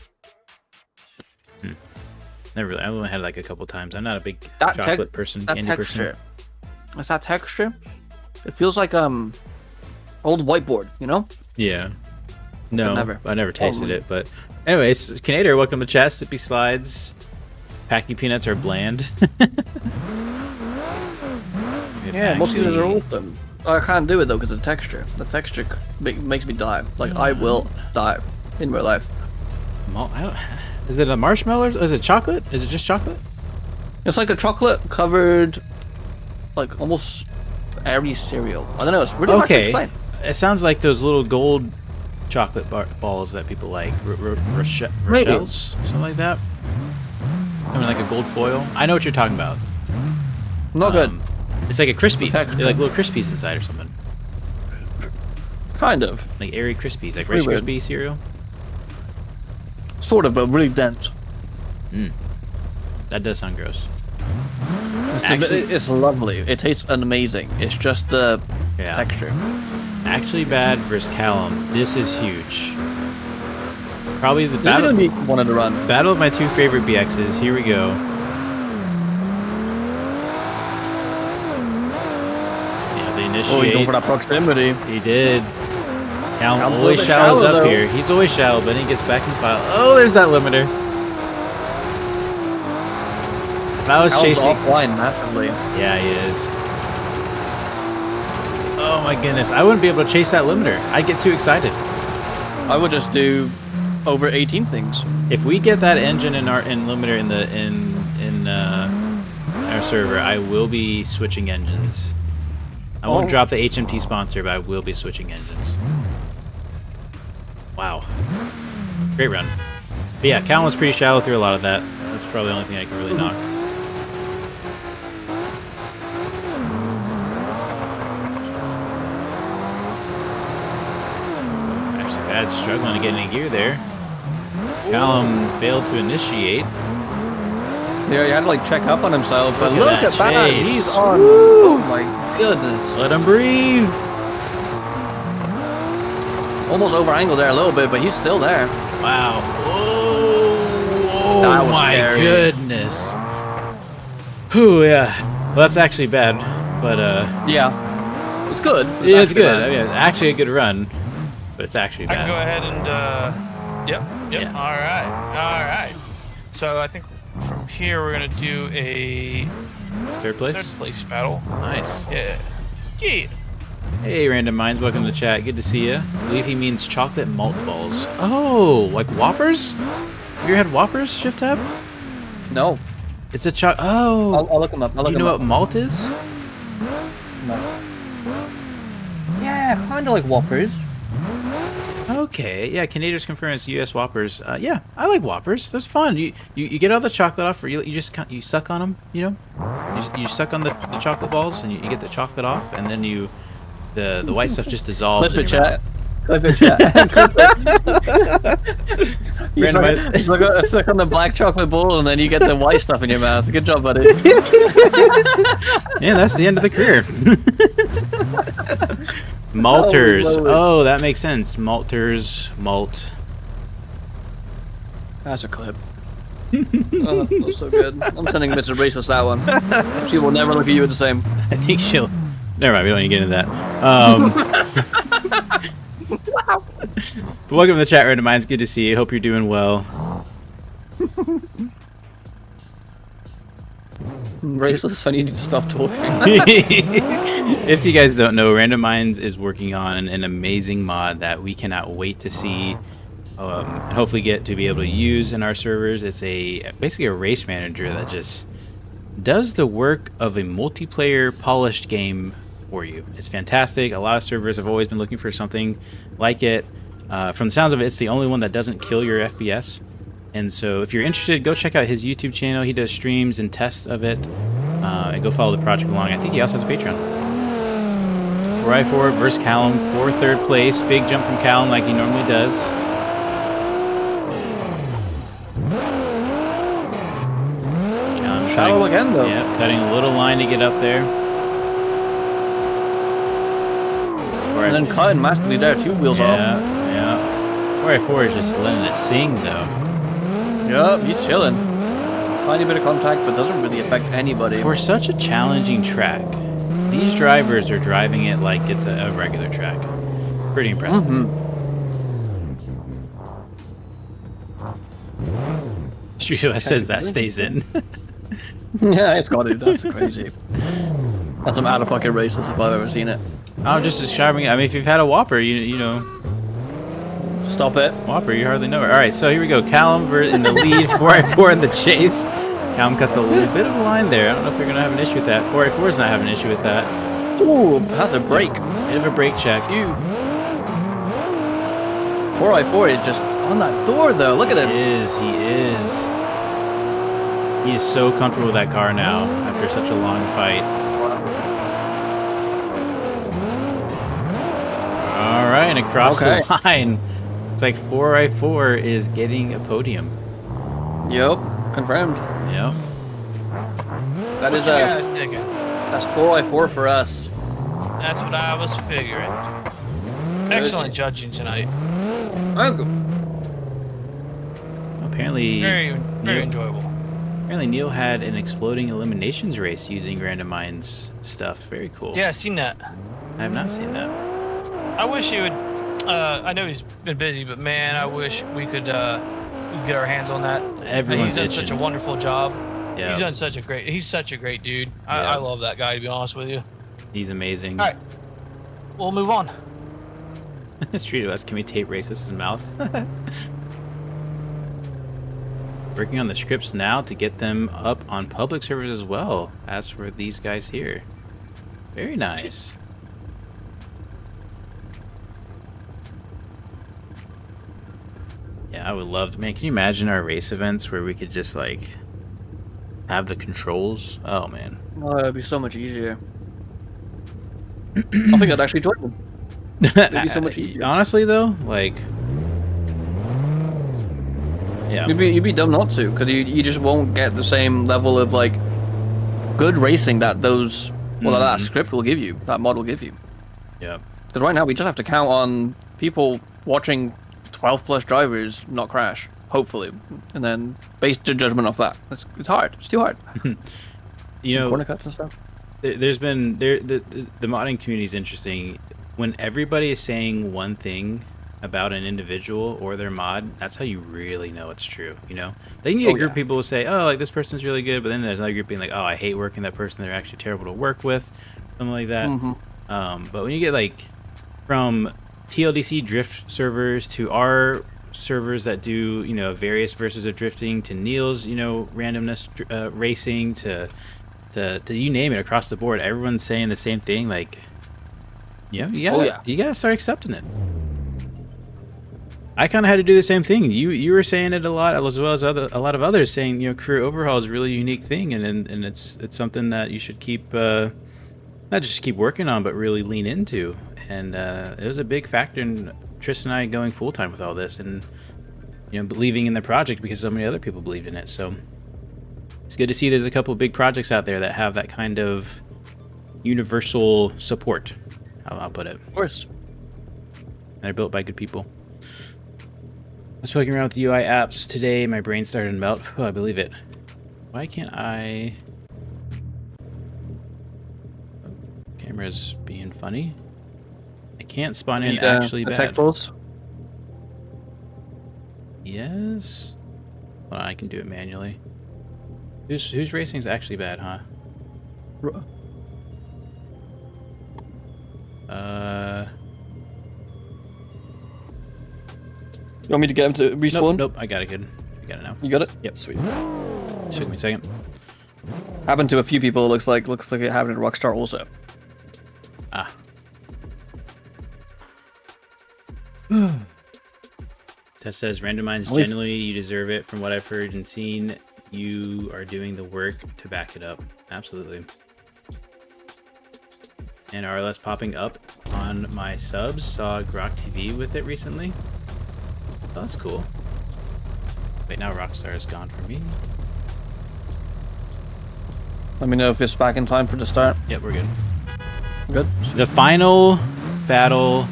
Never really. I've only had it like a couple times. I'm not a big That chocolate person, that candy texture. person. It's that texture. It feels like old whiteboard, you know? Yeah. No, never. I never tasted it. But anyways, Canadian, welcome to chat. Sippy slides. Packy peanuts are bland. Yeah, Maltesers are awesome. I can't do it though because of the texture. The texture makes me die. Like I will die in real life. Is it a marshmallow? Is it chocolate? Is it just chocolate? It's like a chocolate covered, like almost airy cereal. I don't know. It's really hard to explain. It sounds like those little gold chocolate balls that people like, Rochelle's, something like that. I mean, like a gold foil. I know what you're talking about. Not good. It's like a crispy. They're like little Krispies inside or something. Kind of. Like airy Krispies, like Rice Krispie cereal. Sort of, but really dense. That does sound gross. Actually, it's lovely. It tastes amazing. It's just the texture. Actually, bad versus Callum. This is huge. Probably the battle of my two favorite BXs. Here we go. Yeah, they initiate. Oh, he's going for that proximity. He did. Callum always shallows up here. He's always shallow, but then he gets back in the pile. Oh, there's that limiter. If I was chasing offline massively. Yeah, he is. Oh my goodness, I wouldn't be able to chase that limiter. I'd get too excited. I would just do over 18 things. If we get that engine in limiter in our server, I will be switching engines. I won't drop the HMT sponsor, but I will be switching engines. Wow. Great run. But yeah, Callum was pretty shallow through a lot of that. That's probably the only thing I can really knock. Actually, bad struggling to get any gear there. Callum failed to initiate. Yeah, he had to like check up on himself, but look at that. He's on. Woo! Oh my goodness. Let him breathe. Almost over angled there a little bit, but he's still there. Wow. Oh my goodness. Whew, yeah. Well, that's actually bad, but yeah. It's good. Yeah, it's good. I mean, actually a good run, but it's actually bad. I can go ahead and yep. Yeah. All right. So I think from here we're gonna do a third place battle. Nice. Yeah. Hey, Random Minds, welcome to the chat. Good to see you. I believe he means chocolate malt balls. Oh, like Whoppers? Have you ever had Whoppers, Shift Tab? No. It's a Oh. I'll look them up. Do you know what malt is? No. Yeah, kind of like Whoppers. Okay, yeah, Canadians confirms US Whoppers. Yeah, I like Whoppers. That's fun. You get all the chocolate off, or you suck on them. You know, you suck on the chocolate balls, and you get the chocolate off, and then the white stuff just dissolves. Clip it, chat. Clip it, chat. You suck on the black chocolate ball, and then you get the white stuff in your mouth. Good job, buddy. Yeah, that's the end of the career. Malters. Oh, that makes sense. Malters, malt. That's a clip. Oh, that's so good. I'm sending Mr. Raceless that one. She will never look at you the same. I think she'll. Never mind. We don't need to get into that. Wow. But welcome to the chat, Random Minds. Good to see you. Hope you're doing well. Raceless, I need you to stop talking. If you guys don't know, Random Minds is working on an amazing mod that we cannot wait to see and hopefully get to be able to use in our servers. It's basically a race manager that just does the work of a multiplayer polished game for you. It's fantastic. A lot of servers have always been looking for something like it. From the sounds of it, it's the only one that doesn't kill your FPS. And so if you're interested, go check out his YouTube channel. He does streams and tests of it. and go follow the project along. I think he also has a Patreon. 4x4 versus Callum for third place. Big jump from Callum like he normally does. Callum Shallow again, though. Yeah, cutting a little line to get up there. And then cutting massively there, 2 wheels off. Yeah. 4x4 is just letting it sing, though. Yep, he's chilling. Tiny bit of contact, but doesn't really affect anybody. For such a challenging track, these drivers are driving it like it's a regular track. Pretty impressive. Street says that stays in. Yeah, it's got it. That's crazy. That's some out-of-pocket raceless if I've ever seen it. I'm just describing it. I mean, if you've had a Whopper, you know. Stop it. Whopper, you hardly know it. All right, so here we go. Callum in the lead, 4x4 in the chase. Callum cuts a little bit of a line there. I don't know if they're going to have an issue with that. 4x4 is not having an issue with that. Ooh, that's a break. Bit of a brake check. 4x4 is just on that door, though. Look at him. He is. He is so comfortable with that car now after such a long fight. All right, and across the line. It's like 4x4 is getting a podium. Yep, confirmed. Yep. That's 4x4 for us. That's what I was figuring. Excellent judging tonight. Apparently, Very enjoyable. Apparently, Neil had an exploding eliminations race using Random Minds stuff. Very cool. Yeah, I've seen that. I have not seen that. I wish he would. I know he's been busy, but man, I wish we could get our hands on that. Everyone's He's done itching. such a wonderful job. Yeah. He's such a great dude. I love that guy, to be honest with you. He's amazing. All right, we'll move on. Street of Us, can we tape Racist's mouth? Working on the scripts now to get them up on public servers as well, as for these guys here. Very nice. Yeah, I would love to. Man, can you imagine our race events where we could just like have the controls? Oh man. Oh, it'd be so much easier. I think I'd actually join them. It'd be so much easier. Honestly though, like, yeah, you'd be dumb not to, because you just won't get the same level of like good racing that those that script will give you, that mod will give you. Yeah. Because right now we just have to count on people watching 12+ drivers not crash, hopefully, and then base their judgment off that. It's hard. It's too hard. You know, corner cuts and stuff. There's been the modding community is interesting. When everybody is saying one thing about an individual or their mod, that's how you really know it's true. You know, then you get a group of people who say, "Oh, like this person's really good," but then there's another group being like, "Oh, I hate working with that person. They're actually terrible to work with," something like that. But when you get like from TLDC drift servers to our servers that do, you know, various versions of drifting, to Neil's, you know, randomness racing, to you name it, across the board, everyone's saying the same thing. Like, you know, you gotta start accepting it. I kind of had to do the same thing. You were saying it a lot, as well as a lot of others saying, you know, career overhaul is a really unique thing, and it's something that you should keep not just keep working on, but really lean into. And it was a big factor in Tristan and I going full time with all this, and you know, believing in the project because so many other people believed in it. So it's good to see there's a couple of big projects out there that have that kind of universal support. I'll put it. Of course. And they're built by good people. I was poking around with the UI apps today. My brain started to melt. Oh, I believe it. Why can't I? Camera's being funny. I can't spawn in actually bad. Attack pulse? Yes. Well, I can do it manually. Who's racing is actually bad, huh? You want me to get him to respawn? Nope, I got it good. I got it now. You got it? Yep, sweet. Took me a second. Happened to a few people, it looks like it happened to Rockstar also. Ah. Tess says, randomized generally, you deserve it from what I've heard and seen. you are doing the work to back it up. Absolutely. And RLS popping up on my subs. Saw Grok TV with it recently. Oh, that's cool. Wait, now Rockstar is gone for me. Let me know if it's back in time for the start. Yep, we're good. Good. The final battle.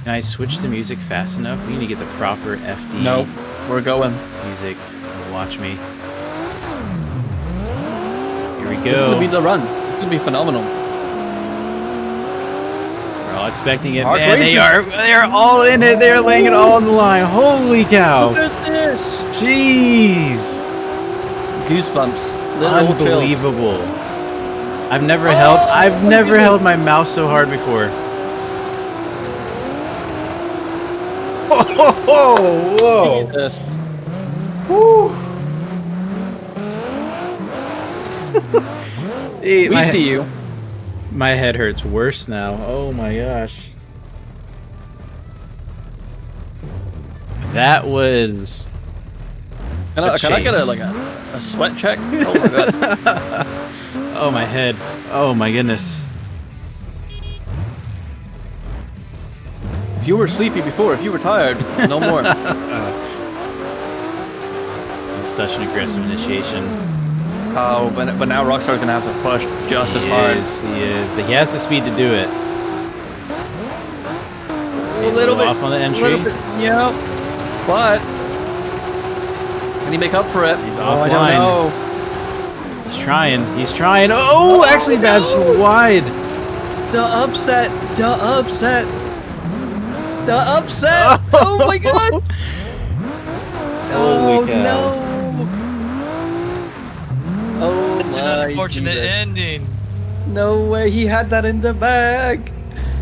Can I switch the music fast enough? We need to get the proper FD. Nope. We're going. Music. Watch me. Here we This is go. gonna be the run. This is gonna be phenomenal. We're all expecting it. Arch Man, racing. they are all in it. They're laying it all on the line. Holy cow. Look at this. Jeez. Goosebumps. Little chills. Unbelievable. I've never held my mouse so hard before. Oh, whoa. Jesus. Hey, We see you. My head hurts worse now. Oh my gosh. That was Can I get a sweat check? Oh my god. oh my head. Oh my goodness. If you were sleepy before, if you were tired, no more. It's such an aggressive initiation. Oh, but now Rockstar's gonna have to push just as hard. He is. He has the speed to do it. A little bit off on the entry. Yeah. But can he make up for it? He's I offline. don't know. He's trying. He's trying. Oh, actually, that's wide. The upset. The upset. The upset. Oh my god. Holy Oh cow. no. Oh It's my an unfortunate Jesus. ending. No way. He had that in the bag.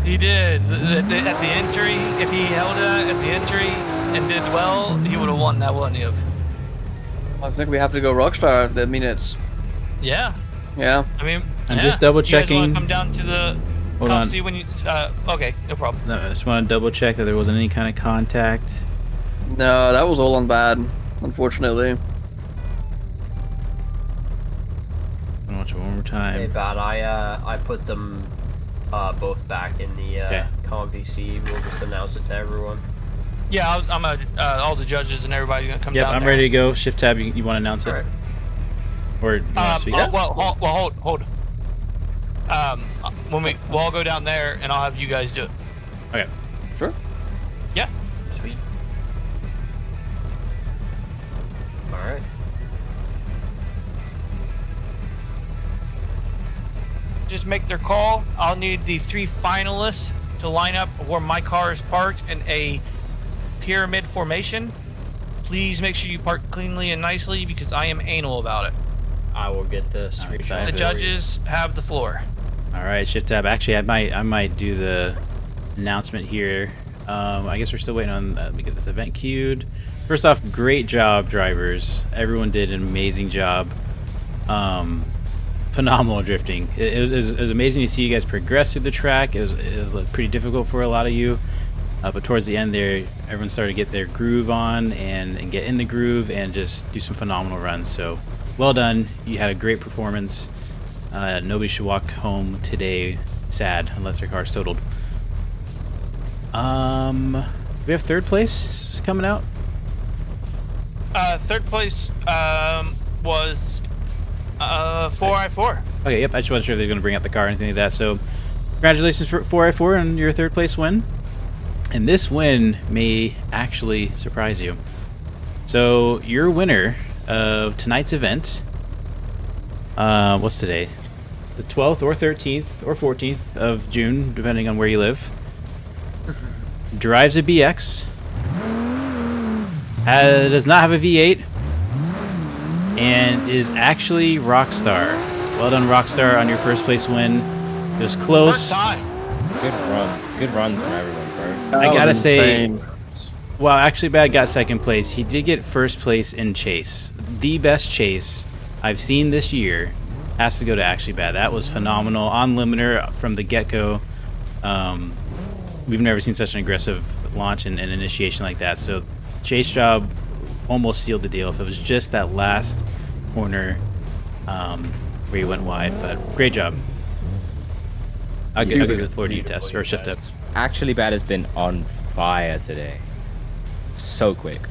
He did. At the entry, if he held it at the entry and did well, he would have won that, wouldn't he have? I think we have to go Rockstar at the minutes. Yeah. Yeah. I mean, I'm just double You guys checking. want to come down to the Hold on. see when you? Okay, no problem. No, I just want to double check that there wasn't any kind of contact. No, that was all on bad, unfortunately. I'm gonna watch it one more time. Hey, bad. I put them both back in the Okay. Con VC. We'll just announce it to everyone. Yeah, I'm all the judges and everybody's gonna come Yep, down. I'm there. ready to go. Shift tab. You want to announce it? All right. Or you want to speak? Hold. We'll all go down there and I'll have you guys do it. Okay. Sure. Yeah. Sweet. All right. Just make their call. I'll need the 3 finalists to line up where my car is parked in a pyramid formation. Please make sure you park cleanly and nicely because I am anal about it. I will get the I'm screenshot. excited. The This- judges have the floor. All right, shift tab. Actually, I might do the announcement here. I guess we're still waiting on. Let me get this event queued. First off, great job, drivers. Everyone did an amazing job. Phenomenal drifting. It was amazing to see you guys progress through the track. It was pretty difficult for a lot of you, but towards the end there, everyone started to get their groove on and get in the groove and just do some phenomenal runs. So, well done. You had a great performance. Nobody should walk home today sad unless their car's totaled. We have third place coming out. Third place was 4i4. Okay, yep. I just wasn't sure if they were going to bring out the car or anything like that. So, congratulations for 4i4 on your third place win. And this win may actually surprise you. So, your winner of tonight's event, what's today? The 12th or 13th or 14th of June, depending on where you live. Drives a BX. Does not have a V8. And is actually Rockstar. Well done, Rockstar, on your first place win. It was close. First time. Good runs. Good runs from everyone, bro. I gotta say, insane. well, actually, Bad got second place. He did get first place in chase. The best chase I've seen this year has to go to Actually Bad. That was phenomenal. On limiter from the get-go. We've never seen such an aggressive launch and initiation like that. So chase job almost sealed the deal. If it was just that last corner where you went wide, but great job. I'll give the floor to you, Tess, or Shift Up. Actually, Bad has been on fire today. So quick.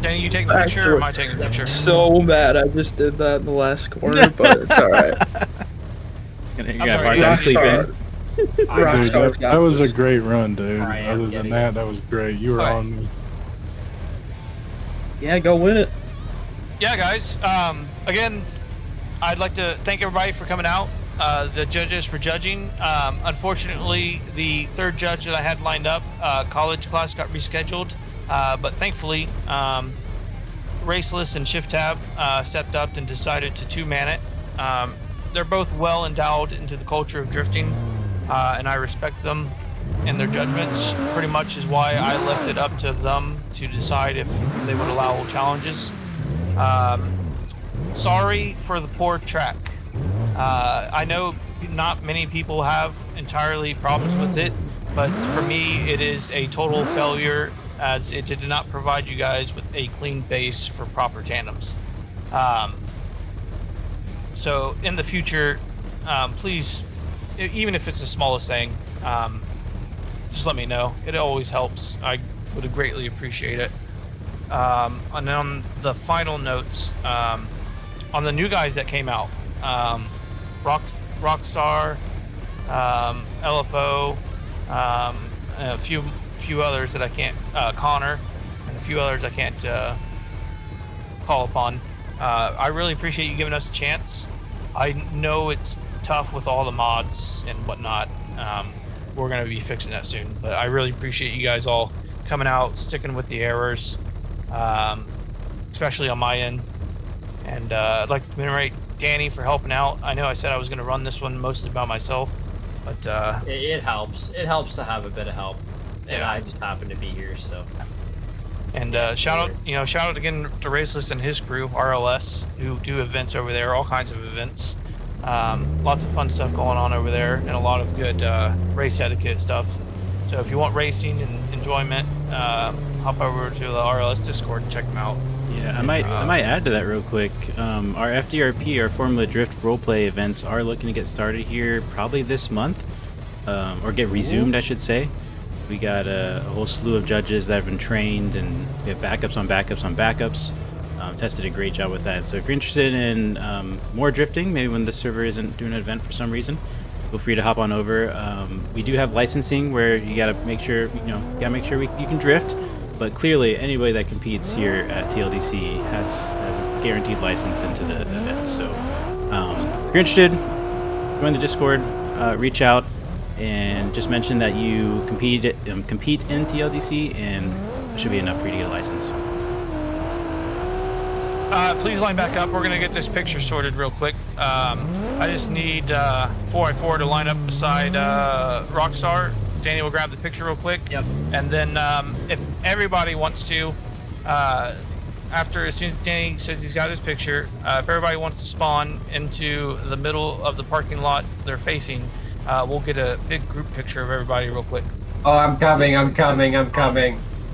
Danny, you taking the picture or am I taking the picture? So mad I just did that in the last corner, but it's alright. You got a hard time sleeping. That was a great run, dude. Other than that, that was great. You were on me. Yeah, go win it. Yeah, guys. Again, I'd like to thank everybody for coming out. The judges for judging. Unfortunately, the third judge that I had lined up, college class, got rescheduled. But thankfully, Raceless and Shift Tab stepped up and decided to two-man it. They're both well endowed into the culture of drifting, and I respect them and their judgments. Pretty much is why I left it up to them to decide if they would allow challenges. Sorry for the poor track. I know not many people have entirely problems with it, but for me it is a total failure as it did not provide you guys with a clean base for proper tandems. So in the future, please, even if it's the smallest thing, just let me know. It always helps. I would greatly appreciate it. And then on the final notes, on the new guys that came out, Rockstar, LFO, and a few others that I can't, Connor, and a few others I can't call upon. I really appreciate you giving us a chance. I know it's tough with all the mods and whatnot. We're going to be fixing that soon, but I really appreciate you guys all coming out, sticking with the errors, especially on my end. And I'd like to commemorate Danny for helping out. I know I said I was going to run this one mostly by myself, but it helps. It helps to have a bit of help, and yeah. I just happen to be here, so. And shout out again to Raceless and his crew, RLS, who do events over there, all kinds of events. Lots of fun stuff going on over there, and a lot of good race etiquette stuff. So if you want racing and enjoyment, hop over to the RLS Discord and check them out. Yeah, I might add to that real quick. Our FDRP, our Formula Drift roleplay events, are looking to get started here probably this month, or get resumed, I should say. We got a whole slew of judges that have been trained, and we have backups on backups on backups. Tess did a great job with that. So if you're interested in more drifting, maybe when the server isn't doing an event for some reason, feel free to hop on over. We do have licensing where you gotta make sure you can drift. But clearly, anybody that competes here at TLDC has a guaranteed license into the event. So if you're interested, join the Discord, reach out, and just mention that you compete in TLDC, and it should be enough for you to get a license. Please line back up. We're going to get this picture sorted real quick. I just need 4x4 to line up beside Rockstar. Danny will grab the picture real quick. Yep. And then if everybody wants to, as soon as Danny says he's got his picture, if everybody wants to spawn into the middle of the parking lot they're facing, we'll get a big group picture of everybody real quick. Oh, I'm coming.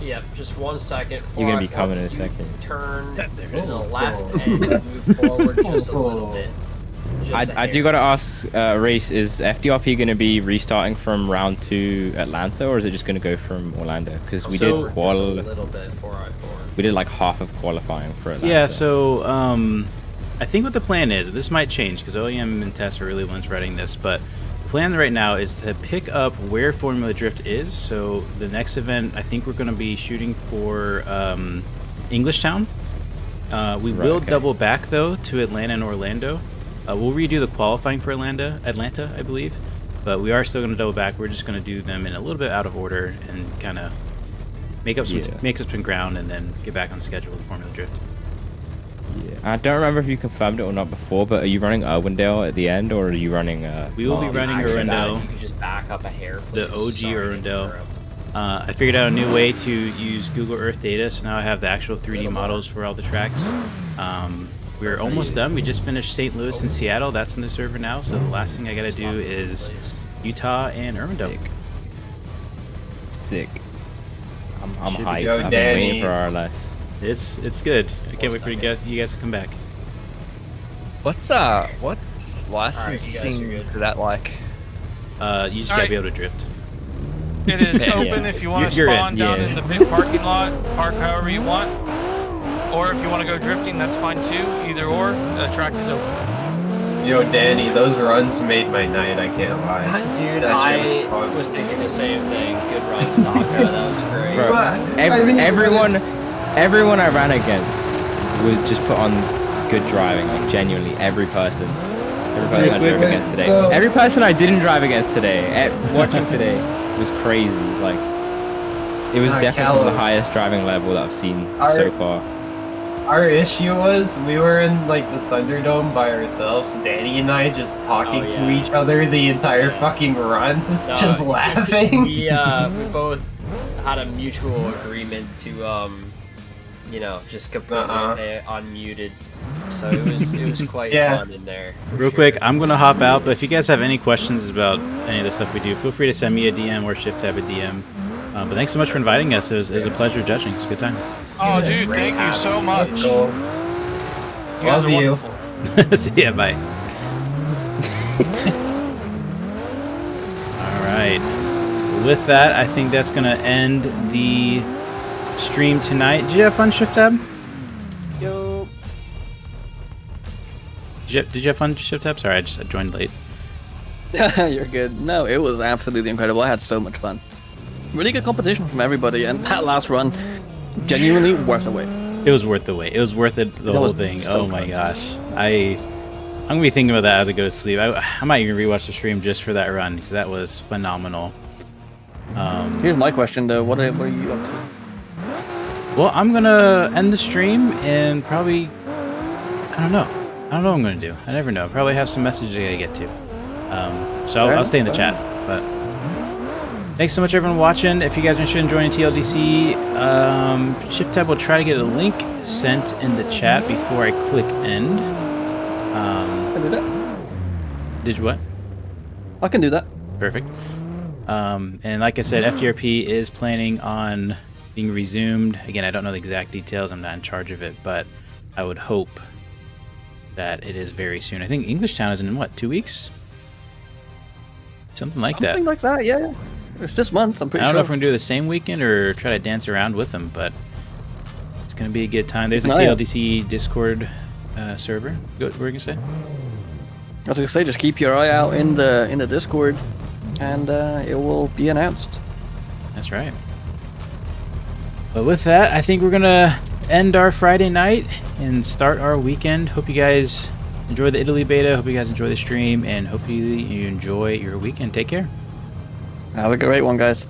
Yep, just 1 second. You're going to be coming in a second. Turn to the left and move forward just a little bit. I do got to ask, Race, is FDRP going to be restarting from round 2 Atlanta, or is it just going to go from Orlando? Because we did a little bit 4x4. We did like half of qualifying for Atlanta. Yeah, so I think what the plan is, this might change because OEM and Tess are really the ones writing this, but the plan right now is to pick up where Formula Drift is. So the next event, I think we're going to be shooting for Englishtown. We will double back though to Atlanta and Orlando. We'll redo the qualifying for Atlanta, I believe, but we are still going to double back. We're just going to do them in a little bit out of order and kind of make up some ground, and then get back on schedule with Formula Drift. Yeah, I don't remember if you confirmed it or not before, but are you running Irwindale at the end, or are you running? We will be running Irwindale. If you could just back up a hair, please. The OG Irwindale. I figured out a new way to use Google Earth data, so now I have the actual 3D models for all the tracks. We're almost done. We just finished St. Louis and Seattle. That's on the server now. So the last thing I gotta do is Utah and Irwindale. Sick. I'm hyped. Go, I've been Danny. waiting for RLS. It's good. I can't wait for you guys to come back. What's licensing for that like? You just gotta be able to drift. It is open if you want to spawn down in the big parking lot, park however you want. Or if you want to go drifting, that's fine too. Either or, the track is open. Yo, Danny, those runs made my night, I can't lie. Dude, I was thinking the same thing. Good runs, Taco. That was great. Bro, everyone I ran against was just put on good driving, like genuinely every person. Every person I drove against today. Every person I didn't drive against today, watching today, was crazy. Like, it was definitely the highest driving level that I've seen so far. Our issue was we were in like the Thunderdome by ourselves, Danny and I just talking to each other the entire fucking run, just laughing. We both had a mutual agreement to you know, just completely stay unmuted. So it was quite fun in there. Real quick, I'm gonna hop out, but if you guys have any questions about any of the stuff we do, feel free to send me a DM or ShiftTab a DM. But thanks so much for inviting us. It was a pleasure judging. It was a good time. Oh, dude, thank you so much. Cool. You guys are wonderful. See ya, bye. Alright. With that, I think that's going to end the stream tonight. Did you have fun, ShiftTab? Yo. Did you have fun, ShiftTab? Sorry, I joined late. You're good. No, it was absolutely incredible. I had so much fun. Really good competition from everybody, and that last run, genuinely worth the wait. It was worth the wait. It was worth it, the whole thing. So oh my gosh. I'm going to be thinking about that as I go to sleep. I might even rewatch the stream just for that run, because that was phenomenal. Here's my question, though. What are you up to? Well, I'm going to end the stream and probably... I don't know what I'm going to do. I never know. Probably have some messages I got to get to. So I'll stay in the chat, but... Thanks so much, everyone, watching. If you guys are interested in joining TLDC, ShiftTab will try to get a link sent in the chat before I click end. I can do that. Did you what? I can do that. Perfect. And like I said, FTRP is planning on being resumed. Again, I don't know the exact details. I'm not in charge of it, but I would hope that it is very soon. I think Englishtown is in, what, 2 weeks? Something like that. Something like that, yeah. It's this month, I'm pretty sure. I don't know if we're going to do the same weekend or try to dance around with them, but it's going to be a good time. There's a TLDC Discord server. What were you going to say? I was going to say, just keep your eye out in the Discord, and it will be announced. That's right. But with that, I think we're going to end our Friday night and start our weekend. Hope you guys enjoy the Italy beta. Hope you guys enjoy the stream, and hope you enjoy your weekend. Take care. Have a great one, guys.